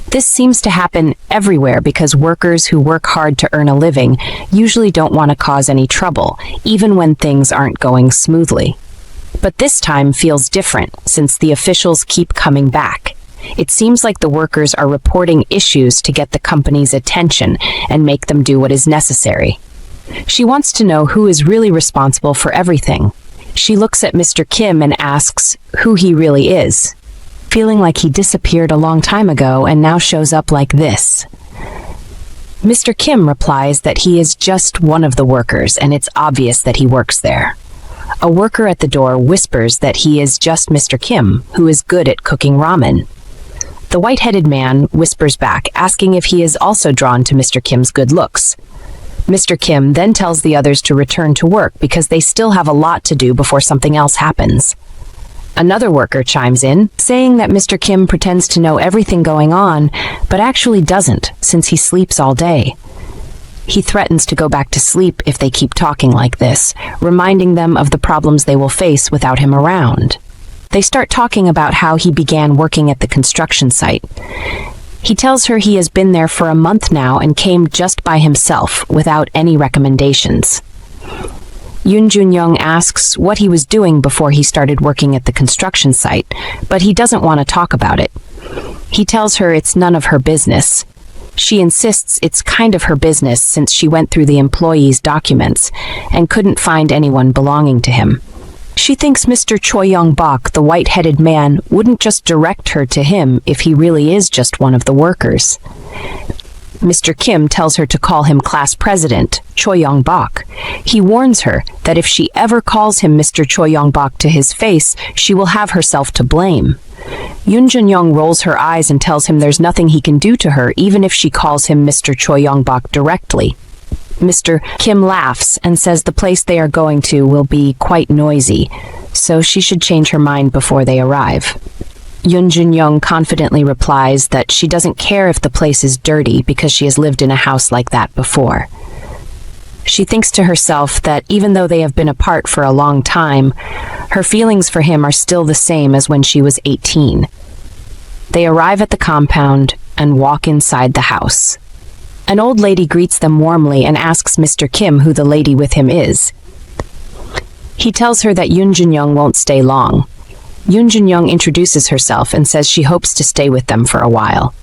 This seems to happen everywhere because workers who work hard to earn a living usually don't want to cause any trouble, even when things aren't going smoothly. But this time feels different since the officials keep coming back. It seems like the workers are reporting issues to get the company's attention and make them do what is necessary. She wants to know who is really responsible for everything. She looks at Mr. Kim and asks who he really is, feeling like he disappeared a long time ago and now shows up like this. Mr. Kim replies that he is just one of the workers and it's obvious that he works there. A worker at the door whispers that he is just Mr. Kim, who is good at cooking ramen. The white-headed man whispers back, asking if he is also drawn to Mr. Kim's good looks. Mr. Kim then tells the others to return to work because they still have a lot to do before something else happens. Another worker chimes in, saying that Mr. Kim pretends to know everything going on, but actually doesn't, since he sleeps all day. He threatens to go back to sleep if they keep talking like this, reminding them of the problems they will face without him around. They start talking about how he began working at the construction site. He tells her he has been there for a month now and came just by himself, without any recommendations. Junyoung asks what he was doing before he started working at the construction site, but he doesn't want to talk about it. He tells her it's none of her business. She insists it's kind of her business since she went through the employee's documents and couldn't find anyone belonging to him. She thinks Mr. Choi Young-bok, the white-headed man, wouldn't just direct her to him if he really is just one of the workers. Mr. Kim tells her to call him class president, Choi Young-bok. He warns her that if she ever calls him Mr. Choi Young-bok to his face, she will have herself to blame. Junyoung rolls her eyes and tells him there's nothing he can do to her even if she calls him Mr. Choi Young-bok directly. Mr. Kim laughs and says the place they are going to will be quite noisy, so she should change her mind before they arrive. Junyoung confidently replies that she doesn't care if the place is dirty because she has lived in a house like that before. She thinks to herself that even though they have been apart for a long time, her feelings for him are still the same as when she was 18. They arrive at the compound and walk inside the house. An old lady greets them warmly and asks Mr. Kim who the lady with him is. He tells her that Junyoung won't stay long. Junyoung introduces herself and says she hopes to stay with them for a while.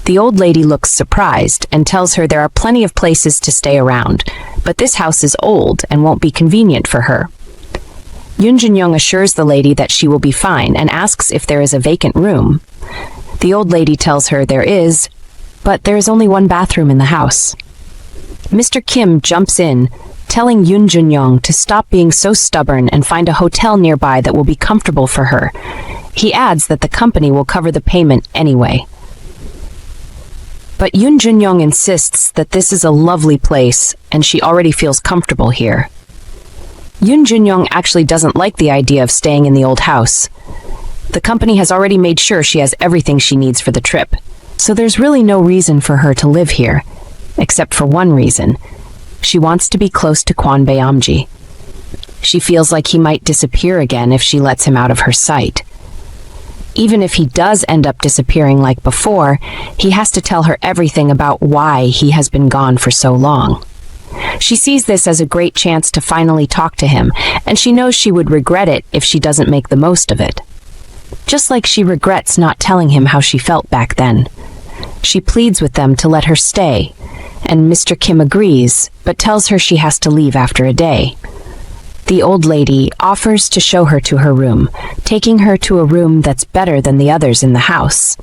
The old lady looks surprised and tells her there are plenty of places to stay around, but this house is old and won't be convenient for her. Junyoung assures the lady that she will be fine and asks if there is a vacant room. The old lady tells her there is, but there is only one bathroom in the house. Mr. Kim jumps in, telling Junyoung to stop being so stubborn and find a hotel nearby that will be comfortable for her. He adds that the company will cover the payment anyway. But Junyoung insists that this is a lovely place and she already feels comfortable here. Junyoung actually doesn't like the idea of staying in the old house. The company has already made sure she has everything she needs for the trip, so there's really no reason for her to live here, except for one reason. She wants to be close to Kwon Beom-jin. She feels like he might disappear again if she lets him out of her sight. Even if he does end up disappearing like before, he has to tell her everything about why he has been gone for so long. She sees this as a great chance to finally talk to him, and she knows she would regret it if she doesn't make the most of it. Just like she regrets not telling him how she felt back then. She pleads with them to let her stay, and Mr. Kim agrees, but tells her she has to leave after a day. The old lady offers to show her to her room, taking her to a room that's better than the others in the house.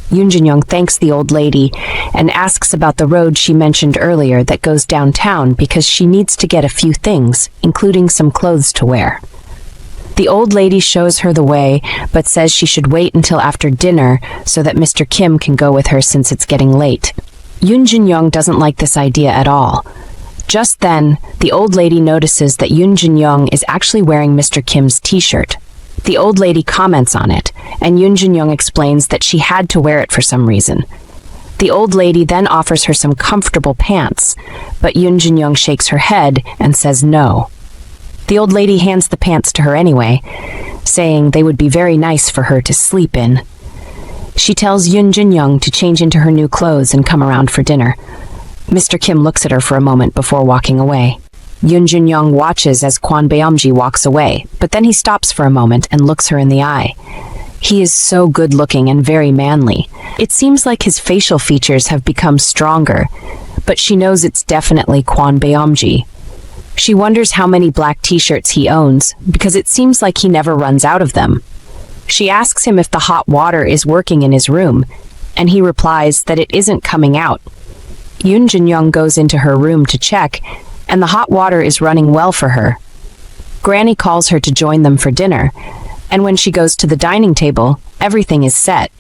Junyoung thanks the old lady and asks about the road she mentioned earlier that goes downtown because she needs to get a few things, including some clothes to wear. The old lady shows her the way, but says she should wait until after dinner so that Mr. Kim can go with her since it's getting late. Junyoung doesn't like this idea at all. Just then, the old lady notices that Junyoung is actually wearing Mr. Kim's t-shirt. The old lady comments on it, and Junyoung explains that she had to wear it for some reason. The old lady then offers her some comfortable pants, but Junyoung shakes her head and says no. The old lady hands the pants to her anyway, saying they would be very nice for her to sleep in. She tells Junyoung to change into her new clothes and come around for dinner. Mr. Kim looks at her for a moment before walking away. Junyoung watches as Kwon Beom-jin walks away, but then he stops for a moment and looks her in the eye. He is so good-looking and very manly. It seems like his facial features have become stronger, but she knows it's definitely Kwon Beom-jin. She wonders how many black t-shirts he owns, because it seems like he never runs out of them. She asks him if the hot water is working in his room, and he replies that it isn't coming out. Junyoung goes into her room to check, and the hot water is running well for her. Granny calls her to join them for dinner, and when she goes to the dining table, everything is set,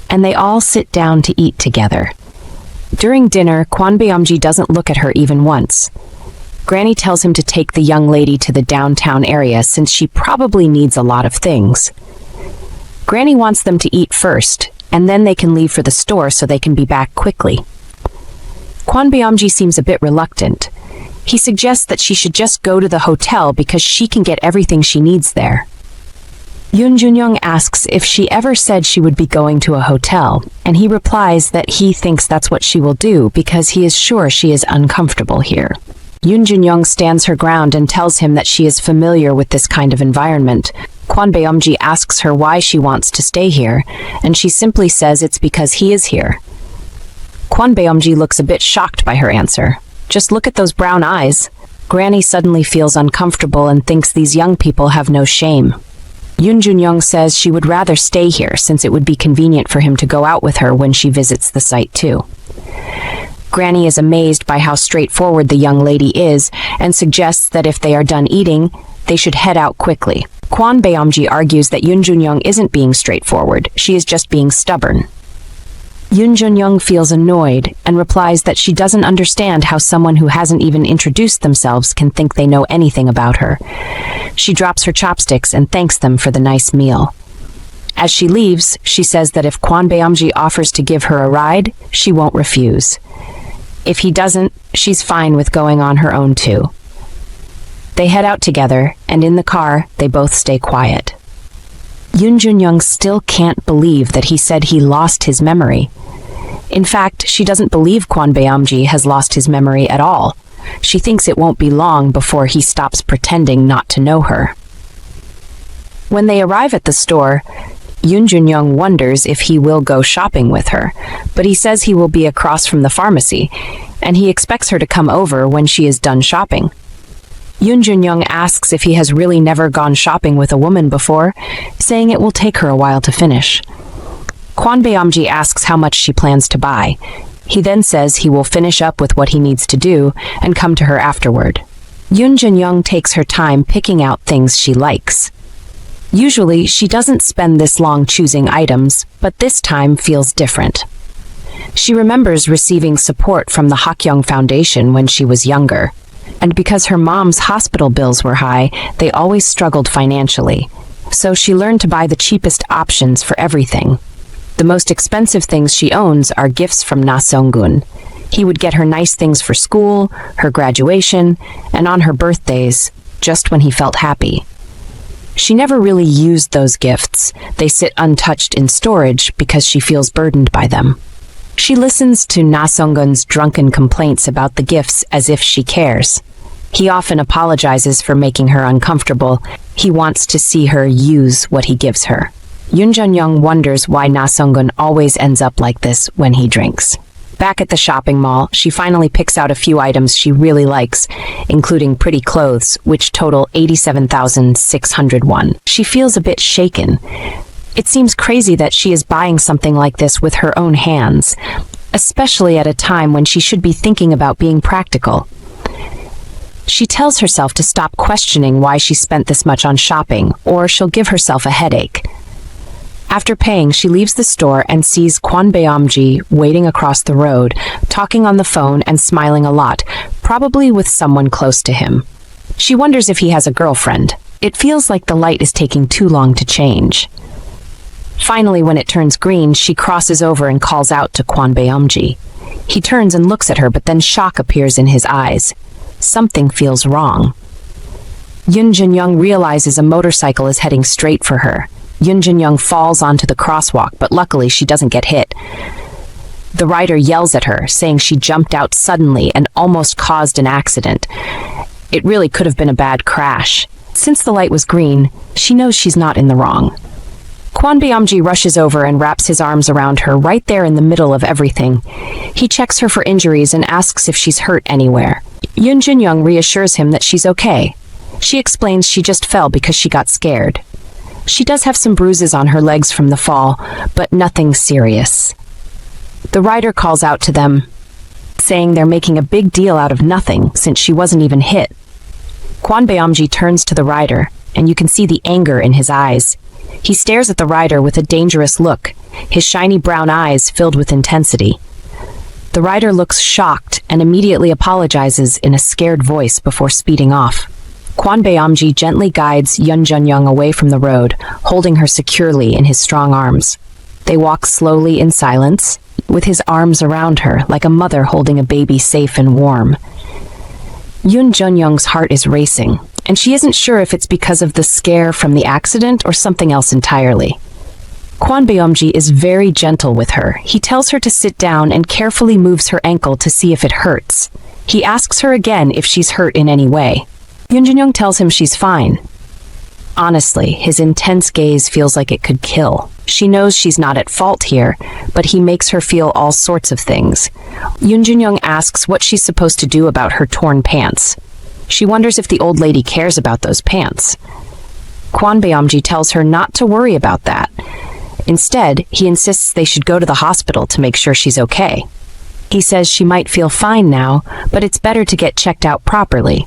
and they all sit down to eat together. During dinner, Kwon Beom-jin doesn't look at her even once. Granny tells him to take the young lady to the downtown area since she probably needs a lot of things. Granny wants them to eat first, and then they can leave for the store so they can be back quickly. Kwon Beom-jin seems a bit reluctant. He suggests that she should just go to the hotel because she can get everything she needs there. Junyoung asks if she ever said she would be going to a hotel, and he replies that he thinks that's what she will do because he is sure she is uncomfortable here. Junyoung stands her ground and tells him that she is familiar with this kind of environment. Kwon Beom-jin asks her why she wants to stay here, and she simply says it's because he is here. Kwon Beom-jin looks a bit shocked by her answer. Just look at those brown eyes. Granny suddenly feels uncomfortable and thinks these young people have no shame. Junyoung says she would rather stay here since it would be convenient for him to go out with her when she visits the site too. Granny is amazed by how straightforward the young lady is and suggests that if they are done eating, they should head out quickly. Kwon Beom-jin argues that Junyoung isn't being straightforward, she is just being stubborn. Junyoung feels annoyed and replies that she doesn't understand how someone who hasn't even introduced themselves can think they know anything about her. She drops her chopsticks and thanks them for the nice meal. As she leaves, she says that if Kwon Beom-jin offers to give her a ride, she won't refuse. If he doesn't, she's fine with going on her own too. They head out together, and in the car, they both stay quiet. Junyoung still can't believe that he said he lost his memory. In fact, she doesn't believe Kwon Beom-jin has lost his memory at all. She thinks it won't be long before he stops pretending not to know her. When they arrive at the store, Junyoung wonders if he will go shopping with her, but he says he will be across from the pharmacy, and he expects her to come over when she is done shopping. Junyoung asks if he has really never gone shopping with a woman before, saying it will take her a while to finish. Kwon Beom-jin asks how much she plans to buy. He then says he will finish up with what he needs to do and come to her afterward. Junyoung takes her time picking out things she likes. Usually, she doesn't spend this long choosing items, but this time feels different. She remembers receiving support from the Hakyung Foundation when she was younger, and because her mom's hospital bills were high, they always struggled financially, so she learned to buy the cheapest options for everything. The most expensive things she owns are gifts from Na Sung-gun. He would get her nice things for school, her graduation, and on her birthdays, just when he felt happy. She never really used those gifts. They sit untouched in storage because she feels burdened by them. She listens to Na Sung-gun's drunken complaints about the gifts as if she cares. He often apologizes for making her uncomfortable. He wants to see her use what he gives her. Junyoung wonders why Na Sung-gun always ends up like this when he drinks. Back at the shopping mall, she finally picks out a few items she really likes, including pretty clothes, which total 87,600 won. She feels a bit shaken. It seems crazy that she is buying something like this with her own hands, especially at a time when she should be thinking about being practical. She tells herself to stop questioning why she spent this much on shopping, or she'll give herself a headache. After paying, she leaves the store and sees Kwon Beom-jin waiting across the road, talking on the phone and smiling a lot, probably with someone close to him. She wonders if he has a girlfriend. It feels like the light is taking too long to change. Finally, when it turns green, she crosses over and calls out to Kwon Beom-jin. He turns and looks at her, but then shock appears in his eyes. Something feels wrong. Junyoung realizes a motorcycle is heading straight for her. Junyoung falls onto the crosswalk, but luckily she doesn't get hit. The rider yells at her, saying she jumped out suddenly and almost caused an accident. It really could have been a bad crash. Since the light was green, she knows she's not in the wrong. Kwon Beom-jin rushes over and wraps his arms around her right there in the middle of everything. He checks her for injuries and asks if she's hurt anywhere. Junyoung reassures him that she's okay. She explains she just fell because she got scared. She does have some bruises on her legs from the fall, but nothing serious. The rider calls out to them, saying they're making a big deal out of nothing since she wasn't even hit. Kwon Beom-jin turns to the rider, and you can see the anger in his eyes. He stares at the rider with a dangerous look, his shiny brown eyes filled with intensity. The rider looks shocked and immediately apologizes in a scared voice before speeding off. Kwon Beom-jin gently guides Junyoung away from the road, holding her securely in his strong arms. They walk slowly in silence, with his arms around her like a mother holding a baby safe and warm. Junyoung's heart is racing, and she isn't sure if it's because of the scare from the accident or something else entirely. Kwon Beom-jin is very gentle with her. He tells her to sit down and carefully moves her ankle to see if it hurts. He asks her again if she's hurt in any way. Junyoung tells him she's fine. Honestly, his intense gaze feels like it could kill. She knows she's not at fault here, but he makes her feel all sorts of things. Junyoung asks what she's supposed to do about her torn pants. She wonders if the old lady cares about those pants. Kwon Beom-jin tells her not to worry about that. Instead, he insists they should go to the hospital to make sure she's okay. He says she might feel fine now, but it's better to get checked out properly.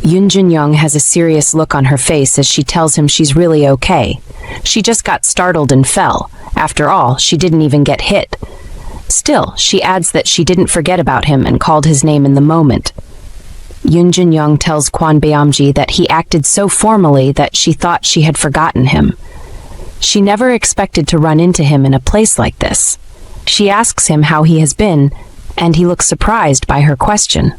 Junyoung has a serious look on her face as she tells him she's really okay. She just got startled and fell. After all, she didn't even get hit. Still, she adds that she didn't forget about him and called his name in the moment. Junyoung tells Kwon Beom-jin that he acted so formally that she thought she had forgotten him. She never expected to run into him in a place like this. She asks him how he has been, and he looks surprised by her question.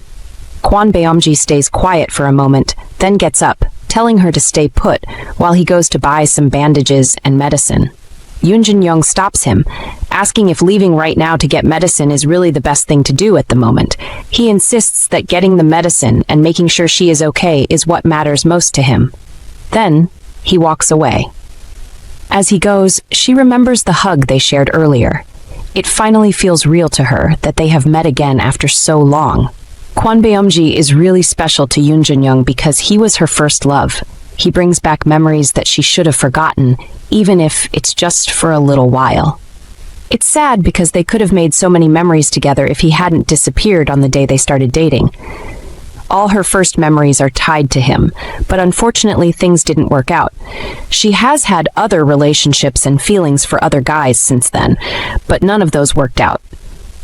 Kwon Beom-jin stays quiet for a moment, then gets up, telling her to stay put while he goes to buy some bandages and medicine. Junyoung stops him, asking if leaving right now to get medicine is really the best thing to do at the moment. He insists that getting the medicine and making sure she is okay is what matters most to him. Then, he walks away. As he goes, she remembers the hug they shared earlier. It finally feels real to her that they have met again after so long. Kwon Beom-jin is really special to Junyoung because he was her first love. He brings back memories that she should have forgotten, even if it's just for a little while. It's sad because they could have made so many memories together if he hadn't disappeared on the day they started dating. All her first memories are tied to him, but unfortunately things didn't work out. She has had other relationships and feelings for other guys since then, but none of those worked out.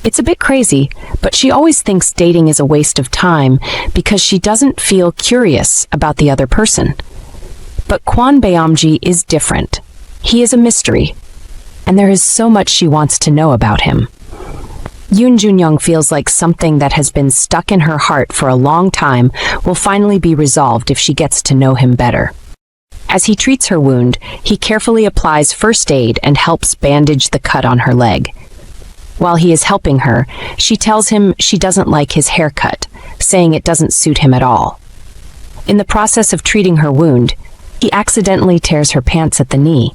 It's a bit crazy, but she always thinks dating is a waste of time because she doesn't feel curious about the other person. But Kwon Beom-jin is different. He is a mystery, and there is so much she wants to know about him. Junyoung feels like something that has been stuck in her heart for a long time will finally be resolved if she gets to know him better. As he treats her wound, he carefully applies first aid and helps bandage the cut on her leg. While he is helping her, she tells him she doesn't like his haircut, saying it doesn't suit him at all. In the process of treating her wound, he accidentally tears her pants at the knee.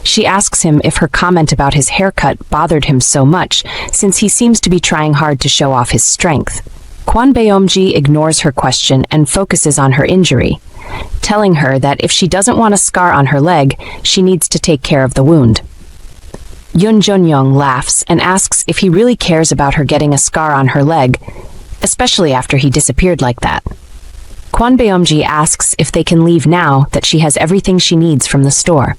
She asks him if her comment about his haircut bothered him so much, since he seems to be trying hard to show off his strength. Kwon Beom-jin ignores her question and focuses on her injury, telling her that if she doesn't want a scar on her leg, she needs to take care of the wound. Junyoung laughs and asks if he really cares about her getting a scar on her leg, especially after he disappeared like that. Kwon Beom-jin asks if they can leave now that she has everything she needs from the store.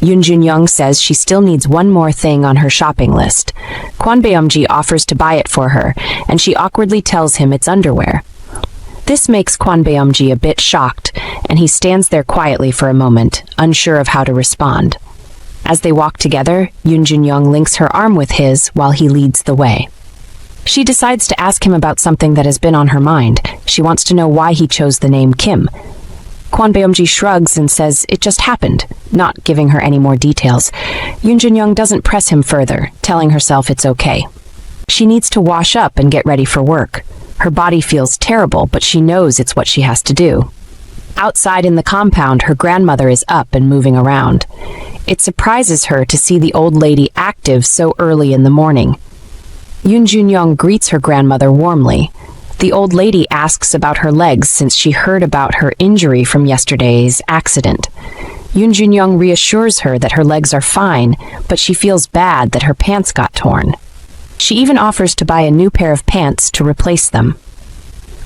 Junyoung says she still needs one more thing on her shopping list. Kwon Beom-jin offers to buy it for her, and she awkwardly tells him it's underwear. This makes Kwon Beom-jin a bit shocked, and he stands there quietly for a moment, unsure of how to respond. As they walk together, Junyoung links her arm with his while he leads the way. She decides to ask him about something that has been on her mind. She wants to know why he chose the name Kim. Kwon Beom-jin shrugs and says it just happened, not giving her any more details. Junyoung doesn't press him further, telling herself it's okay. She needs to wash up and get ready for work. Her body feels terrible, but she knows it's what she has to do. Outside in the compound, her grandmother is up and moving around. It surprises her to see the old lady active so early in the morning. Junyoung greets her grandmother warmly. The old lady asks about her legs since she heard about her injury from yesterday's accident. Junyoung reassures her that her legs are fine, but she feels bad that her pants got torn. She even offers to buy a new pair of pants to replace them.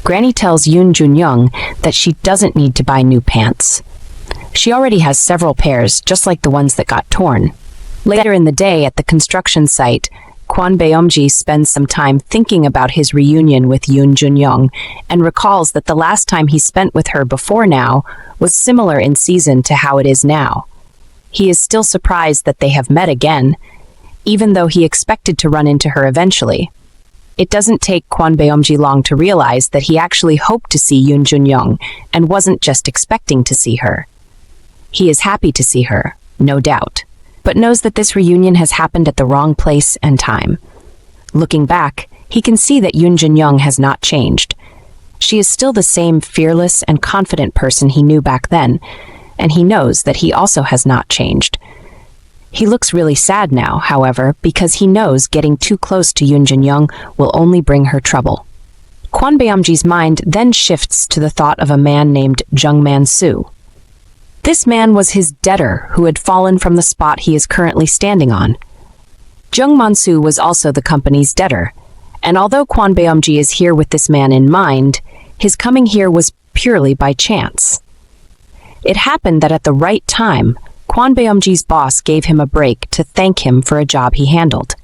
Granny tells Junyoung that she doesn't need to buy new pants. She already has several pairs, just like the ones that got torn. Later in the day at the construction site, Kwon Beom-jin spends some time thinking about his reunion with Junyoung and recalls that the last time he spent with her before now was similar in season to how it is now. He is still surprised that they have met again, even though he expected to run into her eventually. It doesn't take Kwon Beom-jin long to realize that he actually hoped to see Junyoung and wasn't just expecting to see her. He is happy to see her, no doubt, but knows that this reunion has happened at the wrong place and time. Looking back, he can see that Junyoung has not changed. She is still the same fearless and confident person he knew back then, and he knows that he also has not changed. He looks really sad now, however, because he knows getting too close to Junyoung will only bring her trouble. Kwon Beom-jin's mind then shifts to the thought of a man named Jung Man-soo. This man was his debtor who had fallen from the spot he is currently standing on. Jung Man-soo was also the company's debtor, and although Kwon Beom-jin is here with this man in mind, his coming here was purely by chance. It happened that at the right time, Kwon Beom-jin's boss gave him a break to thank him for a job he handled.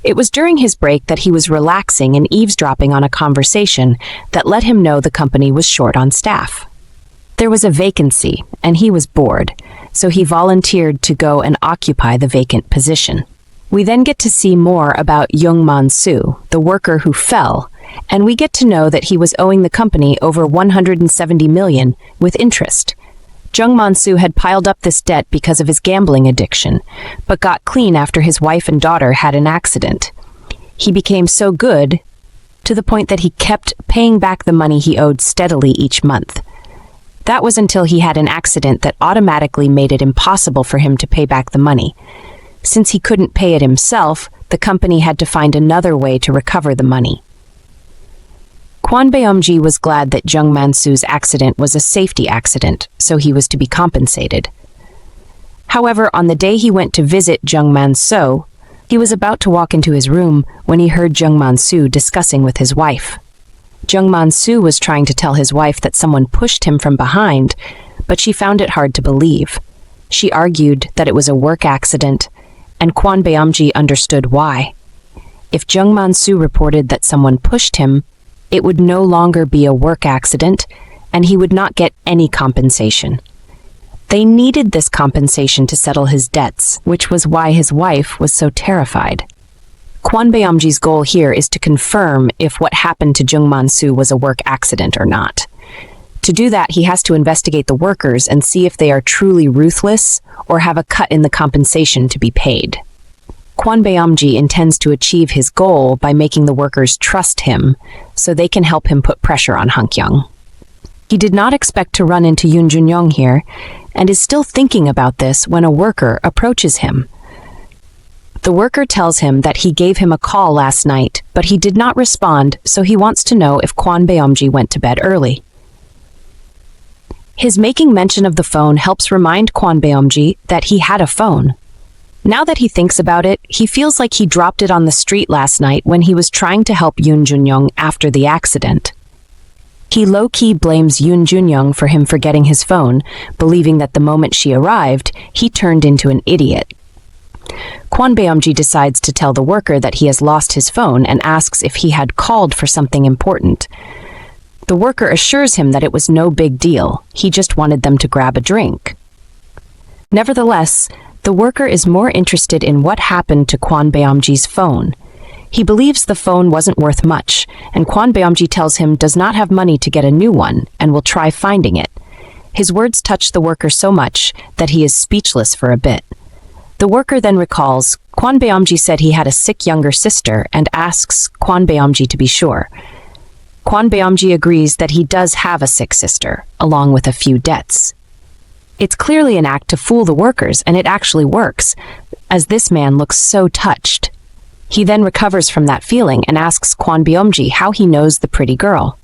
It was during his break that he was relaxing and eavesdropping on a conversation that let him know the company was short on staff. There was a vacancy, and he was bored, so he volunteered to go and occupy the vacant position. We then get to see more about Jung Man-soo, the worker who fell, and we get to know that he was owing the company over 170 million with interest. Jung Man-soo had piled up this debt because of his gambling addiction, but got clean after his wife and daughter had an accident. He became so good to the point that he kept paying back the money he owed steadily each month. That was until he had an accident that automatically made it impossible for him to pay back the money. Since he couldn't pay it himself, the company had to find another way to recover the money. Kwon Beom-jin was glad that Jung Man-soo's accident was a safety accident, so he was to be compensated. However, on the day he went to visit Jung Man-soo, he was about to walk into his room when he heard Jung Man-soo discussing with his wife. Jung Man-soo was trying to tell his wife that someone pushed him from behind, but she found it hard to believe. She argued that it was a work accident, and Kwon Beom-jin understood why. If Jung Man-soo reported that someone pushed him, it would no longer be a work accident, and he would not get any compensation. They needed this compensation to settle his debts, which was why his wife was so terrified. Kwon Beom-jin's goal here is to confirm if what happened to Jung Man-soo was a work accident or not. To do that, he has to investigate the workers and see if they are truly ruthless or have a cut in the compensation to be paid. Kwon Beom-jin intends to achieve his goal by making the workers trust him so they can help him put pressure on Junyoung. He did not expect to run into Junyoung here and is still thinking about this when a worker approaches him. The worker tells him that he gave him a call last night, but he did not respond, so he wants to know if Kwon Beom-jin went to bed early. His making mention of the phone helps remind Kwon Beom-jin that he had a phone. Now that he thinks about it, he feels like he dropped it on the street last night when he was trying to help Junyoung after the accident. He low-key blames Junyoung for him forgetting his phone, believing that the moment she arrived, he turned into an idiot. Kwon Beom-jin decides to tell the worker that he has lost his phone and asks if he had called for something important. The worker assures him that it was no big deal, he just wanted them to grab a drink. Nevertheless, the worker is more interested in what happened to Kwon Beom-jin's phone. He believes the phone wasn't worth much, and Kwon Beom-jin tells him does not have money to get a new one and will try finding it. His words touch the worker so much that he is speechless for a bit. The worker then recalls Kwon Beom-jin said he had a sick younger sister and asks Kwon Beom-jin to be sure. Kwon Beom-jin agrees that he does have a sick sister, along with a few debts. It's clearly an act to fool the workers, and it actually works, as this man looks so touched. He then recovers from that feeling and asks Kwon Beom-jin how he knows the pretty girl.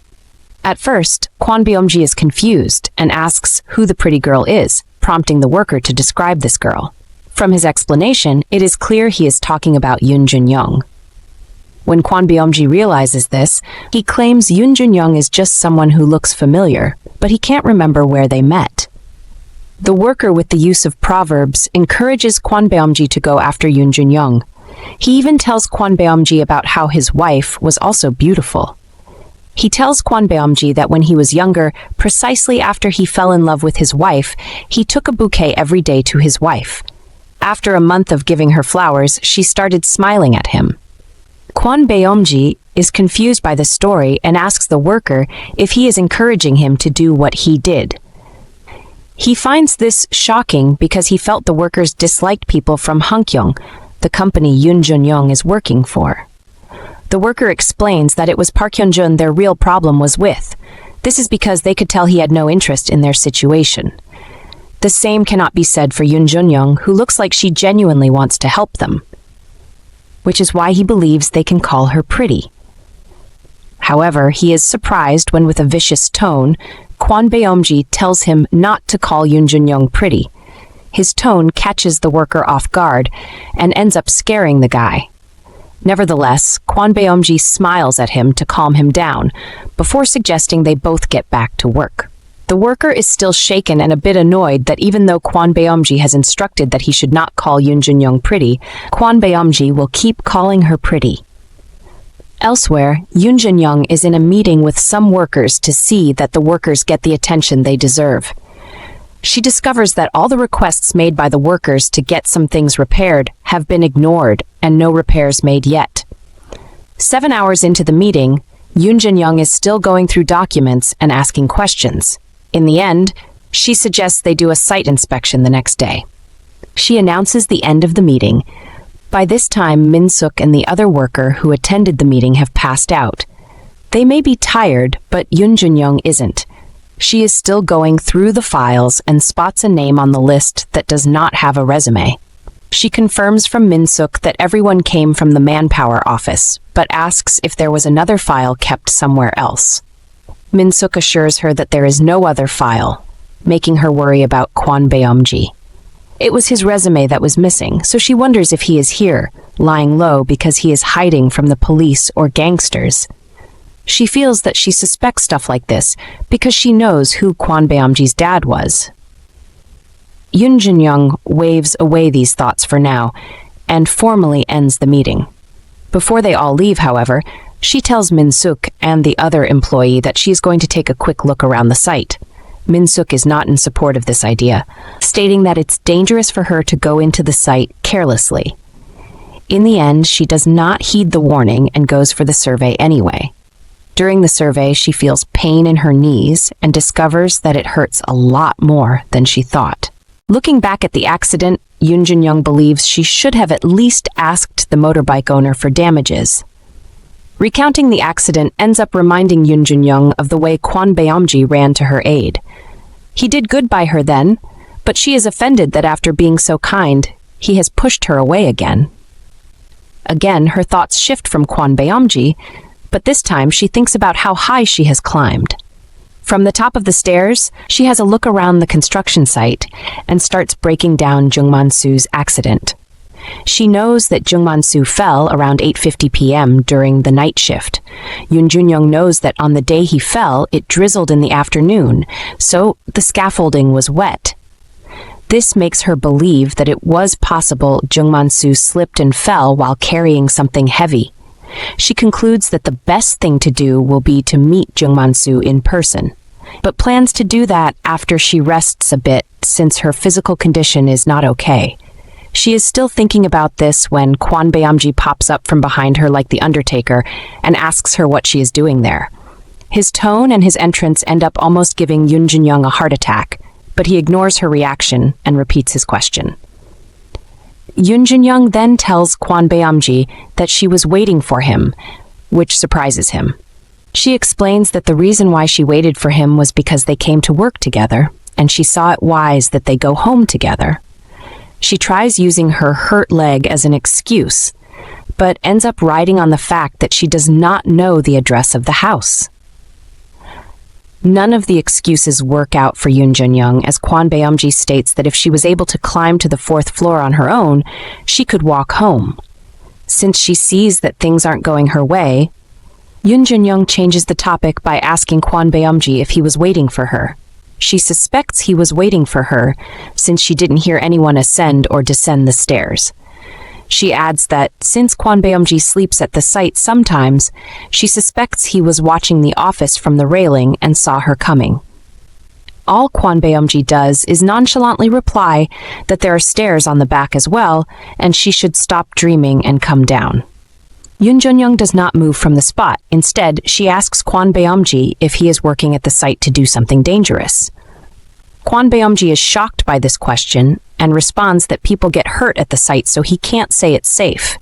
At first, Kwon Beom-jin is confused and asks who the pretty girl is, prompting the worker to describe this girl. From his explanation, it is clear he is talking about Junyoung. When Kwon Beom-jin realizes this, he claims Junyoung is just someone who looks familiar, but he can't remember where they met. The worker, with the use of proverbs, encourages Kwon Beom-jin to go after Junyoung. He even tells Kwon Beom-jin about how his wife was also beautiful. He tells Kwon Beom-jin that when he was younger, precisely after he fell in love with his wife, he took a bouquet every day to his wife. After a month of giving her flowers, she started smiling at him. Kwon Beom-jin is confused by the story and asks the worker if he is encouraging him to do what he did. He finds this shocking because he felt the workers disliked people from Hunkyung, the company Junyoung is working for. The worker explains that it was Park Hyun-jun their real problem was with. This is because they could tell he had no interest in their situation. The same cannot be said for Junyoung, who looks like she genuinely wants to help them, which is why he believes they can call her pretty. However, he is surprised when, with a vicious tone, Kwon Beom-jin tells him not to call Junyoung pretty. His tone catches the worker off guard and ends up scaring the guy. Nevertheless, Kwon Beom-jin smiles at him to calm him down, before suggesting they both get back to work. The worker is still shaken and a bit annoyed that even though Kwon Beom-jin has instructed that he should not call Junyoung pretty, Kwon Beom-jin will keep calling her pretty. Elsewhere, Junyoung is in a meeting with some workers to see that the workers get the attention they deserve. She discovers that all the requests made by the workers to get some things repaired have been ignored and no repairs made yet. 7 hours into the meeting, Junyoung is still going through documents and asking questions. In the end, she suggests they do a site inspection the next day. She announces the end of the meeting. By this time, Min-suk and the other worker who attended the meeting have passed out. They may be tired, but Junyoung isn't. She is still going through the files and spots a name on the list that does not have a resume. She confirms from Min-suk that everyone came from the manpower office, but asks if there was another file kept somewhere else. Min-suk assures her that there is no other file, making her worry about Kwon Beom-jin. It was his resume that was missing, so she wonders if he is here, lying low because he is hiding from the police or gangsters. She feels that she suspects stuff like this because she knows who Kwon Beom-jin's dad was. Junyoung waves away these thoughts for now and formally ends the meeting. Before they all leave, however, she tells Min-suk and the other employee that she is going to take a quick look around the site. Min-suk is not in support of this idea, stating that it's dangerous for her to go into the site carelessly. In the end, she does not heed the warning and goes for the survey anyway. During the survey, she feels pain in her knees and discovers that it hurts a lot more than she thought. Looking back at the accident, Junyoung believes she should have at least asked the motorbike owner for damages. Recounting the accident ends up reminding Junyoung of the way Kwon Beom-jin ran to her aid. He did good by her then, but she is offended that after being so kind, he has pushed her away again. Again, her thoughts shift from Kwon Beom-jin, but this time she thinks about how high she has climbed. From the top of the stairs, she has a look around the construction site and starts breaking down Jungman-soo's accident. She knows that Jungman-soo fell around 8:50 p.m. during the night shift. Junyoung knows that on the day he fell, it drizzled in the afternoon, so the scaffolding was wet. This makes her believe that it was possible Jungman-soo slipped and fell while carrying something heavy. she concludes that the best thing to do will be to meet Jung-man-soo in person, but plans to do that after she rests a bit since her physical condition is not okay. She is still thinking about this when Kwon Beom-jin pops up from behind her like the Undertaker and asks her what she is doing there. His tone and his entrance end up almost giving Junyoung a heart attack, but he ignores her reaction and repeats his question. Junyoung then tells Kwon Beom-jin that she was waiting for him, which surprises him. She explains that the reason why she waited for him was because they came to work together, and she saw it wise that they go home together. She tries using her hurt leg as an excuse, but ends up riding on the fact that she does not know the address of the house. None of the excuses work out for Junyoung, as Kwon Beom-jin states that if she was able to climb to the 4th floor on her own, she could walk home. Since she sees that things aren't going her way, Junyoung changes the topic by asking Kwon Beom-jin if he was waiting for her. She suspects he was waiting for her, since she didn't hear anyone ascend or descend the stairs. She adds that since Kwon Beom-jin sleeps at the site sometimes, she suspects he was watching the office from the railing and saw her coming. All Kwon Beom-jin does is nonchalantly reply that there are stairs on the back as well, and she should stop dreaming and come down. Junyoung does not move from the spot. Instead, she asks Kwon Beom-jin if he is working at the site to do something dangerous. Kwon Beom-jin is shocked by this question and responds that people get hurt at the site, so he can't say it's safe.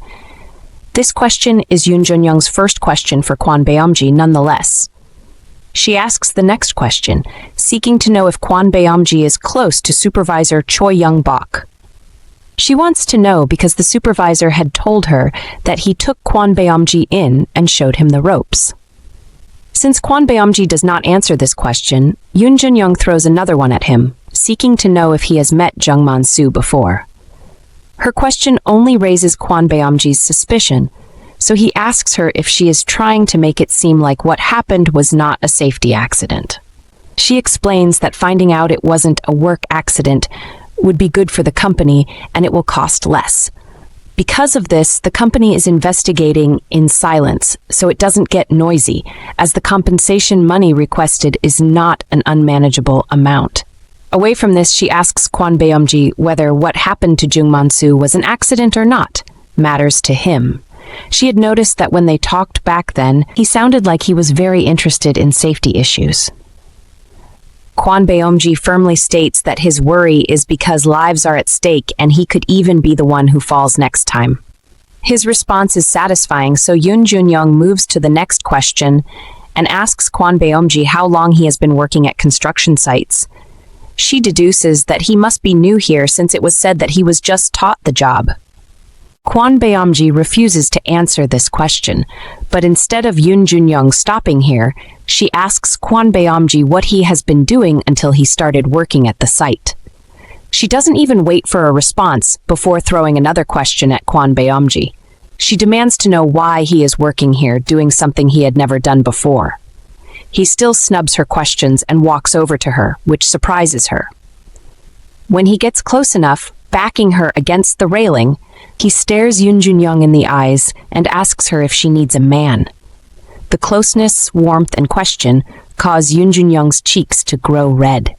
This question is Junyoung's first question for Kwon Beom-jin nonetheless. She asks the next question, seeking to know if Kwon Beom-jin is close to Supervisor Choi Young-bok. She wants to know because the supervisor had told her that he took Kwon Beom-jin in and showed him the ropes. Since Kwon Beom-jin does not answer this question, Junyoung throws another one at him, seeking to know if he has met Jung-man-soo before. Her question only raises Kwon Beom-jin's suspicion, so he asks her if she is trying to make it seem like what happened was not a safety accident. She explains that finding out it wasn't a work accident would be good for the company and it will cost less. Because of this, the company is investigating in silence, so it doesn't get noisy, as the compensation money requested is not an unmanageable amount. Away from this, she asks Kwon Beom-jin whether what happened to Jung-man-soo was an accident or not matters to him. She had noticed that when they talked back then, he sounded like he was very interested in safety issues. Kwon Beom-jin firmly states that his worry is because lives are at stake and he could even be the one who falls next time. His response is satisfying, so Junyoung moves to the next question and asks Kwon Beom-jin how long he has been working at construction sites. She deduces that he must be new here since it was said that he was just taught the job. Kwon Beom-jin refuses to answer this question, but instead of Junyoung stopping here, she asks Kwon Beom-jin what he has been doing until he started working at the site. She doesn't even wait for a response before throwing another question at Kwon Beom-jin. She demands to know why he is working here, doing something he had never done before. He still snubs her questions and walks over to her, which surprises her. When he gets close enough, backing her against the railing, he stares Junyoung in the eyes and asks her if she needs a man. The closeness, warmth, and question cause Junyoung's cheeks to grow red.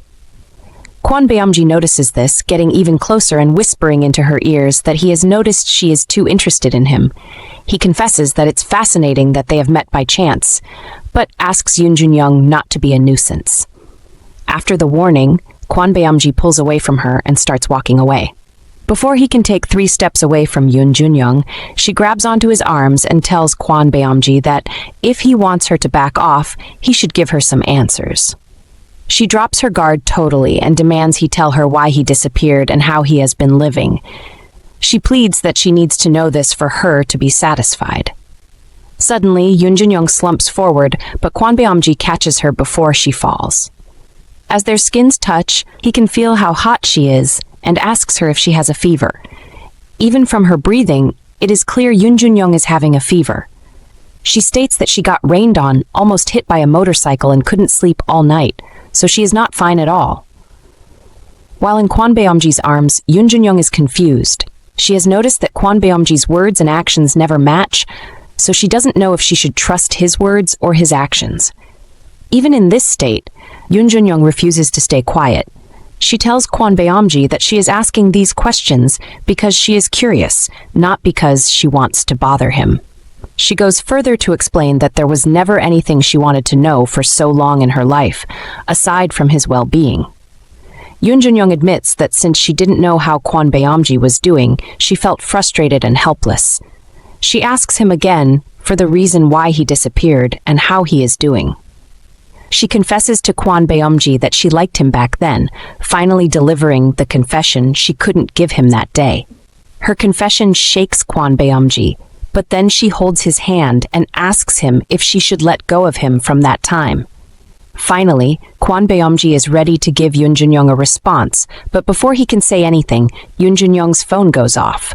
Kwon Beom-jin notices this, getting even closer and whispering into her ears that he has noticed she is too interested in him. He confesses that it's fascinating that they have met by chance, but asks Junyoung not to be a nuisance. After the warning, Kwon Beom-jin pulls away from her and starts walking away. Before he can take 3 steps away from Junyoung, she grabs onto his arms and tells Kwon Beom-jin that if he wants her to back off, he should give her some answers. She drops her guard totally and demands he tell her why he disappeared and how he has been living. She pleads that she needs to know this for her to be satisfied. Suddenly, Junyoung slumps forward, but Kwon Beom-jin catches her before she falls. As their skins touch, he can feel how hot she is and asks her if she has a fever. Even from her breathing, it is clear Junyoung is having a fever. She states that she got rained on, almost hit by a motorcycle, and couldn't sleep all night, so she is not fine at all. While in Kwon Beom-jin's arms, Junyoung is confused. She has noticed that Kwon Beom-jin's words and actions never match, so she doesn't know if she should trust his words or his actions. Even in this state, Junyoung refuses to stay quiet. She tells Kwon Beom-jin that she is asking these questions because she is curious, not because she wants to bother him. She goes further to explain that there was never anything she wanted to know for so long in her life, aside from his well-being. Junyoung admits that since she didn't know how Kwon Beom-jin was doing, she felt frustrated and helpless. She asks him again for the reason why he disappeared and how he is doing. She confesses to Kwon Beom-jin that she liked him back then, finally delivering the confession she couldn't give him that day. Her confession shakes Kwon Beom-jin, but then she holds his hand and asks him if she should let go of him from that time. Finally, Kwon Beom-jin is ready to give Junyoung a response, but before he can say anything, Junyoung's phone goes off.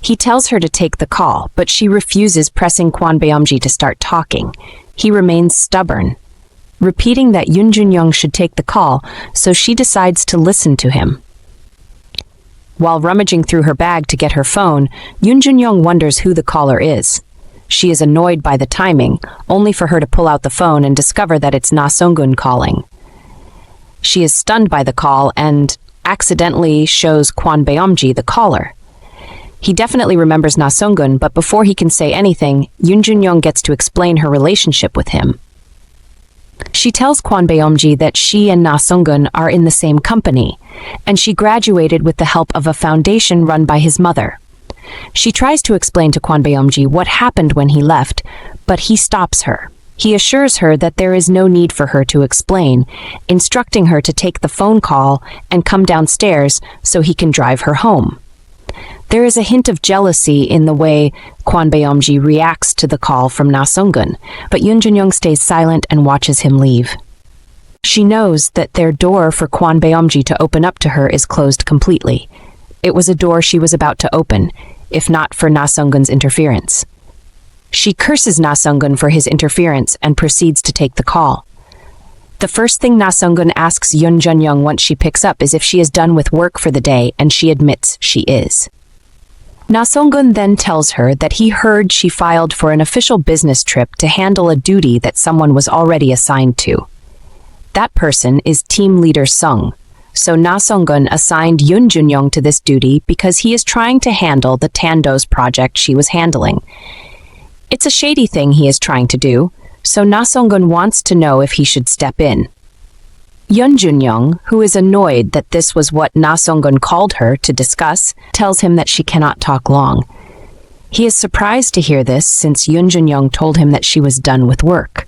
He tells her to take the call, but she refuses, pressing Kwon Beom-jin to start talking. He remains stubborn, repeating that Junyoung should take the call, so she decides to listen to him. While rummaging through her bag to get her phone, Junyoung wonders who the caller is. She is annoyed by the timing, only for her to pull out the phone and discover that it's Na Sung-gun calling. She is stunned by the call and accidentally shows Kwon Beom-jin the caller. He definitely remembers Na Sung-gun, but before he can say anything, Junyoung gets to explain her relationship with him. She tells Kwon Beom-jin that she and Na Sung-gun are in the same company, and she graduated with the help of a foundation run by his mother. She tries to explain to Kwon Beom-jin what happened when he left, but he stops her. He assures her that there is no need for her to explain, instructing her to take the phone call and come downstairs so he can drive her home. There is a hint of jealousy in the way Kwon Beom-jin reacts to the call from Na Sung-gun, but Junyoung stays silent and watches him leave. She knows that their door for Kwon Beom-jin to open up to her is closed completely. It was a door she was about to open, if not for Na Sung-gun's interference. She curses Na Sung-gun for his interference and proceeds to take the call. The first thing Na Sung-gun asks Junyoung once she picks up is if she is done with work for the day, and she admits she is. Na Sung-gun then tells her that he heard she filed for an official business trip to handle a duty that someone was already assigned to. That person is team leader Sung, so Na Sung-gun assigned Junyoung to this duty because he is trying to handle the Tando's project she was handling. It's a shady thing he is trying to do, so Na Sung-gun wants to know if he should step in. Junyoung, who is annoyed that this was what Na Sung-gun called her to discuss, tells him that she cannot talk long. He is surprised to hear this since Junyoung told him that she was done with work.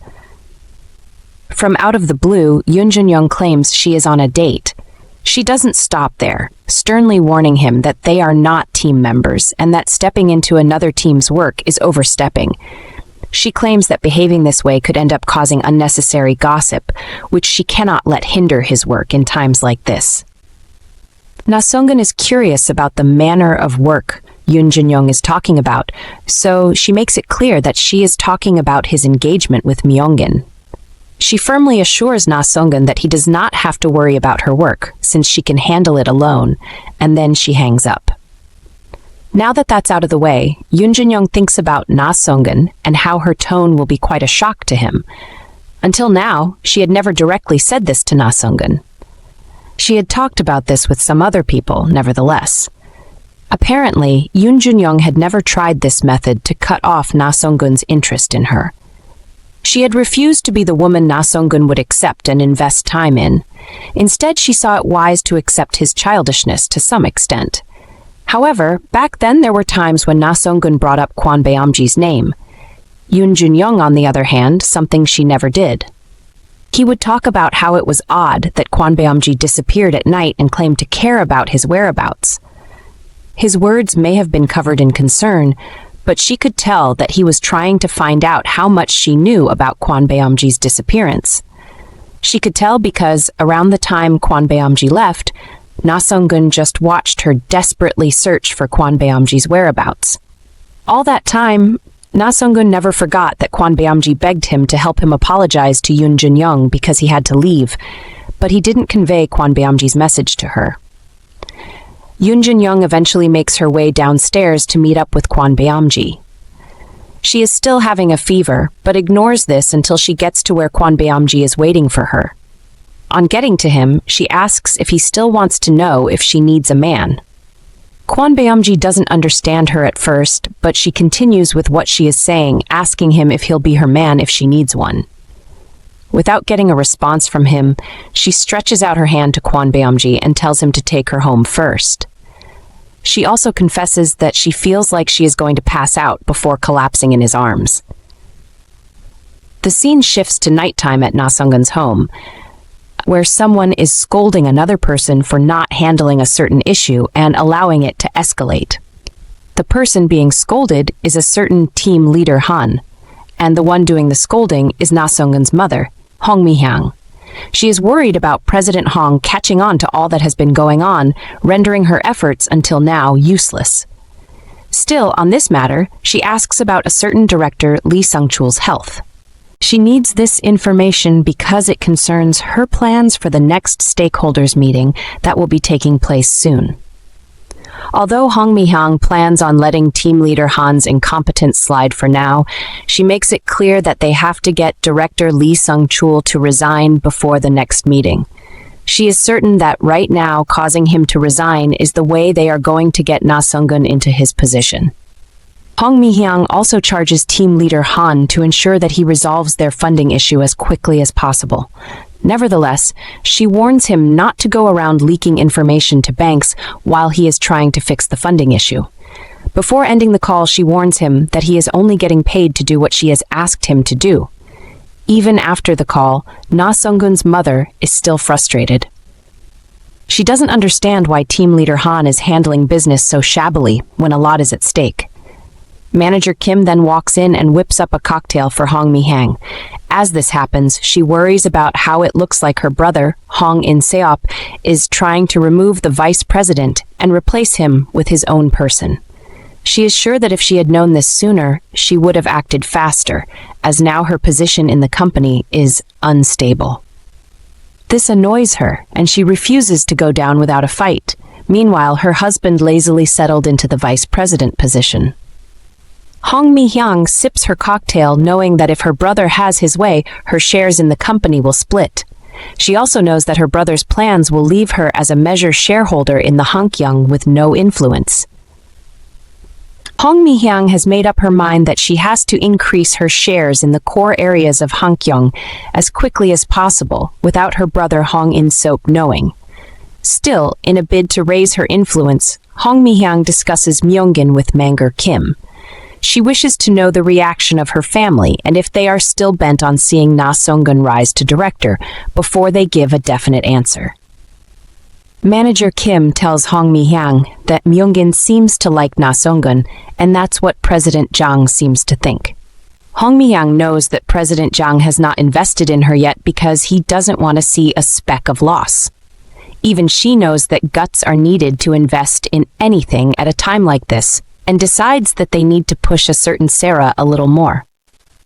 From out of the blue, Junyoung claims she is on a date. She doesn't stop there, sternly warning him that they are not team members and that stepping into another team's work is overstepping. She claims that behaving this way could end up causing unnecessary gossip, which she cannot let hinder his work in times like this. Na Sung-gun is curious about the manner of work Junyoung is talking about, so she makes it clear that she is talking about his engagement with Myung-in. She firmly assures Na Sung-gun that he does not have to worry about her work, since she can handle it alone, and then she hangs up. Now that that's out of the way, Junyoung thinks about Na Sung-gun and how her tone will be quite a shock to him. Until now, she had never directly said this to Na Sung-gun. She had talked about this with some other people, nevertheless. Apparently, Junyoung had never tried this method to cut off Na Sung-gun's interest in her. She had refused to be the woman Na Sung-gun would accept and invest time in. Instead, she saw it wise to accept his childishness to some extent. However, back then there were times when Na Sung-gun brought up Kwon Beom-jin's name. Junyoung, on the other hand, something she never did. He would talk about how it was odd that Kwon Beom-jin disappeared at night and claimed to care about his whereabouts. His words may have been covered in concern, but she could tell that he was trying to find out how much she knew about Kwon Beom-jin's disappearance. She could tell because, around the time Kwon Beom-jin left, Na Sung-gun just watched her desperately search for Kwon Beom-jin's whereabouts. All that time, Na Sung-gun never forgot that Kwon Beom-jin begged him to help him apologize to Junyoung because he had to leave, but he didn't convey Kwon Beom-jin's message to her. Junyoung eventually makes her way downstairs to meet up with Kwon Beom-jin. She is still having a fever, but ignores this until she gets to where Kwon Beom-jin is waiting for her. On getting to him, she asks if he still wants to know if she needs a man. Kwon Beom-jin doesn't understand her at first, but she continues with what she is saying, asking him if he'll be her man if she needs one. Without getting a response from him, she stretches out her hand to Kwon Beom-jin and tells him to take her home first. She also confesses that she feels like she is going to pass out before collapsing in his arms. The scene shifts to nighttime at Na Sung-gun's home, where someone is scolding another person for not handling a certain issue and allowing it to escalate. The person being scolded is a certain team leader Han, and the one doing the scolding is Na Sung-gun's mother, Hong Mi-hyang. She is worried about President Hong catching on to all that has been going on, rendering her efforts until now useless. Still, on this matter, she asks about a certain director Lee Sung-chul's health. She needs this information because it concerns her plans for the next stakeholders meeting that will be taking place soon. Although Hong Mi-hyang plans on letting team leader Han's incompetence slide for now, she makes it clear that they have to get director Lee Sung-chul to resign before the next meeting. She is certain that right now causing him to resign is the way they are going to get Na Sung-gun into his position. Hong Mi-hyang also charges team leader Han to ensure that he resolves their funding issue as quickly as possible. Nevertheless, she warns him not to go around leaking information to banks while he is trying to fix the funding issue. Before ending the call, she warns him that he is only getting paid to do what she has asked him to do. Even after the call, Na Sung-gun's mother is still frustrated. She doesn't understand why team leader Han is handling business so shabbily when a lot is at stake. Manager Kim then walks in and whips up a cocktail for Hong Mi-hyang. As this happens, she worries about how it looks like her brother, Hong In-seop, is trying to remove the vice president and replace him with his own person. She is sure that if she had known this sooner, she would have acted faster, as now her position in the company is unstable. This annoys her, and she refuses to go down without a fight. Meanwhile, her husband lazily settled into the vice president position. Hong Mi-hyang sips her cocktail knowing that if her brother has his way, her shares in the company will split. She also knows that her brother's plans will leave her as a measure shareholder in the Junyoung with no influence. Hong Mi-hyang has made up her mind that she has to increase her shares in the core areas of Junyoung as quickly as possible without her brother Hong In-seop knowing. Still, in a bid to raise her influence, Hong Mi-hyang discusses Myeonggin with Manga Kim. She wishes to know the reaction of her family and if they are still bent on seeing Na Sung-gun rise to director before they give a definite answer. Manager Kim tells Hong Mi-hyang that Myeonggin seems to like Na Sung-gun, and that's what President Jang seems to think. Hong Mi-hyang knows that President Jang has not invested in her yet because he doesn't want to see a speck of loss. Even she knows that guts are needed to invest in anything at a time like this, and decides that they need to push a certain Sarah a little more.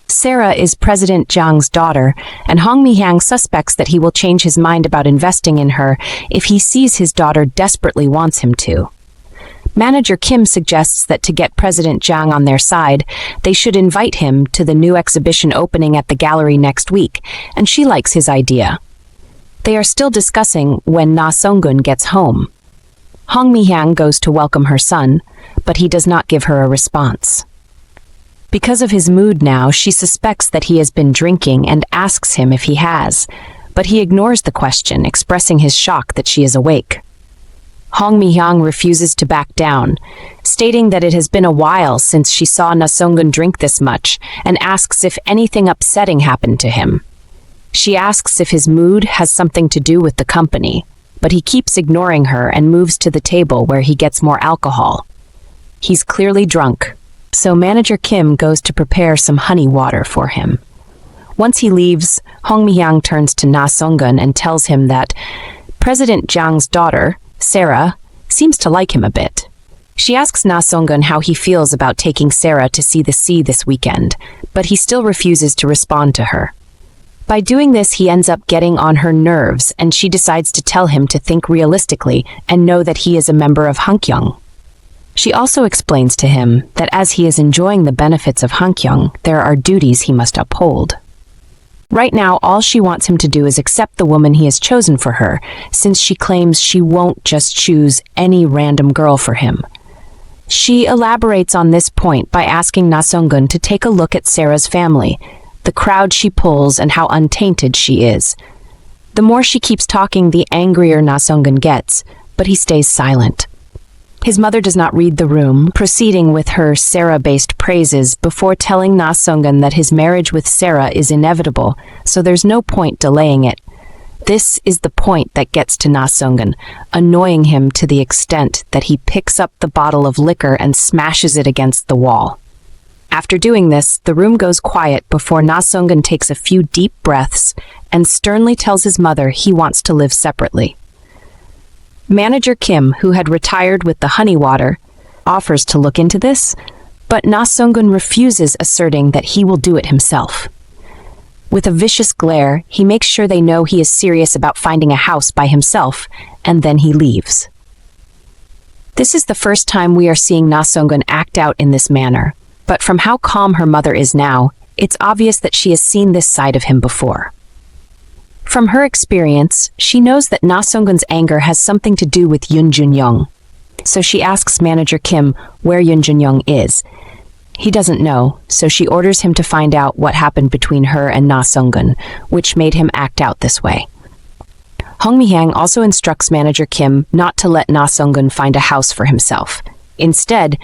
Sarah is President Jang's daughter, and Hong Mi-hyang suspects that he will change his mind about investing in her if he sees his daughter desperately wants him to. Manager Kim suggests that to get President Jang on their side, they should invite him to the new exhibition opening at the gallery next week, and she likes his idea. They are still discussing when Na Sung-gun gets home. Hong Mi-hyang goes to welcome her son, but he does not give her a response. Because of his mood now, she suspects that he has been drinking and asks him if he has, but he ignores the question, expressing his shock that she is awake. Hong Mi-hyang refuses to back down, stating that it has been a while since she saw Na Sung-gun drink this much, and asks if anything upsetting happened to him. She asks if his mood has something to do with the company, but he keeps ignoring her and moves to the table where he gets more alcohol. He's clearly drunk, so Manager Kim goes to prepare some honey water for him. Once he leaves, Hong Mi-hyang turns to Na Sung-gun and tells him that President Jang's daughter, Sarah, seems to like him a bit. She asks Na Sung-gun how he feels about taking Sarah to see the sea this weekend, but he still refuses to respond to her. By doing this, he ends up getting on her nerves, and she decides to tell him to think realistically and know that he is a member of Junyoung. She also explains to him that as he is enjoying the benefits of Hankyung, there are duties he must uphold. Right now, all she wants him to do is accept the woman he has chosen for her, since she claims she won't just choose any random girl for him. She elaborates on this point by asking Na Sung-gun to take a look at Sarah's family, the crowd she pulls, and how untainted she is. The more she keeps talking, the angrier Na Sung-gun gets, but he stays silent. His mother does not read the room, proceeding with her Sarah-based praises before telling Na Sung-gun that his marriage with Sarah is inevitable, so there's no point delaying it. This is the point that gets to Na Sung-gun, annoying him to the extent that he picks up the bottle of liquor and smashes it against the wall. After doing this, the room goes quiet before Na Sung-gun takes a few deep breaths and sternly tells his mother he wants to live separately. Manager Kim, who had retired with the honey water, offers to look into this, but Na Sung-gun refuses, asserting that he will do it himself. With a vicious glare, he makes sure they know he is serious about finding a house by himself, and then he leaves. This is the first time we are seeing Na Sung-gun act out in this manner, but from how calm her mother is now, it's obvious that she has seen this side of him before. From her experience, she knows that Na Sung-gun's anger has something to do with Junyoung. So she asks Manager Kim where Junyoung is. He doesn't know, so she orders him to find out what happened between her and Na Sung-gun, which made him act out this way. Hong Mi-hyang also instructs Manager Kim not to let Na Sung-gun find a house for himself. Instead,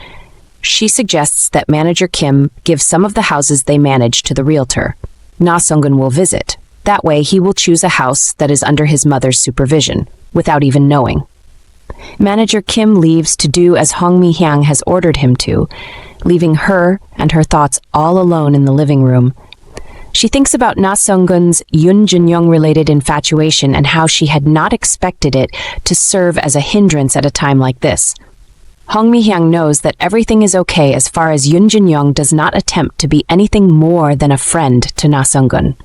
she suggests that Manager Kim give some of the houses they manage to the realtor. Na Sung-gun will visit. That way, he will choose a house that is under his mother's supervision, without even knowing. Manager Kim leaves to do as Hong Mi-hyang has ordered him to, leaving her and her thoughts all alone in the living room. She thinks about Na Sung-gun's Junyoung-related infatuation and how she had not expected it to serve as a hindrance at a time like this. Hong Mi-hyang knows that everything is okay as far as Junyoung does not attempt to be anything more than a friend to Na Sung-gun.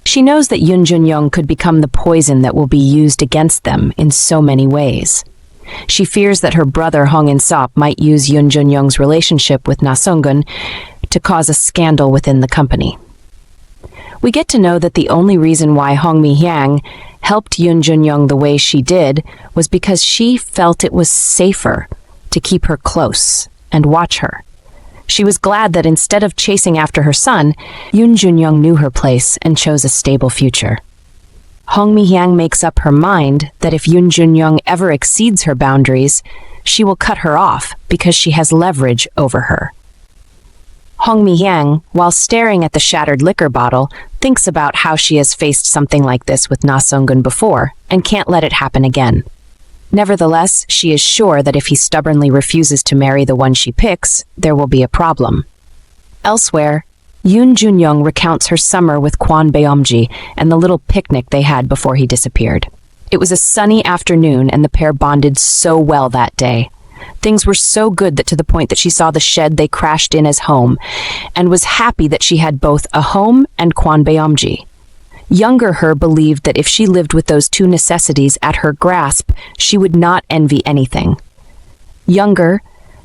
She knows that Junyoung could become the poison that will be used against them in so many ways. She fears that her brother Hong In-sop might use Junyoung's relationship with Na Sung-gun to cause a scandal within the company. We get to know that the only reason why Hong Mi-hyang helped Junyoung the way she did was because she felt it was safer to keep her close and watch her. She was glad that instead of chasing after her son, Junyoung knew her place and chose a stable future. Hong Mi-hyang makes up her mind that if Junyoung ever exceeds her boundaries, she will cut her off because she has leverage over her. Hong Mi-hyang, while staring at the shattered liquor bottle, thinks about how she has faced something like this with Na Sung-gun before and can't let it happen again. Nevertheless, she is sure that if he stubbornly refuses to marry the one she picks, there will be a problem. Elsewhere, Junyoung recounts her summer with Kwon Beom-jin and the little picnic they had before he disappeared. It was a sunny afternoon and the pair bonded so well that day. Things were so good that to the point that she saw the shed they crashed in as home and was happy that she had both a home and Kwon Beom-jin. Younger her believed that if she lived with those two necessities at her grasp, she would not envy anything. Younger,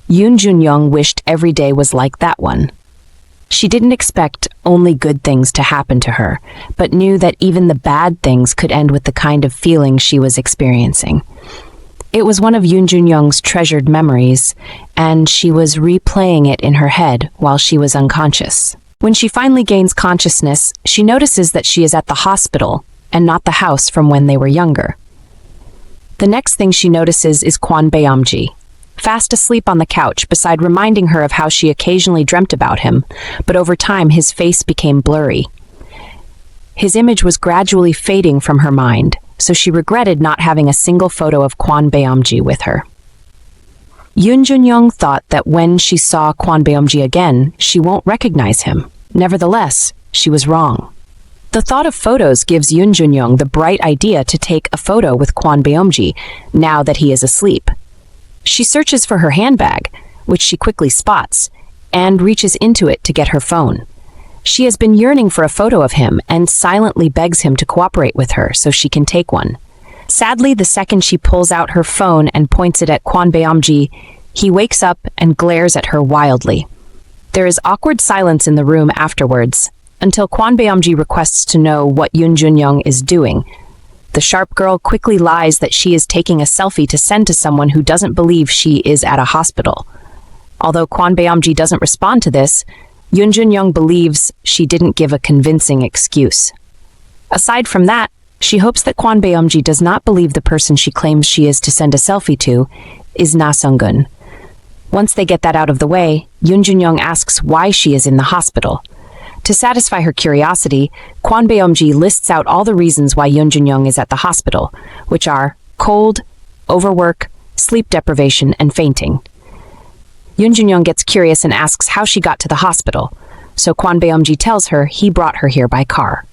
Junyoung wished every day was like that one. She didn't expect only good things to happen to her, but knew that even the bad things could end with the kind of feeling she was experiencing. It was one of Junyoung's treasured memories, and she was replaying it in her head while she was unconscious. When she finally gains consciousness, she notices that she is at the hospital and not the house from when they were younger. The next thing she notices is Kwon Beom-jin, fast asleep on the couch beside reminding her of how she occasionally dreamt about him, but over time his face became blurry. His image was gradually fading from her mind, so she regretted not having a single photo of Kwon Beom-jin with her. Junyoung thought that when she saw Kwon Beom-jin again, she won't recognize him. Nevertheless, she was wrong. The thought of photos gives Junyoung the bright idea to take a photo with Kwon Beom-jin now that he is asleep. She searches for her handbag, which she quickly spots, and reaches into it to get her phone. She has been yearning for a photo of him and silently begs him to cooperate with her so she can take one. Sadly, the second she pulls out her phone and points it at Kwon Beom-jin, He wakes up and glares at her wildly. There is awkward silence in the room afterwards, until Kwon Beom-jin requests to know what Junyoung is doing. The sharp girl quickly lies that she is taking a selfie to send to someone who doesn't believe she is at a hospital. Although Kwon Beom-jin doesn't respond to this, Junyoung believes she didn't give a convincing excuse. Aside from that, she hopes that Kwon Beom-jin does not believe the person she claims she is to send a selfie to is Na Sung-gun. Once they get that out of the way, Junyoung asks why she is in the hospital. To satisfy her curiosity, Kwon Beom-jin lists out all the reasons why Junyoung is at the hospital, which are cold, overwork, sleep deprivation, and fainting. Junyoung gets curious and asks how she got to the hospital, so Kwon Beom-jin tells her he brought her here by car.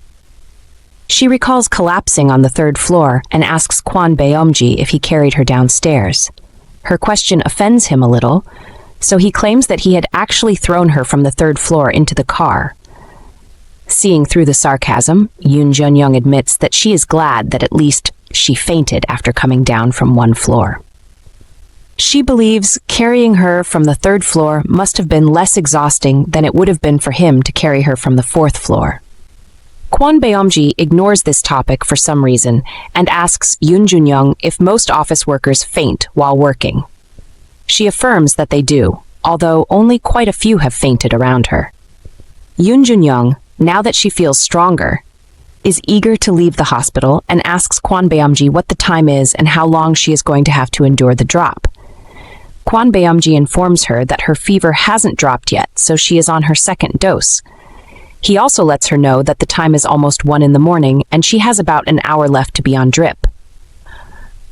She recalls collapsing on the 3rd floor and asks Kwon Beom-jin if he carried her downstairs. Her question offends him a little, so he claims that he had actually thrown her from the 3rd floor into the car. Seeing through the sarcasm, Junyoung admits that she is glad that at least she fainted after coming down from 1 floor. She believes carrying her from the 3rd floor must have been less exhausting than it would have been for him to carry her from the 4th floor. Kwon Beom-jin ignores this topic for some reason and asks Junyoung if most office workers faint while working. She affirms that they do, although only quite a few have fainted around her. Junyoung, now that she feels stronger, is eager to leave the hospital and asks Kwon Beom-jin what the time is and how long she is going to have to endure the drop. Kwon Beom-jin informs her that her fever hasn't dropped yet, so she is on her 2nd dose. He also lets her know that the time is almost 1 in the morning and she has about an hour left to be on drip.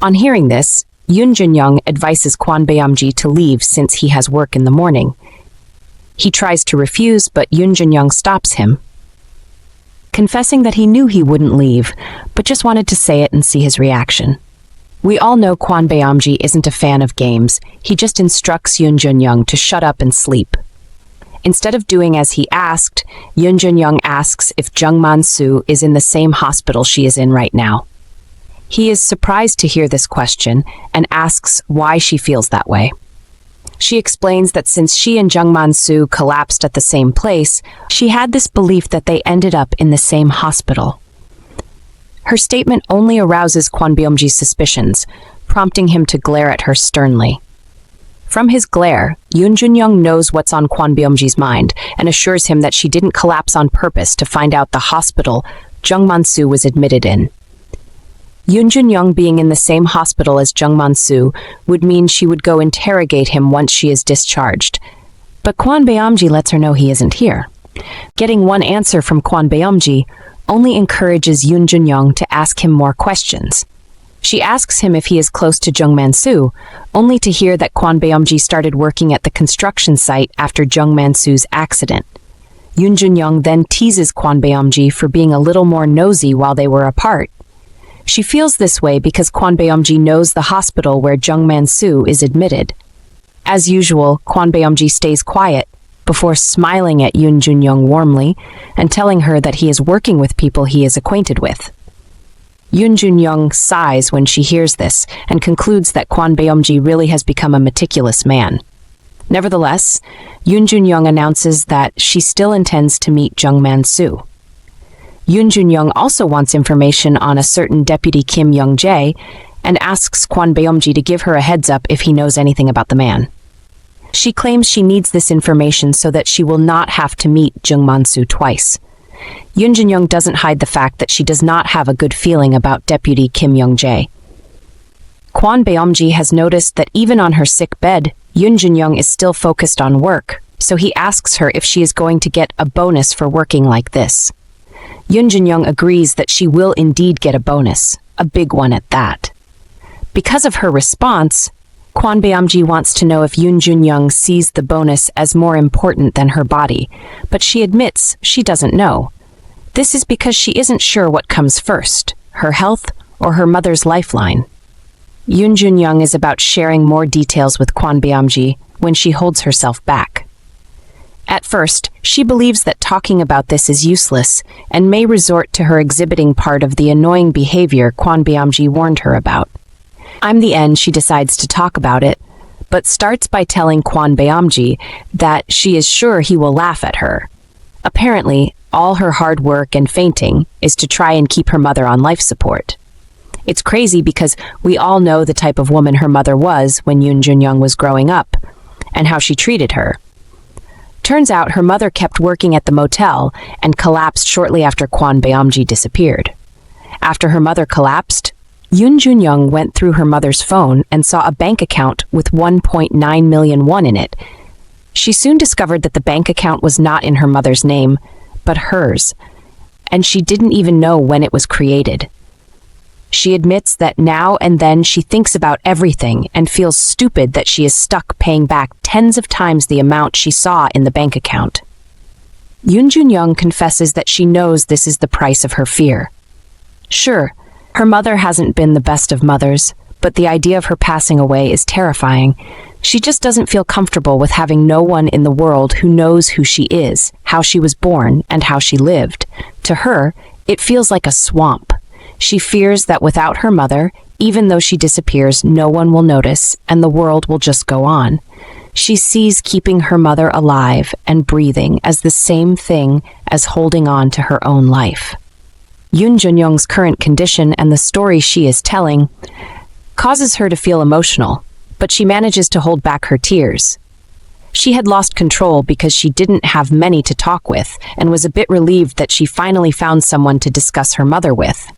On hearing this, Junyoung advises Kwon Beom-jin to leave since he has work in the morning. He tries to refuse, but Junyoung stops him, confessing that he knew he wouldn't leave, but just wanted to say it and see his reaction. We all know Kwon Beom-jin isn't a fan of games. He just instructs Junyoung to shut up and sleep. Instead of doing as he asked, Junyoung asks if Jung-man-soo is in the same hospital she is in right now. He is surprised to hear this question and asks why she feels that way. She explains that since she and Jung-man-soo collapsed at the same place, she had this belief that they ended up in the same hospital. Her statement only arouses Kwon Beom-jin's suspicions, prompting him to glare at her sternly. From his glare, Junyoung knows what's on Kwon Beom-jin's mind and assures him that she didn't collapse on purpose to find out the hospital Jung-man-soo was admitted in. Junyoung being in the same hospital as Jung-man-soo would mean she would go interrogate him once she is discharged. But Kwon Beom-jin lets her know he isn't here. Getting one answer from Kwon Beom-jin only encourages Junyoung to ask him more questions. She asks him if he is close to Jung-man-soo, only to hear that Kwon Beom-jin started working at the construction site after Jung-man-soo's accident. Junyoung then teases Kwon Beom-jin for being a little more nosy while they were apart. She feels this way because Kwon Beom-jin knows the hospital where Jung-man-soo is admitted. As usual, Kwon Beom-jin stays quiet, before smiling at Junyoung warmly and telling her that he is working with people he is acquainted with. Junyoung sighs when she hears this and concludes that Kwon Beom-jin really has become a meticulous man. Nevertheless, Junyoung announces that she still intends to meet Jung-man-soo. Junyoung also wants information on a certain Deputy Kim Young-jae and asks Kwon Beom-jin to give her a heads up if he knows anything about the man. She claims she needs this information so that she will not have to meet Jung-man-soo twice. Junyoung doesn't hide the fact that she does not have a good feeling about Deputy Kim Young-jae. Kwon Beom-jin has noticed that even on her sick bed, Junyoung is still focused on work, so he asks her if she is going to get a bonus for working like this. Junyoung agrees that she will indeed get a bonus, a big one at that. Because of her response, Kwon Beom-jin wants to know if Junyoung sees the bonus as more important than her body, but she admits she doesn't know. This is because she isn't sure what comes first, her health or her mother's lifeline. Junyoung is about sharing more details with Kwon Beom-jin when she holds herself back. At first, she believes that talking about this is useless and may resort to her exhibiting part of the annoying behavior Kwon Beom-jin warned her about. I'm the end, she decides to talk about it, but starts by telling Kwon Beom-jin that she is sure he will laugh at her. Apparently, all her hard work and fainting is to try and keep her mother on life support. It's crazy because we all know the type of woman her mother was when Junyoung was growing up, and how she treated her. Turns out her mother kept working at the motel and collapsed shortly after Kwon Beom-jin disappeared. After her mother collapsed, Junyoung went through her mother's phone and saw a bank account with 1.9 million won in it. She soon discovered that the bank account was not in her mother's name, but hers, and she didn't even know when it was created. She admits that now and then she thinks about everything and feels stupid that she is stuck paying back tens of times the amount she saw in the bank account. Junyoung confesses that she knows this is the price of her fear. Sure, her mother hasn't been the best of mothers, but the idea of her passing away is terrifying. She just doesn't feel comfortable with having no one in the world who knows who she is, how she was born, and how she lived. To her, it feels like a swamp. She fears that without her mother, even though she disappears, no one will notice and the world will just go on. She sees keeping her mother alive and breathing as the same thing as holding on to her own life. Junyoung's current condition and the story she is telling causes her to feel emotional, but she manages to hold back her tears. She had lost control because she didn't have many to talk with and was a bit relieved that she finally found someone to discuss her mother with.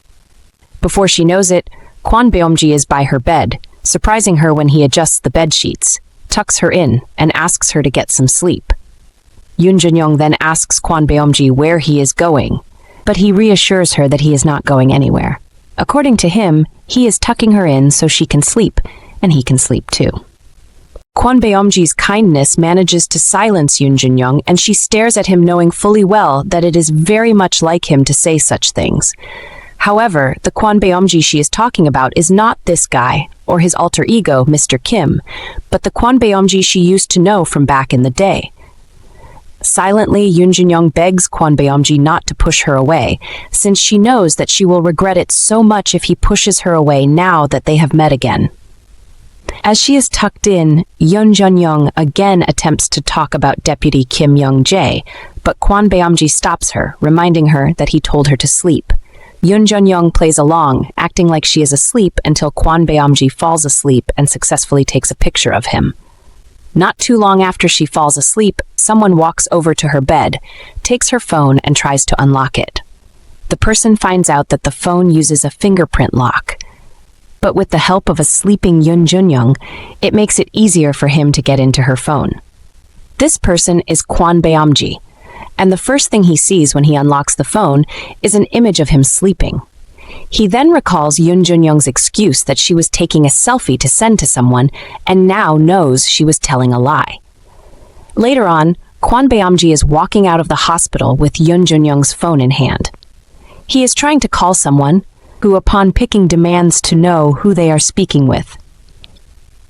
Before she knows it, Kwon Beom-jin is by her bed, surprising her when he adjusts the bed sheets, tucks her in, and asks her to get some sleep. Junyoung then asks Kwon Beom-jin where he is going, but he reassures her that he is not going anywhere. According to him, he is tucking her in so she can sleep, and he can sleep too. Kwon Beom-jin's kindness manages to silence Junyoung, and she stares at him knowing fully well that it is very much like him to say such things. However, the Kwon Beom-jin she is talking about is not this guy, or his alter ego, Mr. Kim, but the Kwon Beom-jin she used to know from back in the day. Silently, Junyoung begs Kwon Beom-jin not to push her away, since she knows that she will regret it so much if he pushes her away now that they have met again. As she is tucked in, Junyoung again attempts to talk about Deputy Kim Young-jae, but Kwon Beom-jin stops her, reminding her that he told her to sleep. Junyoung plays along, acting like she is asleep until Kwon Beom-jin falls asleep and successfully takes a picture of him. Not too long after she falls asleep, someone walks over to her bed, takes her phone, and tries to unlock it. The person finds out that the phone uses a fingerprint lock, but with the help of a sleeping Junyoung, it makes it easier for him to get into her phone. This person is Kwon Beom-jin, and the first thing he sees when he unlocks the phone is an image of him sleeping. He then recalls Junyoung's excuse that she was taking a selfie to send to someone and now knows she was telling a lie. Later on, Kwon Beom-jin is walking out of the hospital with Junyoung's phone in hand. He is trying to call someone, who upon picking demands to know who they are speaking with.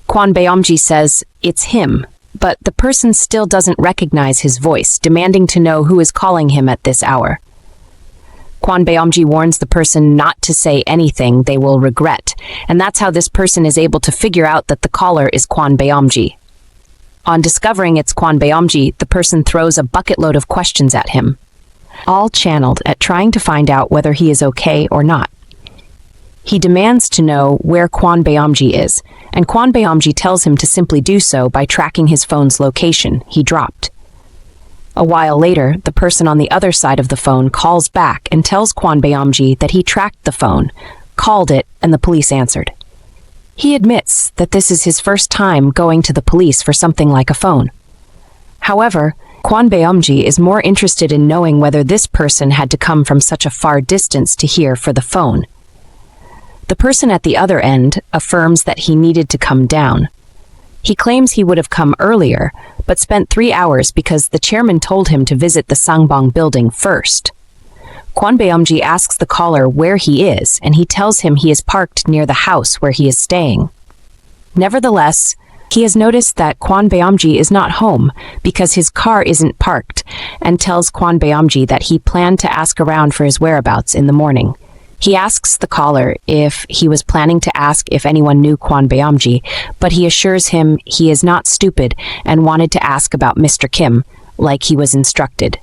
Kwon Beom-jin says it's him, but the person still doesn't recognize his voice, demanding to know who is calling him at this hour. Kwon Beom-jin warns the person not to say anything they will regret, and that's how this person is able to figure out that the caller is Kwon Beom-jin. On discovering it's Kwon Beom-jin, the person throws a bucket load of questions at him, all channeled at trying to find out whether he is okay or not. He demands to know where Kwon Beom-jin is, and Kwon Beom-jin tells him to simply do so by tracking his phone's location he dropped. A while later, the person on the other side of the phone calls back and tells Kwon Beom-jin that he tracked the phone, called it, and the police answered. He admits that this is his first time going to the police for something like a phone. However, Kwon Beom-jin is more interested in knowing whether this person had to come from such a far distance to hear for the phone. The person at the other end affirms that he needed to come down. He claims he would have come earlier, but spent 3 hours because the chairman told him to visit the Sangbong building first. Kwon Beom-jin asks the caller where he is, and he tells him he is parked near the house where he is staying. Nevertheless, he has noticed that Kwon Beom-jin is not home because his car isn't parked, and tells Kwon Beom-jin that he planned to ask around for his whereabouts in the morning. He asks the caller if he was planning to ask if anyone knew Kwon Beom-jin, but he assures him he is not stupid and wanted to ask about Mr. Kim, like he was instructed.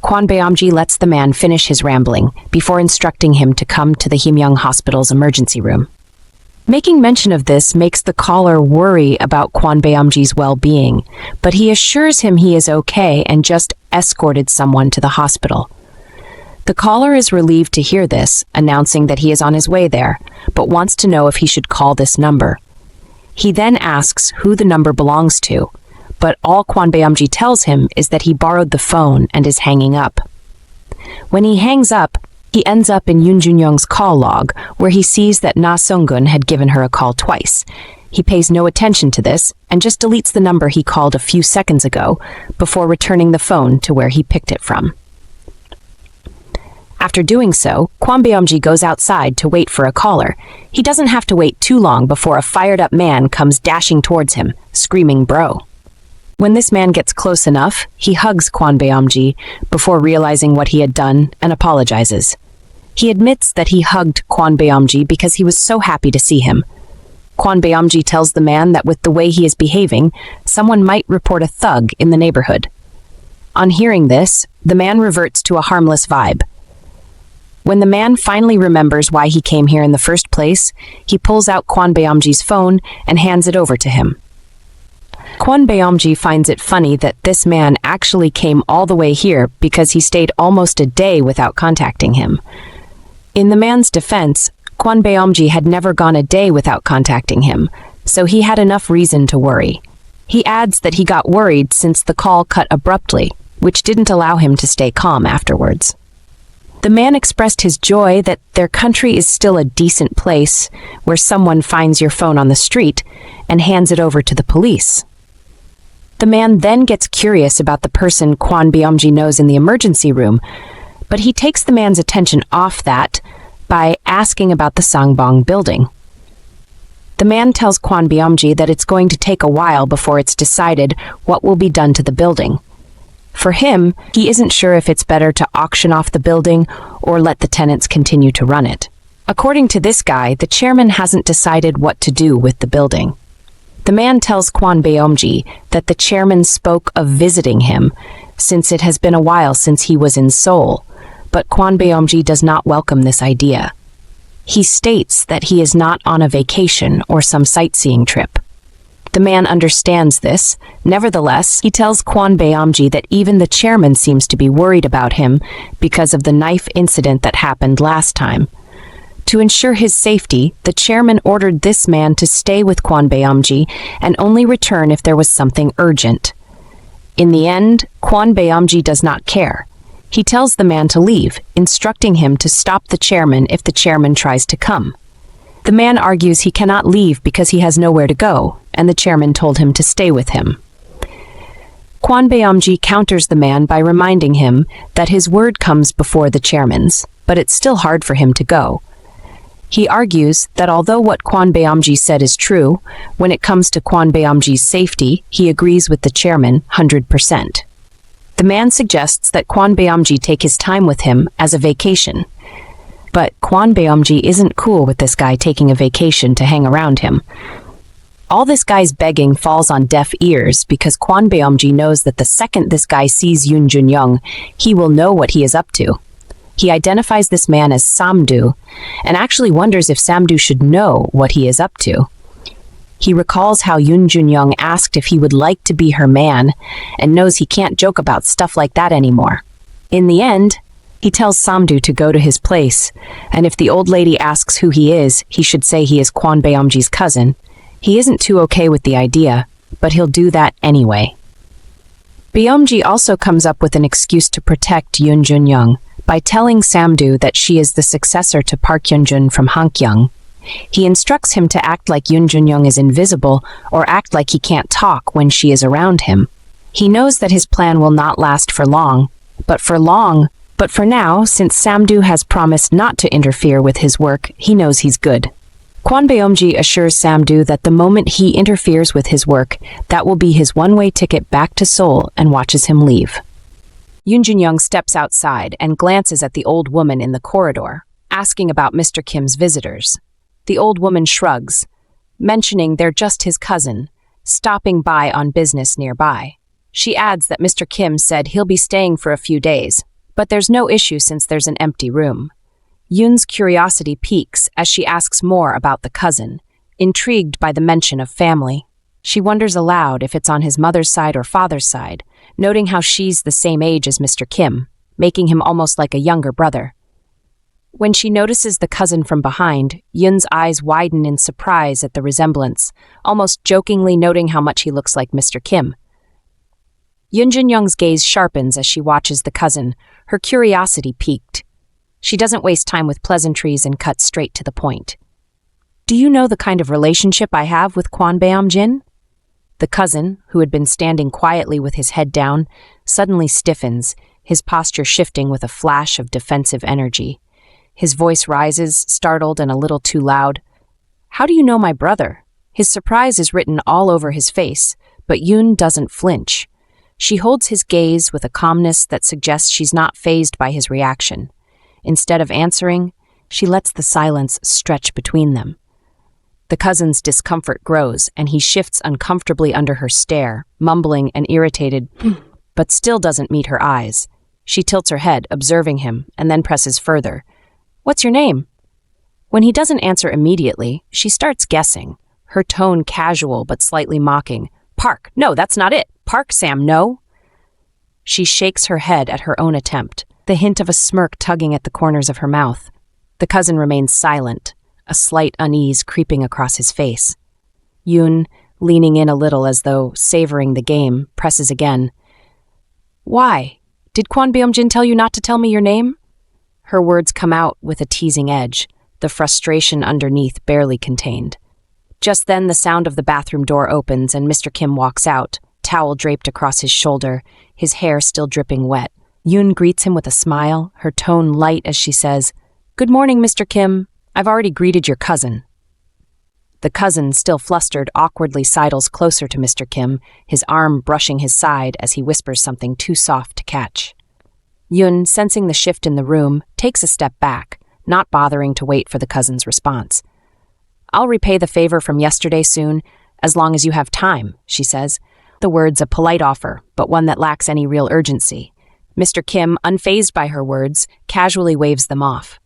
Kwon Beom-jin lets the man finish his rambling before instructing him to come to the Junyoung Hospital's emergency room. Making mention of this makes the caller worry about Kwon Beom-jin's well-being, but he assures him he is okay and just escorted someone to the hospital. The caller is relieved to hear this, announcing that he is on his way there, but wants to know if he should call this number. He then asks who the number belongs to, but all Kwon Beom-jin tells him is that he borrowed the phone and is hanging up. When he hangs up, he ends up in Junyoung's call log, where he sees that Na Sung-gun had given her a call twice. He pays no attention to this and just deletes the number he called a few seconds ago before returning the phone to where he picked it from. After doing so, Kwon Beom-jin goes outside to wait for a caller. He doesn't have to wait too long before a fired-up man comes dashing towards him, screaming "Bro." When this man gets close enough, he hugs Kwon Beom-jin before realizing what he had done and apologizes. He admits that he hugged Kwon Beom-jin because he was so happy to see him. Kwon Beom-jin tells the man that with the way he is behaving, someone might report a thug in the neighborhood. On hearing this, the man reverts to a harmless vibe. When the man finally remembers why he came here in the first place, he pulls out Kwon Beom-jin's phone and hands it over to him. Kwon Beom-jin finds it funny that this man actually came all the way here because he stayed almost a day without contacting him. In the man's defense, Kwon Beom-jin had never gone a day without contacting him, so he had enough reason to worry. He adds that he got worried since the call cut abruptly, which didn't allow him to stay calm afterwards. The man expressed his joy that their country is still a decent place where someone finds your phone on the street and hands it over to the police. The man then gets curious about the person Kwon Beom-jin knows in the emergency room, but he takes the man's attention off that by asking about the Sangbong building. The man tells Kwon Beom-jin that it's going to take a while before it's decided what will be done to the building. For him, he isn't sure if it's better to auction off the building or let the tenants continue to run it. According to this guy, the chairman hasn't decided what to do with the building. The man tells Kwon Beom-jin that the chairman spoke of visiting him, since it has been a while since he was in Seoul, but Kwon Beom-jin does not welcome this idea. He states that he is not on a vacation or some sightseeing trip. The man understands this. Nevertheless, he tells Kwon Beom-jin that even the chairman seems to be worried about him because of the knife incident that happened last time. To ensure his safety, the chairman ordered this man to stay with Kwon Beom-jin and only return if there was something urgent. In the end, Kwon Beom-jin does not care. He tells the man to leave, instructing him to stop the chairman if the chairman tries to come. The man argues he cannot leave because he has nowhere to go, and the chairman told him to stay with him. Kwon Beom-jin counters the man by reminding him that his word comes before the chairman's, but it's still hard for him to go. He argues that although what Kwon Beom-jin said is true, when it comes to Kwon Beom-jin's safety, he agrees with the chairman 100%. The man suggests that Kwon Beom-jin take his time with him as a vacation. But Kwon Beom-jin isn't cool with this guy taking a vacation to hang around him. All this guy's begging falls on deaf ears because Kwon Beom-jin knows that the second this guy sees Junyoung, he will know what he is up to. He identifies this man as Samdu, and actually wonders if Samdu should know what he is up to. He recalls how Junyoung asked if he would like to be her man, and knows he can't joke about stuff like that anymore. In the end, he tells Samdu to go to his place, and if the old lady asks who he is, he should say he is Kwon Beom-jin's cousin. He isn't too okay with the idea, but he'll do that anyway. Beom-jin also comes up with an excuse to protect Junyoung by telling Samdu that she is the successor to Park Hyunjun from Hankyung. He instructs him to act like Junyoung is invisible or act like he can't talk when she is around him. He knows that his plan will not last for long, but for now, since Samdu has promised not to interfere with his work, he knows he's good. Kwon Beom-jin assures Samdu that the moment he interferes with his work, that will be his one-way ticket back to Seoul, and watches him leave. Junyoung steps outside and glances at the old woman in the corridor. asking about Mr. Kim's visitors. The old woman shrugs, mentioning they're just his cousin, stopping by on business nearby. She adds that Mr. Kim said he'll be staying for a few days, but there's no issue since there's an empty room. Yoon's curiosity piques as she asks more about the cousin, intrigued by the mention of family. She wonders aloud if it's on his mother's side or father's side, noting how she's the same age as Mr. Kim, making him almost like a younger brother. When she notices the cousin from behind, Yoon's eyes widen in surprise at the resemblance, almost jokingly noting how much he looks like Mr. Kim. Junyoung's gaze sharpens as she watches the cousin, her curiosity piqued. She doesn't waste time with pleasantries and cuts straight to the point. "Do you know the kind of relationship I have with Kwon Beom-jin?" The cousin, who had been standing quietly with his head down, suddenly stiffens, his posture shifting with a flash of defensive energy. His voice rises, startled and a little too loud. "How do you know my brother?" His surprise is written all over his face, but Yoon doesn't flinch. She holds his gaze with a calmness that suggests she's not fazed by his reaction. Instead of answering, she lets the silence stretch between them. The cousin's discomfort grows, and he shifts uncomfortably under her stare, mumbling an irritated, but still doesn't meet her eyes. She tilts her head, observing him, and then presses further. "What's your name?" When he doesn't answer immediately, she starts guessing, her tone casual but slightly mocking. "Park, no, that's not it. Park, Sam, no." She shakes her head at her own attempt, the hint of a smirk tugging at the corners of her mouth. The cousin remains silent, a slight unease creeping across his face. Yoon, leaning in a little as though savoring the game, presses again. "Why? Did Kwon Beom-jin tell you not to tell me your name?" Her words come out with a teasing edge, the frustration underneath barely contained. Just then the sound of the bathroom door opens and Mr. Kim walks out, towel draped across his shoulder, his hair still dripping wet. Yoon greets him with a smile, her tone light as she says, "Good morning, Mr. Kim. I've already greeted your cousin." The cousin, still flustered, awkwardly sidles closer to Mr. Kim, his arm brushing his side as he whispers something too soft to catch. Yoon, sensing the shift in the room, takes a step back, not bothering to wait for the cousin's response. "I'll repay the favor from yesterday soon, as long as you have time," she says. The word's a polite offer, but one that lacks any real urgency. Mr. Kim, unfazed by her words, casually waves them off.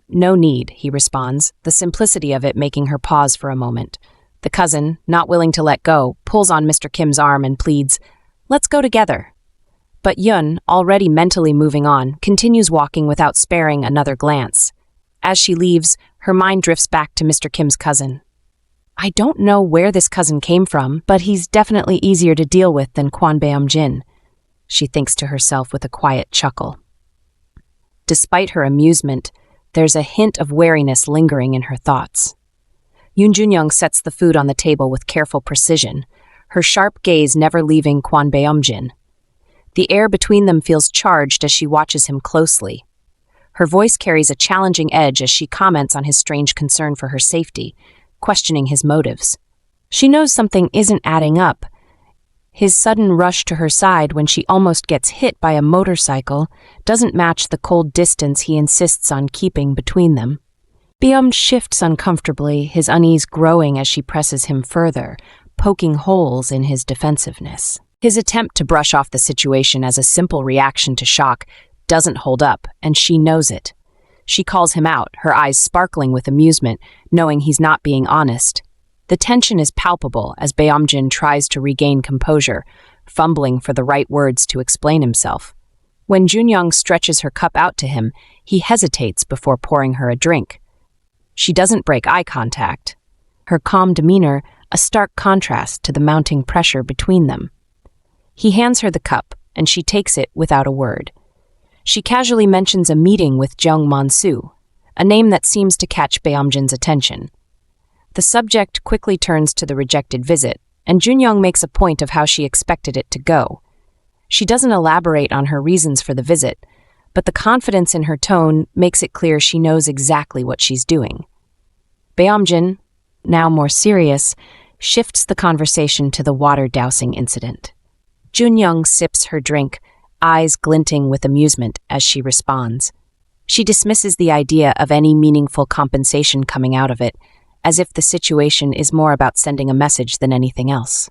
"No need," he responds, the simplicity of it making her pause for a moment. The cousin, not willing to let go, pulls on Mr. Kim's arm and pleads, "Let's go together." But Yoon, already mentally moving on, continues walking without sparing another glance. As she leaves, her mind drifts back to Mr. Kim's cousin. "I don't know where this cousin came from, but he's definitely easier to deal with than Kwon Beom-jin," she thinks to herself with a quiet chuckle. Despite her amusement, there's a hint of wariness lingering in her thoughts. Junyoung sets the food on the table with careful precision, her sharp gaze never leaving Kwon Beom-jin. The air between them feels charged as she watches him closely. Her voice carries a challenging edge as she comments on his strange concern for her safety, questioning his motives. She knows something isn't adding up. His sudden rush to her side when she almost gets hit by a motorcycle doesn't match the cold distance he insists on keeping between them. Beom shifts uncomfortably, his unease growing as she presses him further, poking holes in his defensiveness. His attempt to brush off the situation as a simple reaction to shock doesn't hold up, and she knows it. She calls him out, her eyes sparkling with amusement, knowing he's not being honest. The tension is palpable as Beom-jin tries to regain composure, fumbling for the right words to explain himself. When Junyoung stretches her cup out to him, he hesitates before pouring her a drink. She doesn't break eye contact, her calm demeanor a stark contrast to the mounting pressure between them. He hands her the cup, and she takes it without a word. She casually mentions a meeting with Jung Mon-soo, a name that seems to catch Beom-jin's attention. The subject quickly turns to the rejected visit, and Junyoung makes a point of how she expected it to go. She doesn't elaborate on her reasons for the visit, but the confidence in her tone makes it clear she knows exactly what she's doing. Beom-jin, now more serious, shifts the conversation to the water dousing incident. Junyoung sips her drink, eyes glinting with amusement as she responds. She dismisses the idea of any meaningful compensation coming out of it, as if the situation is more about sending a message than anything else.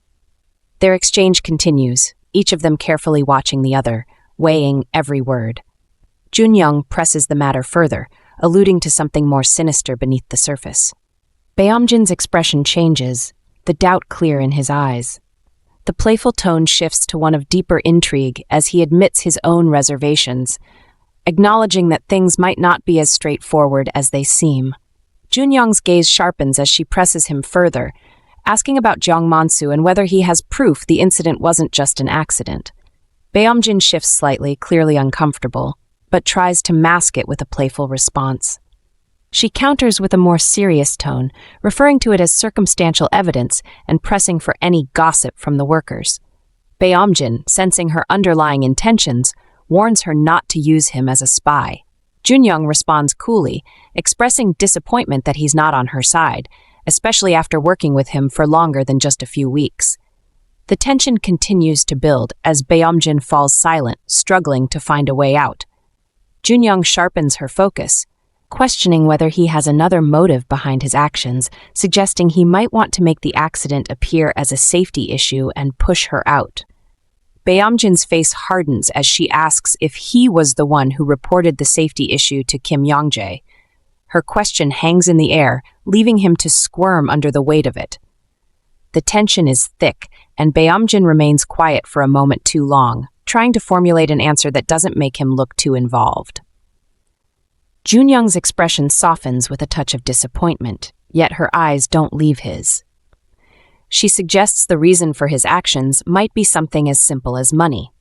Their exchange continues, each of them carefully watching the other, weighing every word. Junyoung presses the matter further, alluding to something more sinister beneath the surface. Beom-jin's expression changes, the doubt clear in his eyes. The playful tone shifts to one of deeper intrigue as he admits his own reservations, acknowledging that things might not be as straightforward as they seem. Junyoung's gaze sharpens as she presses him further, asking about Jang Man-soo and whether he has proof the incident wasn't just an accident. Beom-jin shifts slightly, clearly uncomfortable, but tries to mask it with a playful response. She counters with a more serious tone, referring to it as circumstantial evidence and pressing for any gossip from the workers. Beom-jin, sensing her underlying intentions, warns her not to use him as a spy. Junyoung responds coolly, expressing disappointment that he's not on her side, especially after working with him for longer than just a few weeks. The tension continues to build as Beom-jin falls silent, struggling to find a way out. Junyoung sharpens her focus, questioning whether he has another motive behind his actions, suggesting he might want to make the accident appear as a safety issue and push her out. Beom-jin's face hardens as she asks if he was the one who reported the safety issue to Kim Yong-jae. Her question hangs in the air, leaving him to squirm under the weight of it. The tension is thick, and Beom-jin remains quiet for a moment too long, trying to formulate an answer that doesn't make him look too involved. Junyoung's expression softens with a touch of disappointment, yet her eyes don't leave his. She suggests the reason for his actions might be something as simple as money.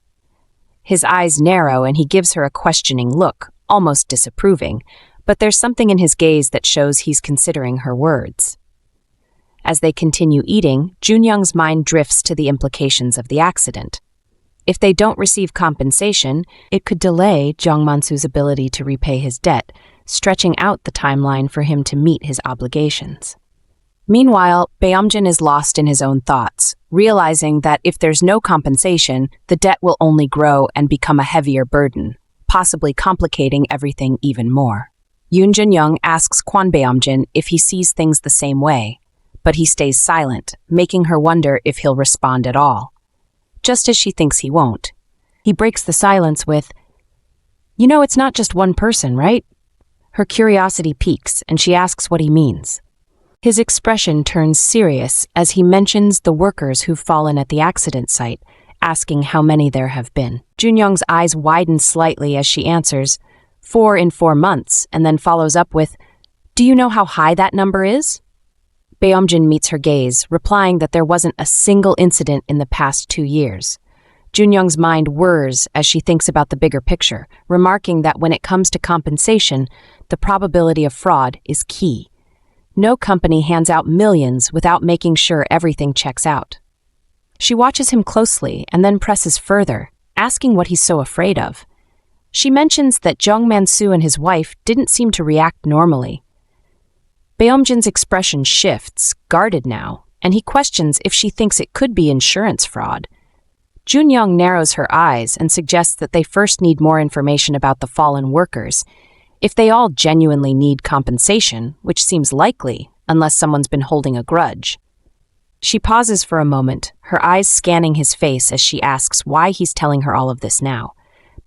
His eyes narrow and he gives her a questioning look, almost disapproving, but there's something in his gaze that shows he's considering her words. As they continue eating, Junyoung's mind drifts to the implications of the accident. If they don't receive compensation, it could delay Jang Man-soo's ability to repay his debt, stretching out the timeline for him to meet his obligations. Meanwhile, Beom-jin is lost in his own thoughts, realizing that if there's no compensation, the debt will only grow and become a heavier burden, possibly complicating everything even more. Junyoung asks Kwon Beom-jin if he sees things the same way, but he stays silent, making her wonder if he'll respond at all. Just as she thinks he won't. He breaks the silence with, "You know it's not just one person, right?" Her curiosity piques, and she asks what he means. His expression turns serious as he mentions the workers who've fallen at the accident site, asking how many there have been. Junyoung's eyes widen slightly as she answers, 4 in 4 months, and then follows up with, "Do you know how high that number is?" Beom-jin meets her gaze, replying that there wasn't a single incident in the past 2 years. Junyoung's mind whirs as she thinks about the bigger picture, remarking that when it comes to compensation, the probability of fraud is key. No company hands out millions without making sure everything checks out. She watches him closely and then presses further, asking what he's so afraid of. She mentions that Jang Man-soo and his wife didn't seem to react normally. Beom-jin's expression shifts, guarded now, and he questions if she thinks it could be insurance fraud. Junyoung narrows her eyes and suggests that they first need more information about the fallen workers. If they all genuinely need compensation, which seems likely, unless someone's been holding a grudge. She pauses for a moment, her eyes scanning his face as she asks why he's telling her all of this now.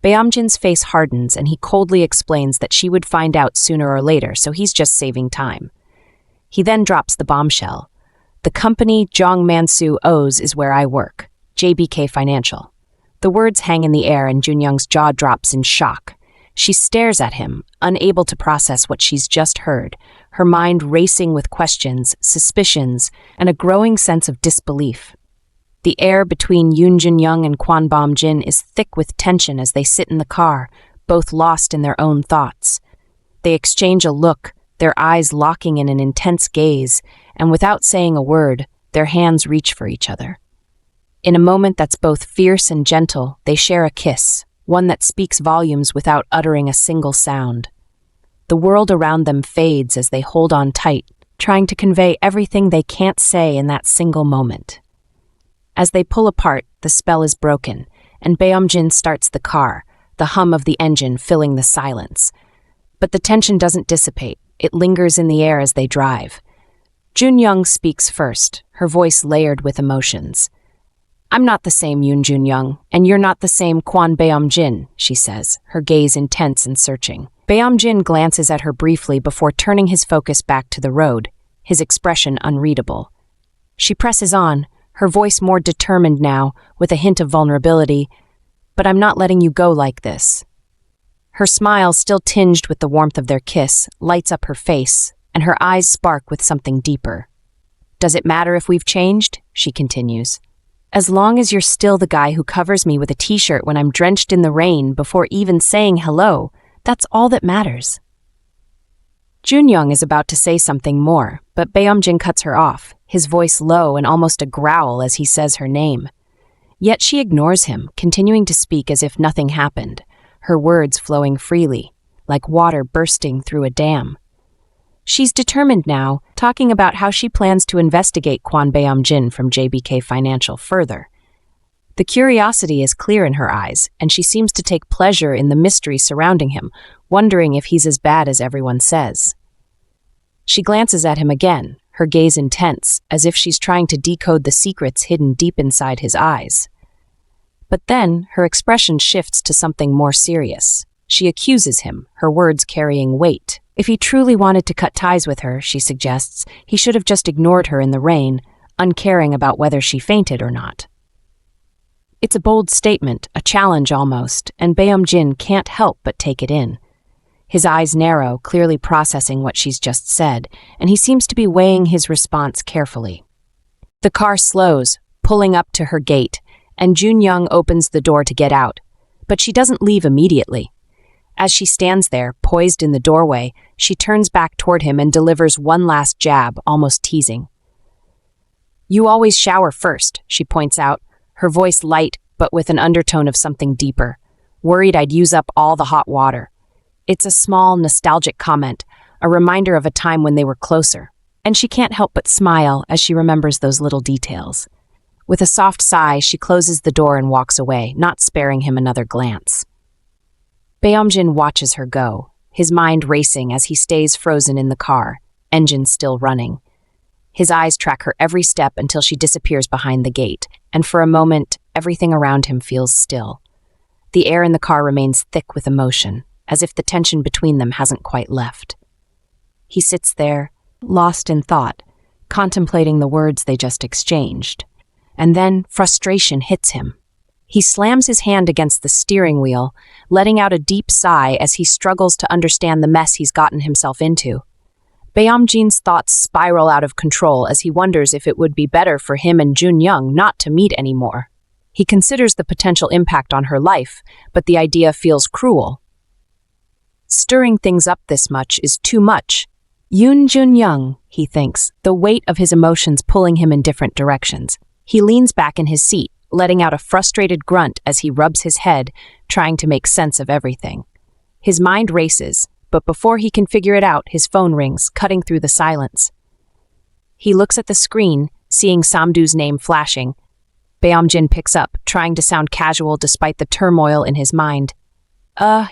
Beom-jin's face hardens and he coldly explains that she would find out sooner or later, so he's just saving time. He then drops the bombshell. "The company Jang Man-soo owes is where I work, JBK Financial." The words hang in the air and Junyoung's jaw drops in shock. She stares at him, unable to process what she's just heard, her mind racing with questions, suspicions, and a growing sense of disbelief. The air between Junyoung and Kwon Beom-jin is thick with tension as they sit in the car, both lost in their own thoughts. They exchange a look, their eyes locking in an intense gaze, and without saying a word, their hands reach for each other. In a moment that's both fierce and gentle, they share a kiss, one that speaks volumes without uttering a single sound. The world around them fades as they hold on tight, trying to convey everything they can't say in that single moment. As they pull apart, the spell is broken, and Beom-jin starts the car, the hum of the engine filling the silence. But the tension doesn't dissipate. It lingers in the air as they drive. Junyoung speaks first, her voice layered with emotions. "I'm not the same Junyoung, and you're not the same Kwon Beom-jin," she says, her gaze intense and searching. Beom-jin glances at her briefly before turning his focus back to the road, his expression unreadable. She presses on, her voice more determined now, with a hint of vulnerability. "But I'm not letting you go like this." Her smile, still tinged with the warmth of their kiss, lights up her face, and her eyes spark with something deeper. "Does it matter if we've changed?" she continues. "As long as you're still the guy who covers me with a t-shirt when I'm drenched in the rain before even saying hello, that's all that matters." Junyoung is about to say something more, but Beom-jin cuts her off, his voice low and almost a growl as he says her name. Yet she ignores him, continuing to speak as if nothing happened, her words flowing freely, like water bursting through a dam. She's determined now, talking about how she plans to investigate Kwon Beom-jin from JBK Financial further. The curiosity is clear in her eyes, and she seems to take pleasure in the mystery surrounding him, wondering if he's as bad as everyone says. She glances at him again, her gaze intense, as if she's trying to decode the secrets hidden deep inside his eyes. But then, her expression shifts to something more serious. She accuses him, her words carrying weight. If he truly wanted to cut ties with her, she suggests, he should have just ignored her in the rain, uncaring about whether she fainted or not. It's a bold statement, a challenge almost, and Beom-jin can't help but take it in. His eyes narrow, clearly processing what she's just said, and he seems to be weighing his response carefully. The car slows, pulling up to her gate, and Junyoung opens the door to get out, but she doesn't leave immediately. As she stands there, poised in the doorway, she turns back toward him and delivers one last jab, almost teasing. "You always shower first," she points out, her voice light but with an undertone of something deeper, worried I'd use up all the hot water. It's a small, nostalgic comment, a reminder of a time when they were closer, and she can't help but smile as she remembers those little details. With a soft sigh, she closes the door and walks away, not sparing him another glance. Beom-jin watches her go, his mind racing as he stays frozen in the car, engine still running. His eyes track her every step until she disappears behind the gate, and for a moment, everything around him feels still. The air in the car remains thick with emotion, as if the tension between them hasn't quite left. He sits there, lost in thought, contemplating the words they just exchanged. And then frustration hits him. He slams his hand against the steering wheel, letting out a deep sigh as he struggles to understand the mess he's gotten himself into. Beom-jin's thoughts spiral out of control as he wonders if it would be better for him and Junyoung not to meet anymore. He considers the potential impact on her life, but the idea feels cruel. Stirring things up this much is too much. Junyoung, he thinks, the weight of his emotions pulling him in different directions. He leans back in his seat, letting out a frustrated grunt as he rubs his head, trying to make sense of everything. His mind races, but before he can figure it out, his phone rings, cutting through the silence. He looks at the screen, seeing Samdu's name flashing. Beom-jin picks up, trying to sound casual despite the turmoil in his mind.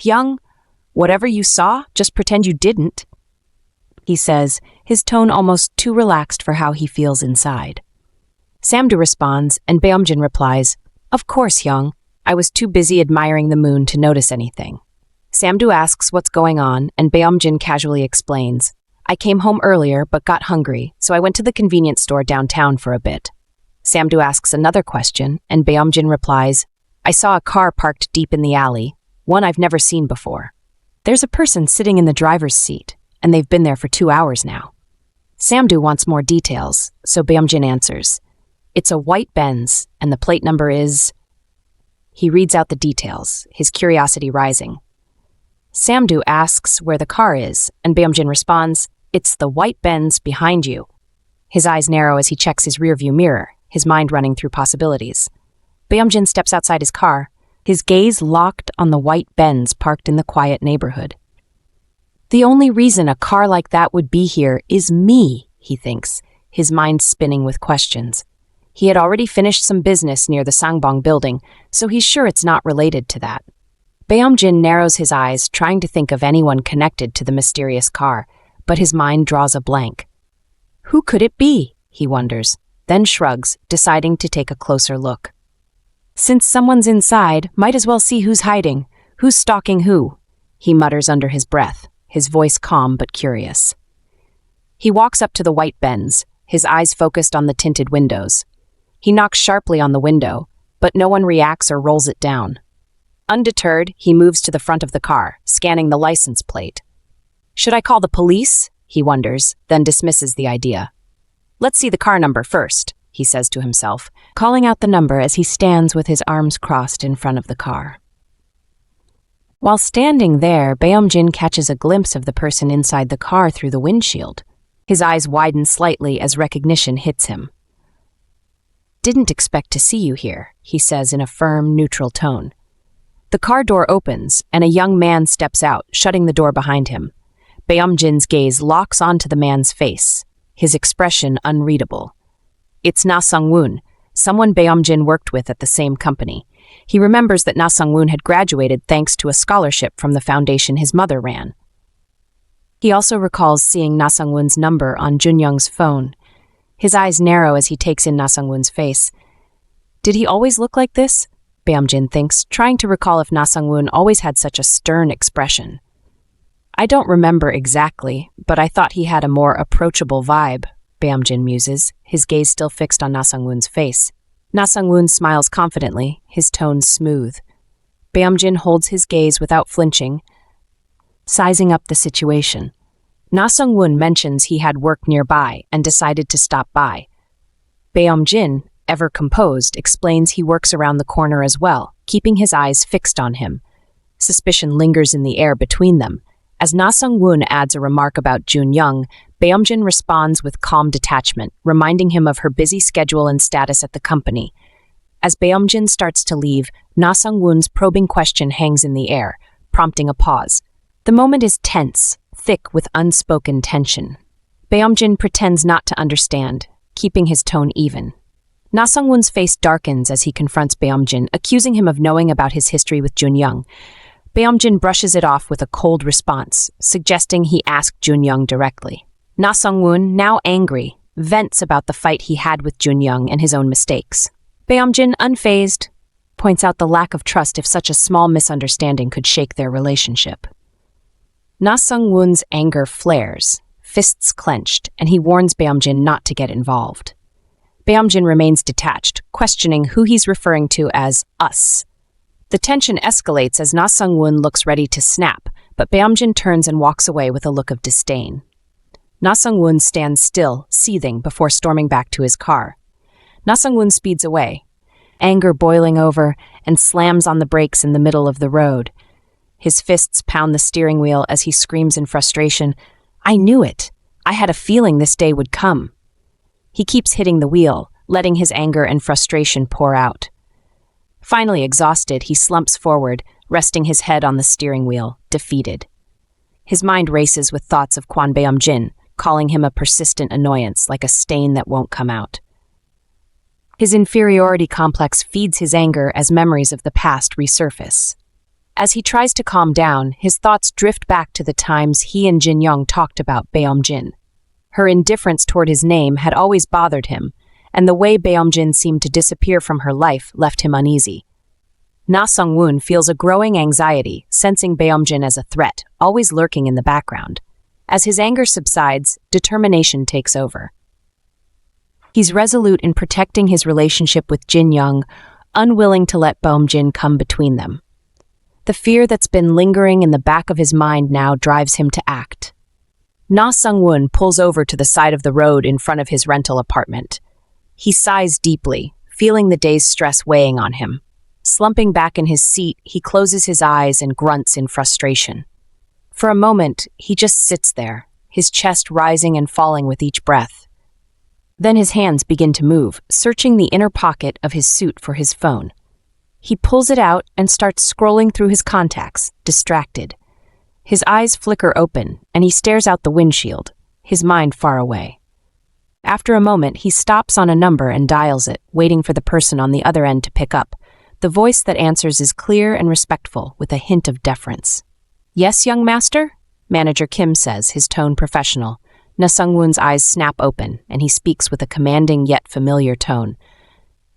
Young, whatever you saw, just pretend you didn't," he says, his tone almost too relaxed for how he feels inside. Samdu responds, and Beom-jin replies, "Of course, Young. I was too busy admiring the moon to notice anything." Samdu asks what's going on, and Beom-jin casually explains, "I came home earlier but got hungry, so I went to the convenience store downtown for a bit." Samdu asks another question, and Beom-jin replies, "I saw a car parked deep in the alley, one I've never seen before. There's a person sitting in the driver's seat, and they've been there for 2 hours now." Samdu wants more details, so Beom-jin answers, "It's a white Benz, and the plate number is..." He reads out the details, his curiosity rising. Samdu asks where the car is, and Beom-jin responds, "It's the white Benz behind you." His eyes narrow as he checks his rearview mirror, his mind running through possibilities. Beom-jin steps outside his car, his gaze locked on the white Benz parked in the quiet neighborhood. The only reason a car like that would be here is me, he thinks, his mind spinning with questions. He had already finished some business near the Sangbong building, so he's sure it's not related to that. Beom-jin narrows his eyes, trying to think of anyone connected to the mysterious car, but his mind draws a blank. Who could it be? He wonders, then shrugs, deciding to take a closer look. Since someone's inside, might as well see who's hiding, who's stalking who, he mutters under his breath, his voice calm but curious. He walks up to the white Benz, his eyes focused on the tinted windows. He knocks sharply on the window, but no one reacts or rolls it down. Undeterred, he moves to the front of the car, scanning the license plate. Should I call the police? He wonders, then dismisses the idea. Let's see the car number first, he says to himself, calling out the number as he stands with his arms crossed in front of the car. While standing there, Beom-jin catches a glimpse of the person inside the car through the windshield. His eyes widen slightly as recognition hits him. Didn't expect to see you here, he says in a firm, neutral tone. The car door opens, and a young man steps out, shutting the door behind him. Beom-jin's gaze locks onto the man's face, his expression unreadable. It's Na Sung-woon, someone Beom-jin worked with at the same company. He remembers that Na Sung-woon had graduated thanks to a scholarship from the foundation his mother ran. He also recalls seeing Na Sung-woon's number on Junyoung's phone. His eyes narrow as he takes in Na Sung-woon's face. Did he always look like this? Beom-jin thinks, trying to recall if Na Sung-woon always had such a stern expression. I don't remember exactly, but I thought he had a more approachable vibe, Beom-jin muses, his gaze still fixed on Na Sung-woon's face. Na Sung-woon smiles confidently, his tone smooth. Beom-jin holds his gaze without flinching, sizing up the situation. Na Sung-woon mentions he had work nearby and decided to stop by. Beom-jin, ever composed, explains he works around the corner as well, keeping his eyes fixed on him. Suspicion lingers in the air between them. As Na Sung-woon adds a remark about Junyoung, Beom-jin responds with calm detachment, reminding him of her busy schedule and status at the company. As Beom-jin starts to leave, Na Sung-woon's probing question hangs in the air, prompting a pause. The moment is tense, thick with unspoken tension. Beom-jin pretends not to understand, keeping his tone even. Na Sung-woon's face darkens as he confronts Beom-jin, accusing him of knowing about his history with Junyoung. Beom-jin brushes it off with a cold response, suggesting he ask Junyoung directly. Na Sung-woon, now angry, vents about the fight he had with Junyoung and his own mistakes. Beom-jin, unfazed, points out the lack of trust if such a small misunderstanding could shake their relationship. Na Sung-woon's anger flares, fists clenched, and he warns Beom-jin not to get involved. Beom-jin remains detached, questioning who he's referring to as us. The tension escalates as Na Sung-woon looks ready to snap, but Beom-jin turns and walks away with a look of disdain. Na Sung-woon stands still, seething, before storming back to his car. Na Sung-woon speeds away, anger boiling over, and slams on the brakes in the middle of the road. His fists pound the steering wheel as he screams in frustration, "I knew it! I had a feeling this day would come." He keeps hitting the wheel, letting his anger and frustration pour out. Finally exhausted, he slumps forward, resting his head on the steering wheel, defeated. His mind races with thoughts of Kwon Beom-jin, calling him a persistent annoyance like a stain that won't come out. His inferiority complex feeds his anger as memories of the past resurface. As he tries to calm down, his thoughts drift back to the times he and Junyoung talked about Beom-jin. Her indifference toward his name had always bothered him, and the way Beom-jin seemed to disappear from her life left him uneasy. Na Sung-woon feels a growing anxiety, sensing Beom-jin as a threat, always lurking in the background. As his anger subsides, determination takes over. He's resolute in protecting his relationship with Junyoung, unwilling to let Beom-jin come between them. The fear that's been lingering in the back of his mind now drives him to act. Na Sung-woon pulls over to the side of the road in front of his rental apartment. He sighs deeply, feeling the day's stress weighing on him. Slumping back in his seat, he closes his eyes and grunts in frustration. For a moment, he just sits there, his chest rising and falling with each breath. Then his hands begin to move, searching the inner pocket of his suit for his phone. He pulls it out and starts scrolling through his contacts, distracted. His eyes flicker open, and he stares out the windshield, his mind far away. After a moment, he stops on a number and dials it, waiting for the person on the other end to pick up. The voice that answers is clear and respectful, with a hint of deference. "Yes, young master?" Manager Kim says, his tone professional. Na Sung-woon's eyes snap open, and he speaks with a commanding yet familiar tone.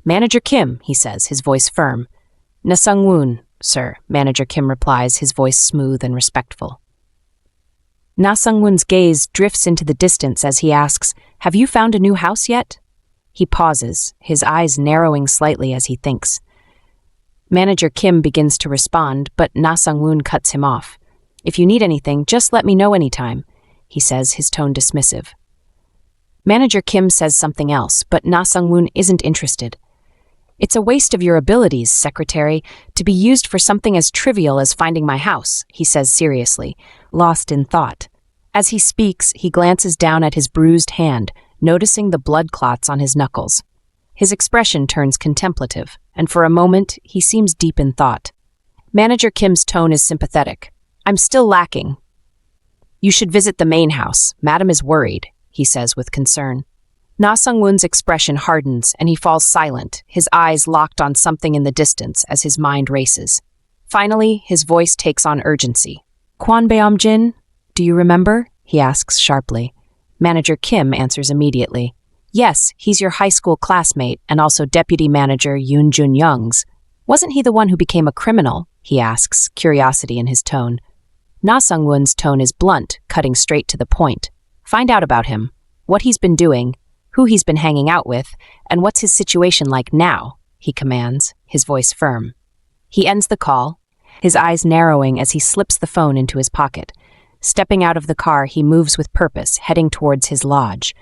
"Manager Kim," he says, his voice firm. "Na Sung-woon, sir," Manager Kim replies, his voice smooth and respectful. Na Sung-woon's gaze drifts into the distance as he asks, "Have you found a new house yet?" He pauses, his eyes narrowing slightly as he thinks. Manager Kim begins to respond, but Na Sung-woon cuts him off. "If you need anything, just let me know anytime," he says, his tone dismissive. Manager Kim says something else, but Na Sung-woon isn't interested. "It's a waste of your abilities, secretary, to be used for something as trivial as finding my house," he says seriously, lost in thought. As he speaks, he glances down at his bruised hand, noticing the blood clots on his knuckles. His expression turns contemplative, and for a moment, he seems deep in thought. Manager Kim's tone is sympathetic. "I'm still lacking. You should visit the main house. Madam is worried," he says with concern. Na Sung-woon's expression hardens, and he falls silent, his eyes locked on something in the distance as his mind races. Finally, his voice takes on urgency. "Kwon Beom-jin, do you remember?" he asks sharply. Manager Kim answers immediately. "Yes, he's your high school classmate and also deputy manager Junyoung's. Wasn't he the one who became a criminal?" he asks, curiosity in his tone. Na Sung-woon's tone is blunt, cutting straight to the point. "Find out about him, what he's been doing, who he's been hanging out with, and what's his situation like now," he commands, his voice firm. He ends the call, his eyes narrowing as he slips the phone into his pocket. Stepping out of the car, he moves with purpose, heading towards his lodge.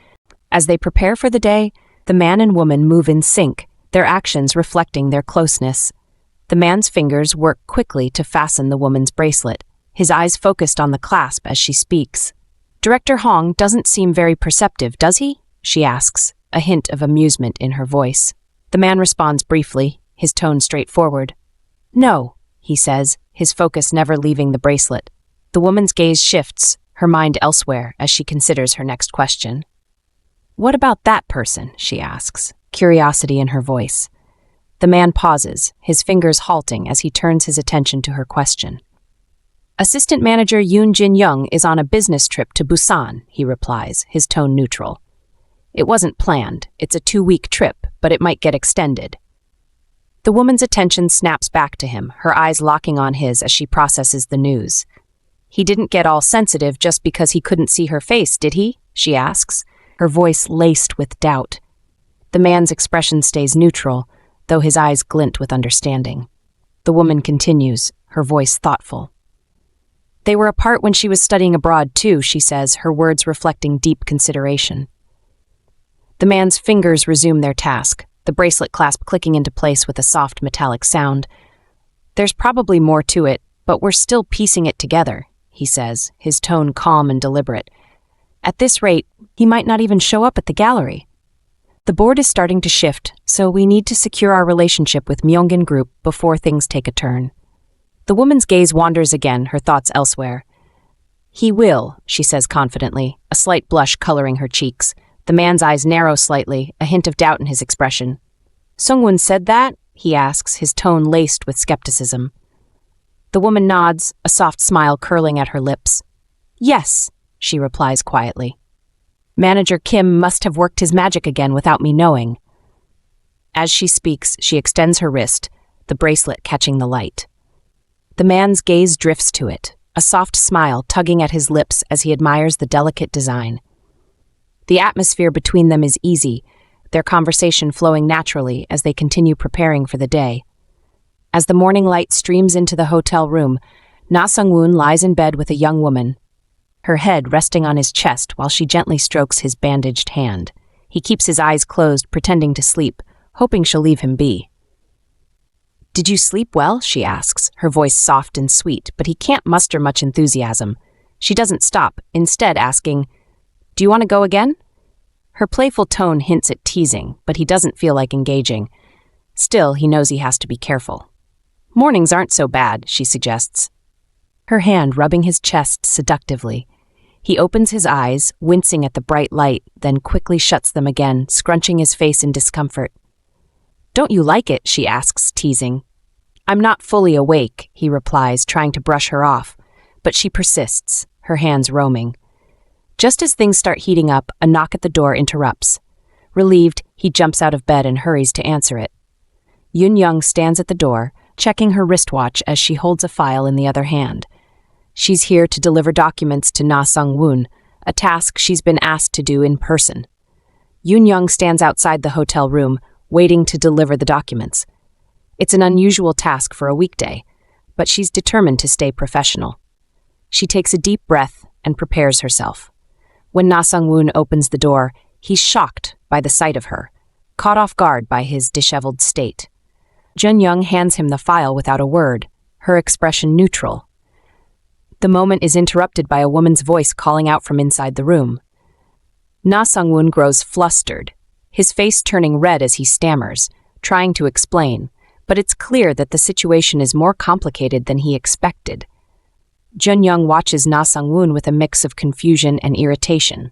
As they prepare for the day, the man and woman move in sync, their actions reflecting their closeness. The man's fingers work quickly to fasten the woman's bracelet, his eyes focused on the clasp as she speaks. "Director Hong doesn't seem very perceptive, does he?" she asks, a hint of amusement in her voice. The man responds briefly, his tone straightforward. "No," he says, his focus never leaving the bracelet. The woman's gaze shifts, her mind elsewhere as she considers her next question. "What about that person?" she asks, curiosity in her voice. The man pauses, his fingers halting as he turns his attention to her question. "Assistant manager Junyoung is on a business trip to Busan," he replies, his tone neutral. "It wasn't planned. It's a 2-week trip, but it might get extended." The woman's attention snaps back to him, her eyes locking on his as she processes the news. "He didn't get all sensitive just because he couldn't see her face, did he?" she asks, her voice laced with doubt. The man's expression stays neutral, though his eyes glint with understanding. The woman continues, her voice thoughtful. "They were apart when she was studying abroad, too," she says, her words reflecting deep consideration. The man's fingers resume their task, the bracelet clasp clicking into place with a soft metallic sound. "There's probably more to it, but we're still piecing it together," he says, his tone calm and deliberate. "At this rate, he might not even show up at the gallery. The board is starting to shift, so we need to secure our relationship with Myeongin Group before things take a turn." The woman's gaze wanders again, her thoughts elsewhere. "He will," she says confidently, a slight blush coloring her cheeks. The man's eyes narrow slightly, a hint of doubt in his expression. "Sungwon said that?" he asks, his tone laced with skepticism. The woman nods, a soft smile curling at her lips. "Yes," she replies quietly. "Manager Kim must have worked his magic again without me knowing." As she speaks, she extends her wrist, the bracelet catching the light. The man's gaze drifts to it, a soft smile tugging at his lips as he admires the delicate design. The atmosphere between them is easy, their conversation flowing naturally as they continue preparing for the day. As the morning light streams into the hotel room, Na Sung-woon lies in bed with a young woman, her head resting on his chest while she gently strokes his bandaged hand. He keeps his eyes closed, pretending to sleep, hoping she'll leave him be. "Did you sleep well?" she asks, her voice soft and sweet, but he can't muster much enthusiasm. She doesn't stop, instead asking, "Do you want to go again?" Her playful tone hints at teasing, but he doesn't feel like engaging. Still, he knows he has to be careful. "Mornings aren't so bad," she suggests, her hand rubbing his chest seductively. He opens his eyes, wincing at the bright light, then quickly shuts them again, scrunching his face in discomfort. "Don't you like it?" she asks, teasing. I'm not fully awake, he replies, trying to brush her off, but she persists, her hands roaming. Just as things start heating up, a knock at the door interrupts. Relieved, he jumps out of bed and hurries to answer it. Junyoung stands at the door, checking her wristwatch as she holds a file in the other hand. She's here to deliver documents to Na Sung-woon, a task she's been asked to do in person. Junyoung stands outside the hotel room, waiting to deliver the documents. It's an unusual task for a weekday, but she's determined to stay professional. She takes a deep breath and prepares herself. When Na Sung-woon opens the door, he's shocked by the sight of her, caught off guard by his disheveled state. Junyoung hands him the file without a word, her expression neutral. The moment is interrupted by a woman's voice calling out from inside the room. Na Sung-woon grows flustered, his face turning red as he stammers, trying to explain, but it's clear that the situation is more complicated than he expected. Junyoung watches Na Sung-woon with a mix of confusion and irritation.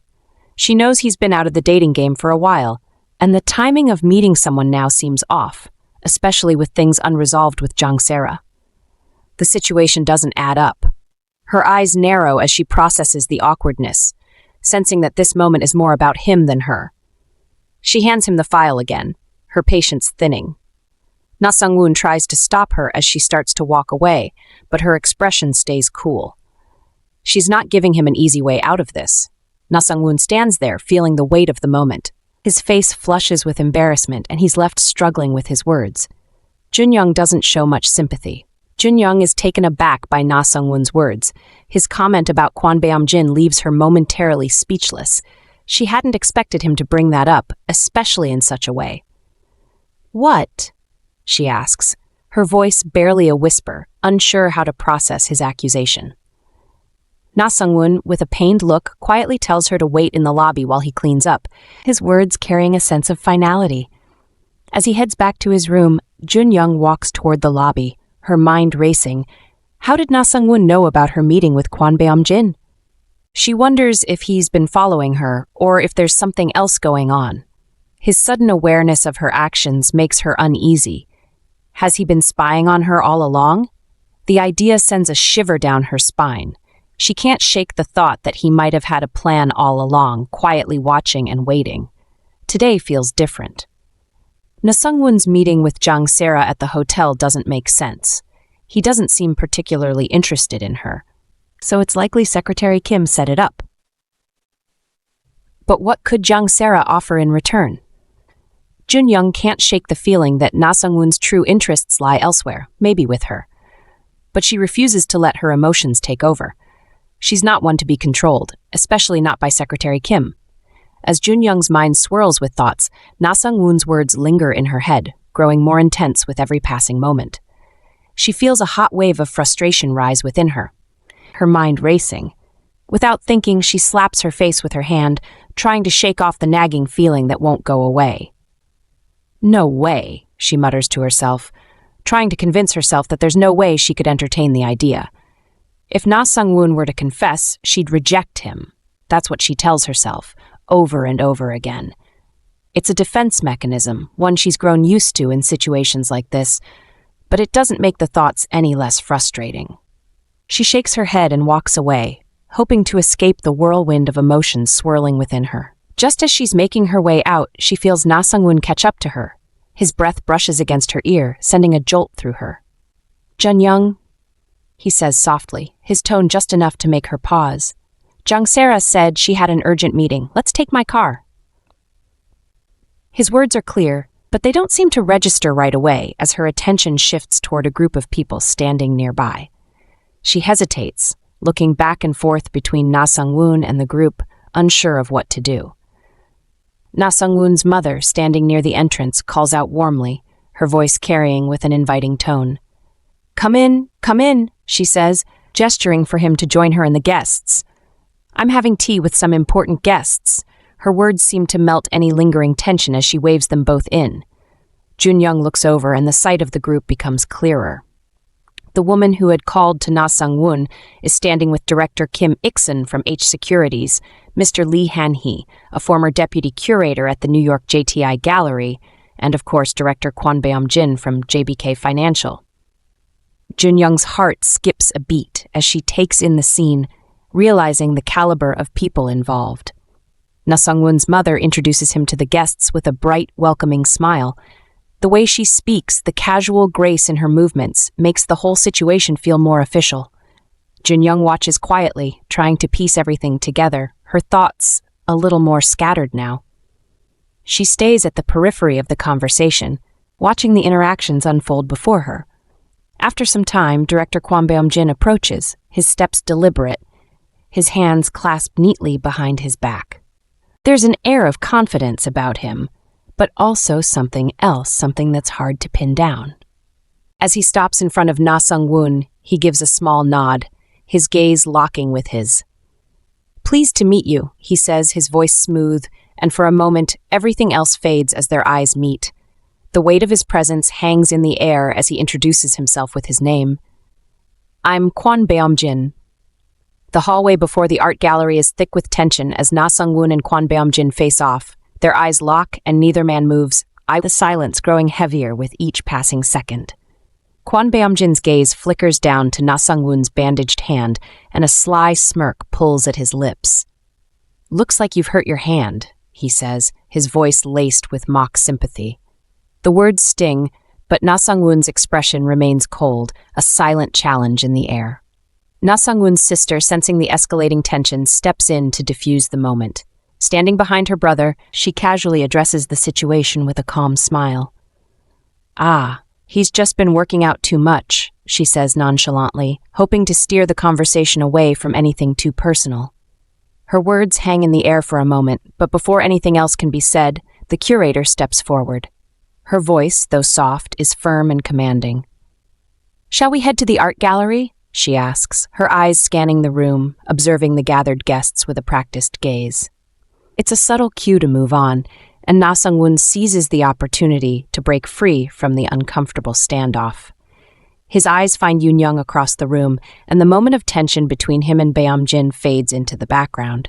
She knows he's been out of the dating game for a while, and the timing of meeting someone now seems off, especially with things unresolved with Jang-sera. The situation doesn't add up. Her eyes narrow as she processes the awkwardness, sensing that this moment is more about him than her. She hands him the file again, her patience thinning. Na Sung-woon tries to stop her as she starts to walk away, but her expression stays cool. She's not giving him an easy way out of this. Na Sung-woon stands there, feeling the weight of the moment. His face flushes with embarrassment, and he's left struggling with his words. Junyoung doesn't show much sympathy. Junyoung is taken aback by Na Sung-woon's words. His comment about Kwon Beom-jin leaves her momentarily speechless. She hadn't expected him to bring that up, especially in such a way. "What?" she asks, her voice barely a whisper, unsure how to process his accusation. Na Sung-woon, with a pained look, quietly tells her to wait in the lobby while he cleans up, his words carrying a sense of finality. As he heads back to his room, Junyoung walks toward the lobby, her mind racing. How did Na Sung-woon know about her meeting with Kwon Beom-jin? She wonders if he's been following her, or if there's something else going on. His sudden awareness of her actions makes her uneasy. Has he been spying on her all along? The idea sends a shiver down her spine. She can't shake the thought that he might have had a plan all along, quietly watching and waiting. Today feels different. Na Sung-woon's meeting with Jang-sera at the hotel doesn't make sense. He doesn't seem particularly interested in her, so it's likely Secretary Kim set it up. But what could Jang-sera offer in return? Junyoung can't shake the feeling that Na Sung-woon's true interests lie elsewhere, maybe with her. But she refuses to let her emotions take over. She's not one to be controlled, especially not by Secretary Kim. As Junyoung's mind swirls with thoughts, Na Sung-woon's words linger in her head, growing more intense with every passing moment. She feels a hot wave of frustration rise within her, her mind racing. Without thinking, she slaps her face with her hand, trying to shake off the nagging feeling that won't go away. "No way," she mutters to herself, trying to convince herself that there's no way she could entertain the idea. If Na Sung-woon were to confess, she'd reject him. That's what she tells herself, over and over again. It's a defense mechanism, one she's grown used to in situations like this, but it doesn't make the thoughts any less frustrating. She shakes her head and walks away, hoping to escape the whirlwind of emotions swirling within her. Just as she's making her way out, she feels Na Sung-woon catch up to her. His breath brushes against her ear, sending a jolt through her. "Junyoung," he says softly, his tone just enough to make her pause. "Jang-sera said she had an urgent meeting. Let's take my car." His words are clear, but they don't seem to register right away as her attention shifts toward a group of people standing nearby. She hesitates, looking back and forth between Na Sung-woon and the group, unsure of what to do. Na Sung-woon's mother, standing near the entrance, calls out warmly, her voice carrying with an inviting tone. Come in, she says, gesturing for him to join her and the guests. "I'm having tea with some important guests." Her words seem to melt any lingering tension as she waves them both in. Junyoung looks over and the sight of the group becomes clearer. The woman who had called to Na Sung-woon is standing with Director Kim Ik-sun from H Securities, Mr. Lee Han-hee, a former deputy curator at the New York JTI Gallery, and of course Director Kwon Beom-jin from JBK Financial. Junyoung's heart skips a beat as she takes in the scene, realizing the caliber of people involved. Na Sung-woon's mother introduces him to the guests with a bright, welcoming smile. The way she speaks, the casual grace in her movements, makes the whole situation feel more official. Junyoung watches quietly, trying to piece everything together, her thoughts a little more scattered now. She stays at the periphery of the conversation, watching the interactions unfold before her. After some time, director Kwon Beom-jin approaches, his steps deliberate, his hands clasped neatly behind his back. There's an air of confidence about him, but also something else, something that's hard to pin down. As he stops in front of Na Sung-woon, he gives a small nod, his gaze locking with his. "Pleased to meet you," he says, his voice smooth, and for a moment, everything else fades as their eyes meet. The weight of his presence hangs in the air as he introduces himself with his name. "I'm Kwon Beom-jin." The hallway before the art gallery is thick with tension as Na Sung-woon and Kwon Beom-jin face off. Their eyes lock and neither man moves, the silence growing heavier with each passing second. Kwon Beom-jin's gaze flickers down to Na Sung-woon's bandaged hand, and a sly smirk pulls at his lips. "Looks like you've hurt your hand," he says, his voice laced with mock sympathy. The words sting, but Na Sung-woon's expression remains cold, a silent challenge in the air. Na Sung-woon's sister, sensing the escalating tension, steps in to diffuse the moment. Standing behind her brother, she casually addresses the situation with a calm smile. "Ah, he's just been working out too much," she says nonchalantly, hoping to steer the conversation away from anything too personal. Her words hang in the air for a moment, but before anything else can be said, the curator steps forward. Her voice, though soft, is firm and commanding. "Shall we head to the art gallery?" she asks, her eyes scanning the room, observing the gathered guests with a practiced gaze. It's a subtle cue to move on, and Na Sung-woon seizes the opportunity to break free from the uncomfortable standoff. His eyes find Junyoung across the room, and the moment of tension between him and Beom-jin fades into the background.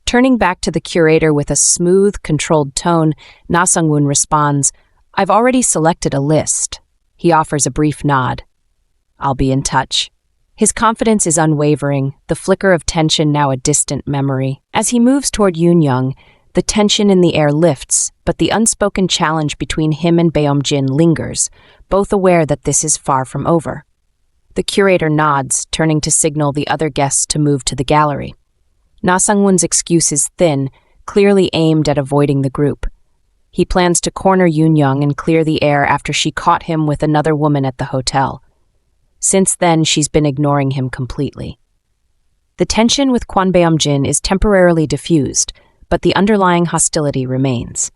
Turning back to the curator with a smooth, controlled tone, Na Sung-woon responds, "I've already selected a list." He offers a brief nod. "I'll be in touch." His confidence is unwavering, the flicker of tension now a distant memory. As he moves toward Junyoung, the tension in the air lifts, but the unspoken challenge between him and Beom-jin lingers, both aware that this is far from over. The curator nods, turning to signal the other guests to move to the gallery. Na Sung-woon's excuse is thin, clearly aimed at avoiding the group. He plans to corner Junyoung and clear the air after she caught him with another woman at the hotel. Since then, she's been ignoring him completely. The tension with Kwon Beom-jin is temporarily diffused, but the underlying hostility remains.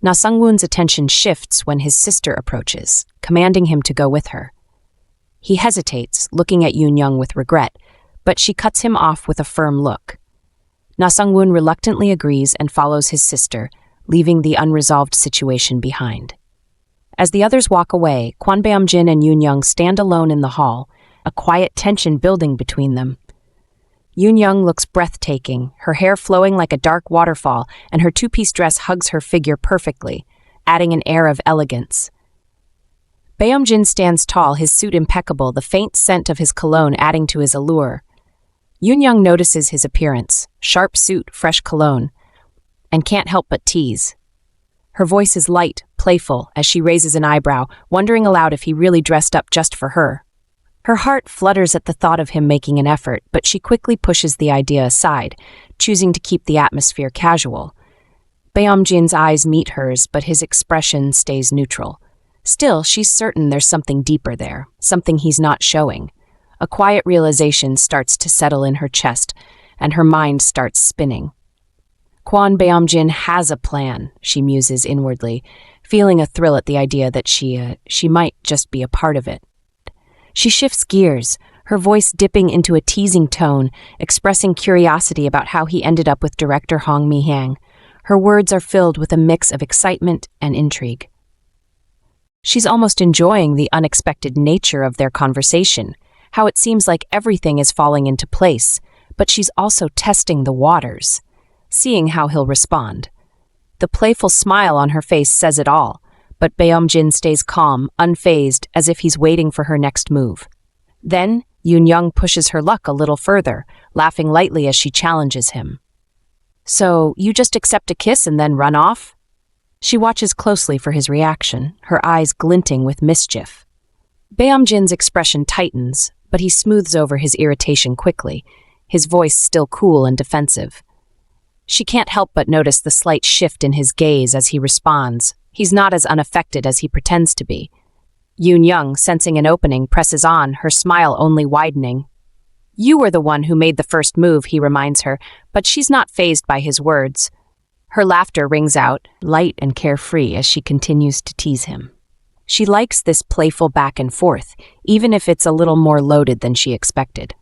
Na Sung-woon's attention shifts when his sister approaches, commanding him to go with her. He hesitates, looking at Junyoung with regret, but she cuts him off with a firm look. Na Sung-woon reluctantly agrees and follows his sister, leaving the unresolved situation behind. As the others walk away, Kwon Beom-jin and Junyoung stand alone in the hall, a quiet tension building between them. Junyoung looks breathtaking, her hair flowing like a dark waterfall, and her two-piece dress hugs her figure perfectly, adding an air of elegance. Beom-jin stands tall, his suit impeccable, the faint scent of his cologne adding to his allure. Junyoung notices his appearance, sharp suit, fresh cologne, and can't help but tease. Her voice is light, playful, as she raises an eyebrow, wondering aloud if he really dressed up just for her. Her heart flutters at the thought of him making an effort, but she quickly pushes the idea aside, choosing to keep the atmosphere casual. Beom-jin's eyes meet hers, but his expression stays neutral. Still, she's certain there's something deeper there, something he's not showing. A quiet realization starts to settle in her chest, and her mind starts spinning. Kwon Beom-jin has a plan, she muses inwardly, feeling a thrill at the idea that she might just be a part of it. She shifts gears, her voice dipping into a teasing tone, expressing curiosity about how he ended up with director Hong Mi-hyang. Her words are filled with a mix of excitement and intrigue. She's almost enjoying the unexpected nature of their conversation, how it seems like everything is falling into place, but she's also testing the waters, seeing how he'll respond. The playful smile on her face says it all, but Beom-jin stays calm, unfazed, as if he's waiting for her next move. Then, Junyoung pushes her luck a little further, laughing lightly as she challenges him. "So, you just accept a kiss and then run off?" She watches closely for his reaction, her eyes glinting with mischief. Beom-jin's expression tightens, but he smooths over his irritation quickly, his voice still cool and defensive. She can't help but notice the slight shift in his gaze as he responds. He's not as unaffected as he pretends to be. Junyoung, sensing an opening, presses on, her smile only widening. "You were the one who made the first move," he reminds her, but she's not fazed by his words. Her laughter rings out, light and carefree, as she continues to tease him. She likes this playful back and forth, even if it's a little more loaded than she expected.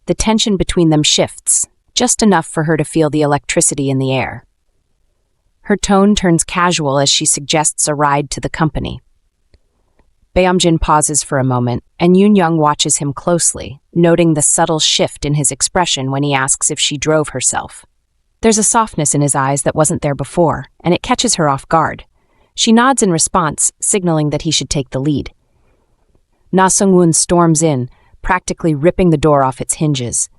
The tension between them shifts, just enough for her to feel the electricity in the air. Her tone turns casual as she suggests a ride to the company. Beom-jin pauses for a moment, and Junyoung watches him closely, noting the subtle shift in his expression when he asks if she drove herself. There's a softness in his eyes that wasn't there before, and it catches her off guard. She nods in response, signaling that he should take the lead. Na Sung-woon storms in, practically ripping the door off its hinges.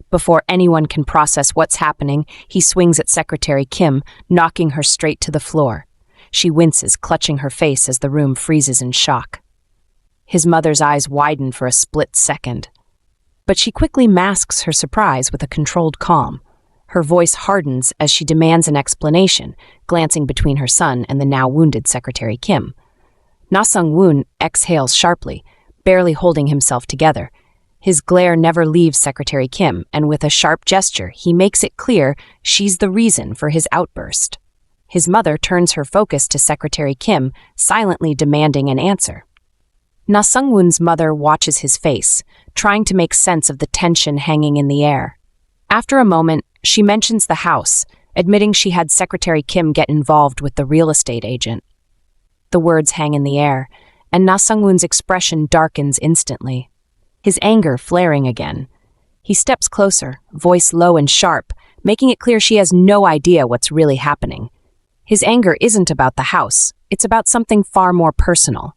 Before anyone can process what's happening, he swings at Secretary Kim, knocking her straight to the floor. She winces, clutching her face as the room freezes in shock. His mother's eyes widen for a split second. But she quickly masks her surprise with a controlled calm. Her voice hardens as she demands an explanation, glancing between her son and the now wounded Secretary Kim. Na Sung-woon exhales sharply, barely holding himself together. His glare never leaves Secretary Kim, and with a sharp gesture, he makes it clear she's the reason for his outburst. His mother turns her focus to Secretary Kim, silently demanding an answer. Na Sung-woon's mother watches his face, trying to make sense of the tension hanging in the air. After a moment, she mentions the house, admitting she had Secretary Kim get involved with the real estate agent. The words hang in the air, and Na Sung-woon's expression darkens instantly, his anger flaring again. He steps closer, voice low and sharp, making it clear she has no idea what's really happening. His anger isn't about the house, it's about something far more personal.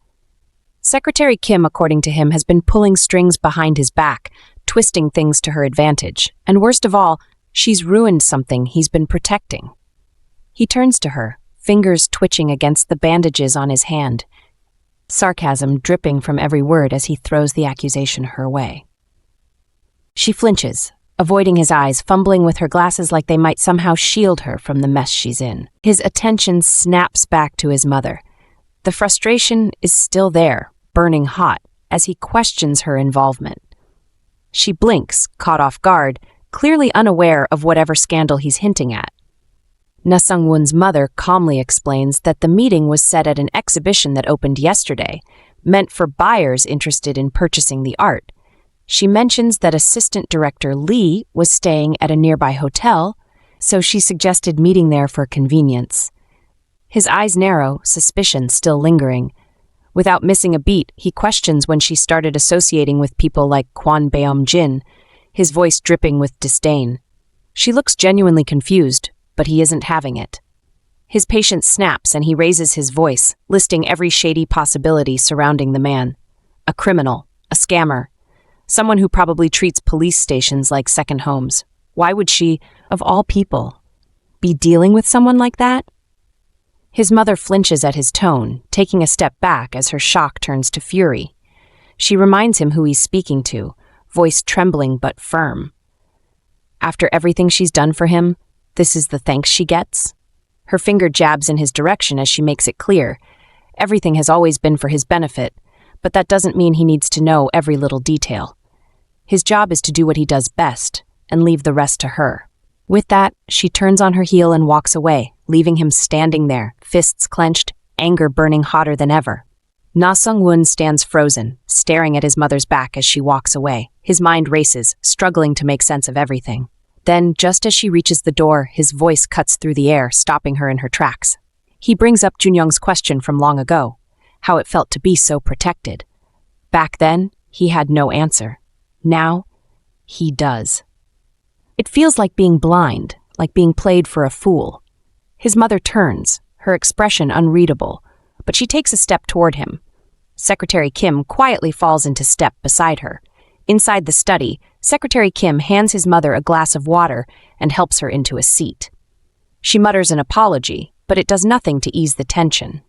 Secretary Kim, according to him, has been pulling strings behind his back, twisting things to her advantage, and worst of all, she's ruined something he's been protecting. He turns to her, fingers twitching against the bandages on his hand, sarcasm dripping from every word as he throws the accusation her way. She flinches, avoiding his eyes, fumbling with her glasses like they might somehow shield her from the mess she's in. His attention snaps back to his mother. The frustration is still there, burning hot, as he questions her involvement. She blinks, caught off guard, clearly unaware of whatever scandal he's hinting at. Na Sung-woon's mother calmly explains that the meeting was set at an exhibition that opened yesterday, meant for buyers interested in purchasing the art. She mentions that Assistant Director Lee was staying at a nearby hotel, so she suggested meeting there for convenience. His eyes narrow, suspicion still lingering. Without missing a beat, he questions when she started associating with people like Kwon Beom-jin, his voice dripping with disdain. She looks genuinely confused, but he isn't having it. His patience snaps and he raises his voice, listing every shady possibility surrounding the man. A criminal, a scammer, someone who probably treats police stations like second homes. Why would she, of all people, be dealing with someone like that? His mother flinches at his tone, taking a step back as her shock turns to fury. She reminds him who he's speaking to, voice trembling but firm. After everything she's done for him, this is the thanks she gets? Her finger jabs in his direction as she makes it clear. Everything has always been for his benefit, but that doesn't mean he needs to know every little detail. His job is to do what he does best, and leave the rest to her. With that, she turns on her heel and walks away, leaving him standing there, fists clenched, anger burning hotter than ever. Na Sung-woon stands frozen, staring at his mother's back as she walks away. His mind races, struggling to make sense of everything. Then, just as she reaches the door, his voice cuts through the air, stopping her in her tracks. He brings up Junyoung's question from long ago, how it felt to be so protected. Back then, he had no answer. Now, he does. It feels like being blind, like being played for a fool. His mother turns, her expression unreadable, but she takes a step toward him. Secretary Kim quietly falls into step beside her. Inside the study, Secretary Kim hands his mother a glass of water and helps her into a seat. She mutters an apology, but it does nothing to ease the tension.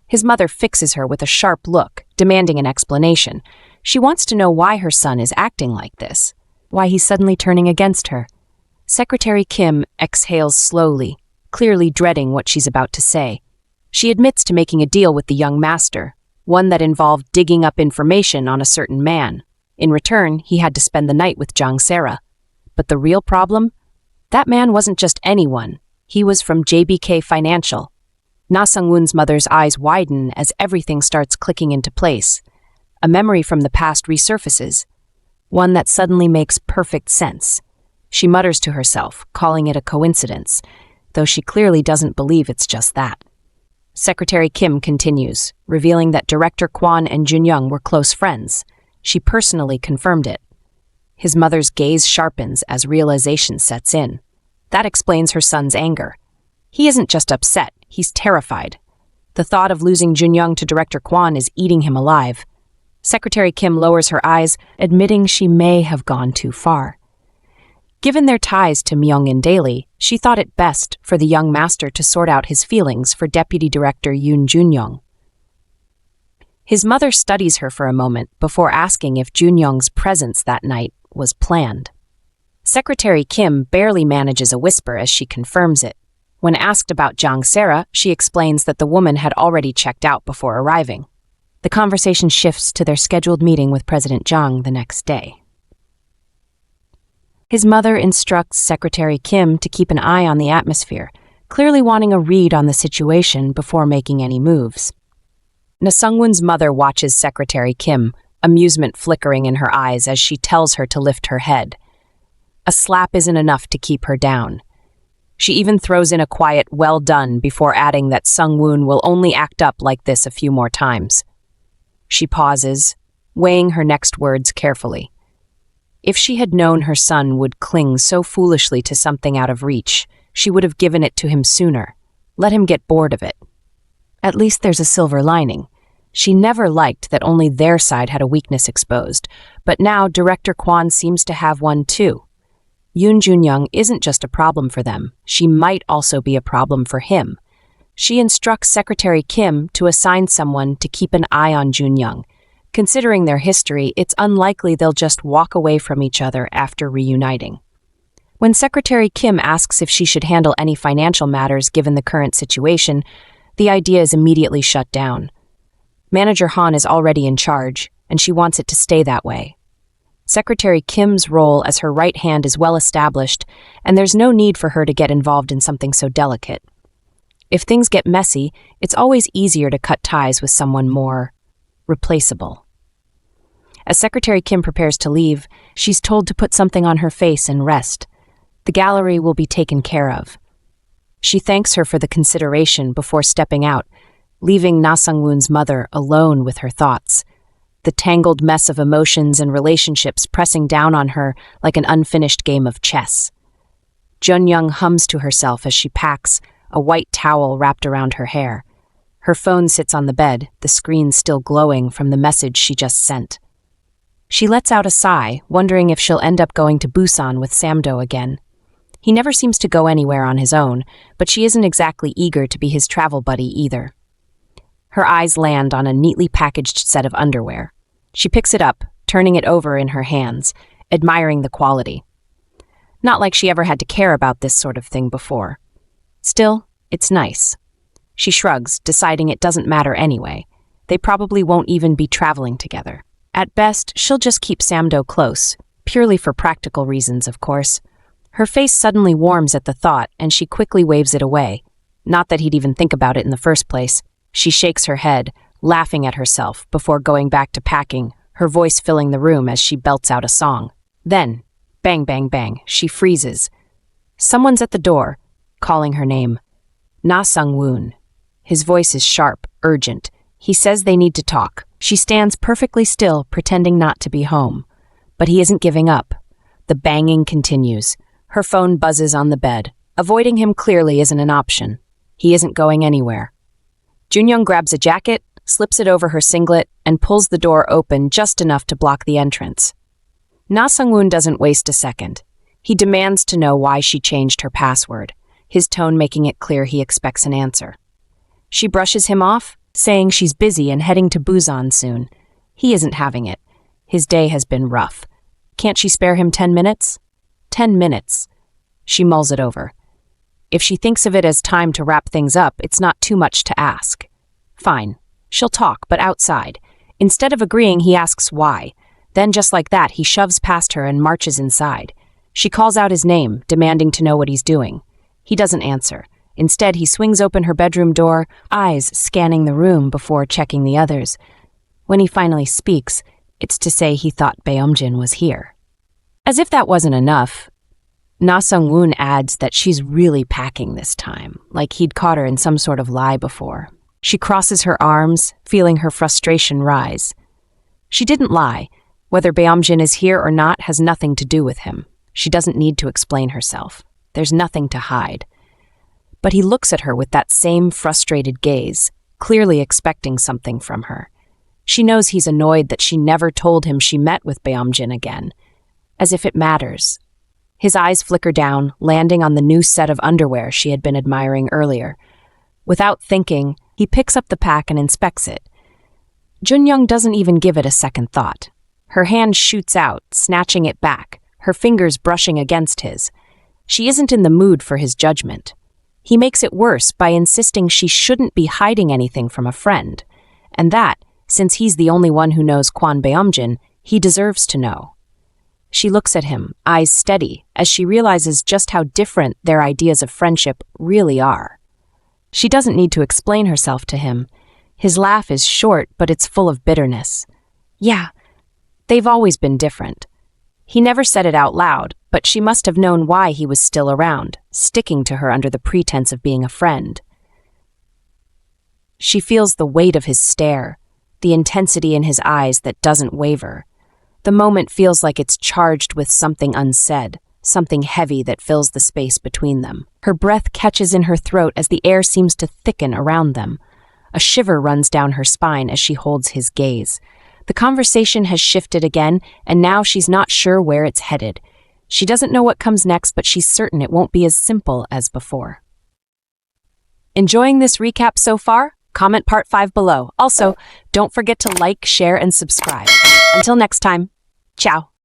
His mother fixes her with a sharp look, demanding an explanation. She wants to know why her son is acting like this, why he's suddenly turning against her. Secretary Kim exhales slowly, clearly dreading what she's about to say. She admits to making a deal with the young master, one that involved digging up information on a certain man. In return, he had to spend the night with Jang-sera. But the real problem? That man wasn't just anyone. He was from JBK Financial. Na Sung-woon's mother's eyes widen as everything starts clicking into place. A memory from the past resurfaces, one that suddenly makes perfect sense. She mutters to herself, calling it a coincidence, though she clearly doesn't believe it's just that. Secretary Kim continues, revealing that Director Kwon and Junyoung were close friends. She personally confirmed it. His mother's gaze sharpens as realization sets in. That explains her son's anger. He isn't just upset, he's terrified. The thought of losing Junyoung to Director Kwon is eating him alive. Secretary Kim lowers her eyes, admitting she may have gone too far. Given their ties to Myeong-in daily, she thought it best for the young master to sort out his feelings for Deputy Director Yoon Junyoung. His mother studies her for a moment before asking if Junyoung's presence that night was planned. Secretary Kim barely manages a whisper as she confirms it. When asked about Jang-sera, she explains that the woman had already checked out before arriving. The conversation shifts to their scheduled meeting with President Jang the next day. His mother instructs Secretary Kim to keep an eye on the atmosphere, clearly wanting a read on the situation before making any moves. Na Sung-woon's mother watches Secretary Kim, amusement flickering in her eyes as she tells her to lift her head. A slap isn't enough to keep her down. She even throws in a quiet "well done" before adding that Sung-woon will only act up like this a few more times. She pauses, weighing her next words carefully. If she had known her son would cling so foolishly to something out of reach, she would have given it to him sooner. Let him get bored of it. At least there's a silver lining. She never liked that only their side had a weakness exposed, but now Director Kwon seems to have one too. Yoon Junyoung isn't just a problem for them, she might also be a problem for him. She instructs Secretary Kim to assign someone to keep an eye on Junyoung. Considering their history, it's unlikely they'll just walk away from each other after reuniting. When Secretary Kim asks if she should handle any financial matters given the current situation, the idea is immediately shut down. Manager Han is already in charge, and she wants it to stay that way. Secretary Kim's role as her right hand is well established, and there's no need for her to get involved in something so delicate. If things get messy, it's always easier to cut ties with someone more replaceable. As Secretary Kim prepares to leave, she's told to put something on her face and rest. The gallery will be taken care of. She thanks her for the consideration before stepping out, leaving Na Sung-woon's mother alone with her thoughts, the tangled mess of emotions and relationships pressing down on her like an unfinished game of chess. Junyoung hums to herself as she packs, a white towel wrapped around her hair. Her phone sits on the bed, the screen still glowing from the message she just sent. She lets out a sigh, wondering if she'll end up going to Busan with Samdo again. He never seems to go anywhere on his own, but she isn't exactly eager to be his travel buddy either. Her eyes land on a neatly packaged set of underwear. She picks it up, turning it over in her hands, admiring the quality. Not like she ever had to care about this sort of thing before. Still, it's nice. She shrugs, deciding it doesn't matter anyway. They probably won't even be traveling together. At best, she'll just keep Samdo close, purely for practical reasons, of course. Her face suddenly warms at the thought, and she quickly waves it away. Not that he'd even think about it in the first place. She shakes her head, laughing at herself, before going back to packing, her voice filling the room as she belts out a song. Then, bang, bang, bang, she freezes. Someone's at the door, calling her name. Na Sung-woon. His voice is sharp, urgent. He says they need to talk. She stands perfectly still, pretending not to be home. But he isn't giving up. The banging continues. Her phone buzzes on the bed. Avoiding him clearly isn't an option. He isn't going anywhere. Junyoung grabs a jacket, slips it over her singlet, and pulls the door open just enough to block the entrance. Na Sung-woon doesn't waste a second. He demands to know why she changed her password, his tone making it clear he expects an answer. She brushes him off, saying she's busy and heading to Busan soon. He isn't having it. His day has been rough. Can't she spare him 10 minutes? 10 minutes. She mulls it over. If she thinks of it as time to wrap things up, it's not too much to ask. Fine. She'll talk, but outside. Instead of agreeing, he asks why. Then, just like that, he shoves past her and marches inside. She calls out his name, demanding to know what he's doing. He doesn't answer. Instead, he swings open her bedroom door, eyes scanning the room before checking the others. When he finally speaks, it's to say he thought Beom-jin was here. As if that wasn't enough, Na Sung-woon adds that she's really packing this time, like he'd caught her in some sort of lie before. She crosses her arms, feeling her frustration rise. She didn't lie. Whether Beom-jin is here or not has nothing to do with him. She doesn't need to explain herself. There's nothing to hide. But he looks at her with that same frustrated gaze, clearly expecting something from her. She knows he's annoyed that she never told him she met with Beom-jin again, as if it matters. His eyes flicker down, landing on the new set of underwear she had been admiring earlier. Without thinking, he picks up the pack and inspects it. Junyoung doesn't even give it a second thought. Her hand shoots out, snatching it back, her fingers brushing against his. She isn't in the mood for his judgment. He makes it worse by insisting she shouldn't be hiding anything from a friend, and that, since he's the only one who knows Kwon Beom-jin, he deserves to know. She looks at him, eyes steady, as she realizes just how different their ideas of friendship really are. She doesn't need to explain herself to him. His laugh is short, but it's full of bitterness. Yeah, they've always been different. He never said it out loud, but she must have known why he was still around, sticking to her under the pretense of being a friend. She feels the weight of his stare, the intensity in his eyes that doesn't waver. The moment feels like it's charged with something unsaid, something heavy that fills the space between them. Her breath catches in her throat as the air seems to thicken around them. A shiver runs down her spine as she holds his gaze. The conversation has shifted again, and now she's not sure where it's headed. She doesn't know what comes next, but she's certain it won't be as simple as before. Enjoying this recap so far? Comment part 5 below. Also, don't forget to like, share, and subscribe. Until next time, ciao.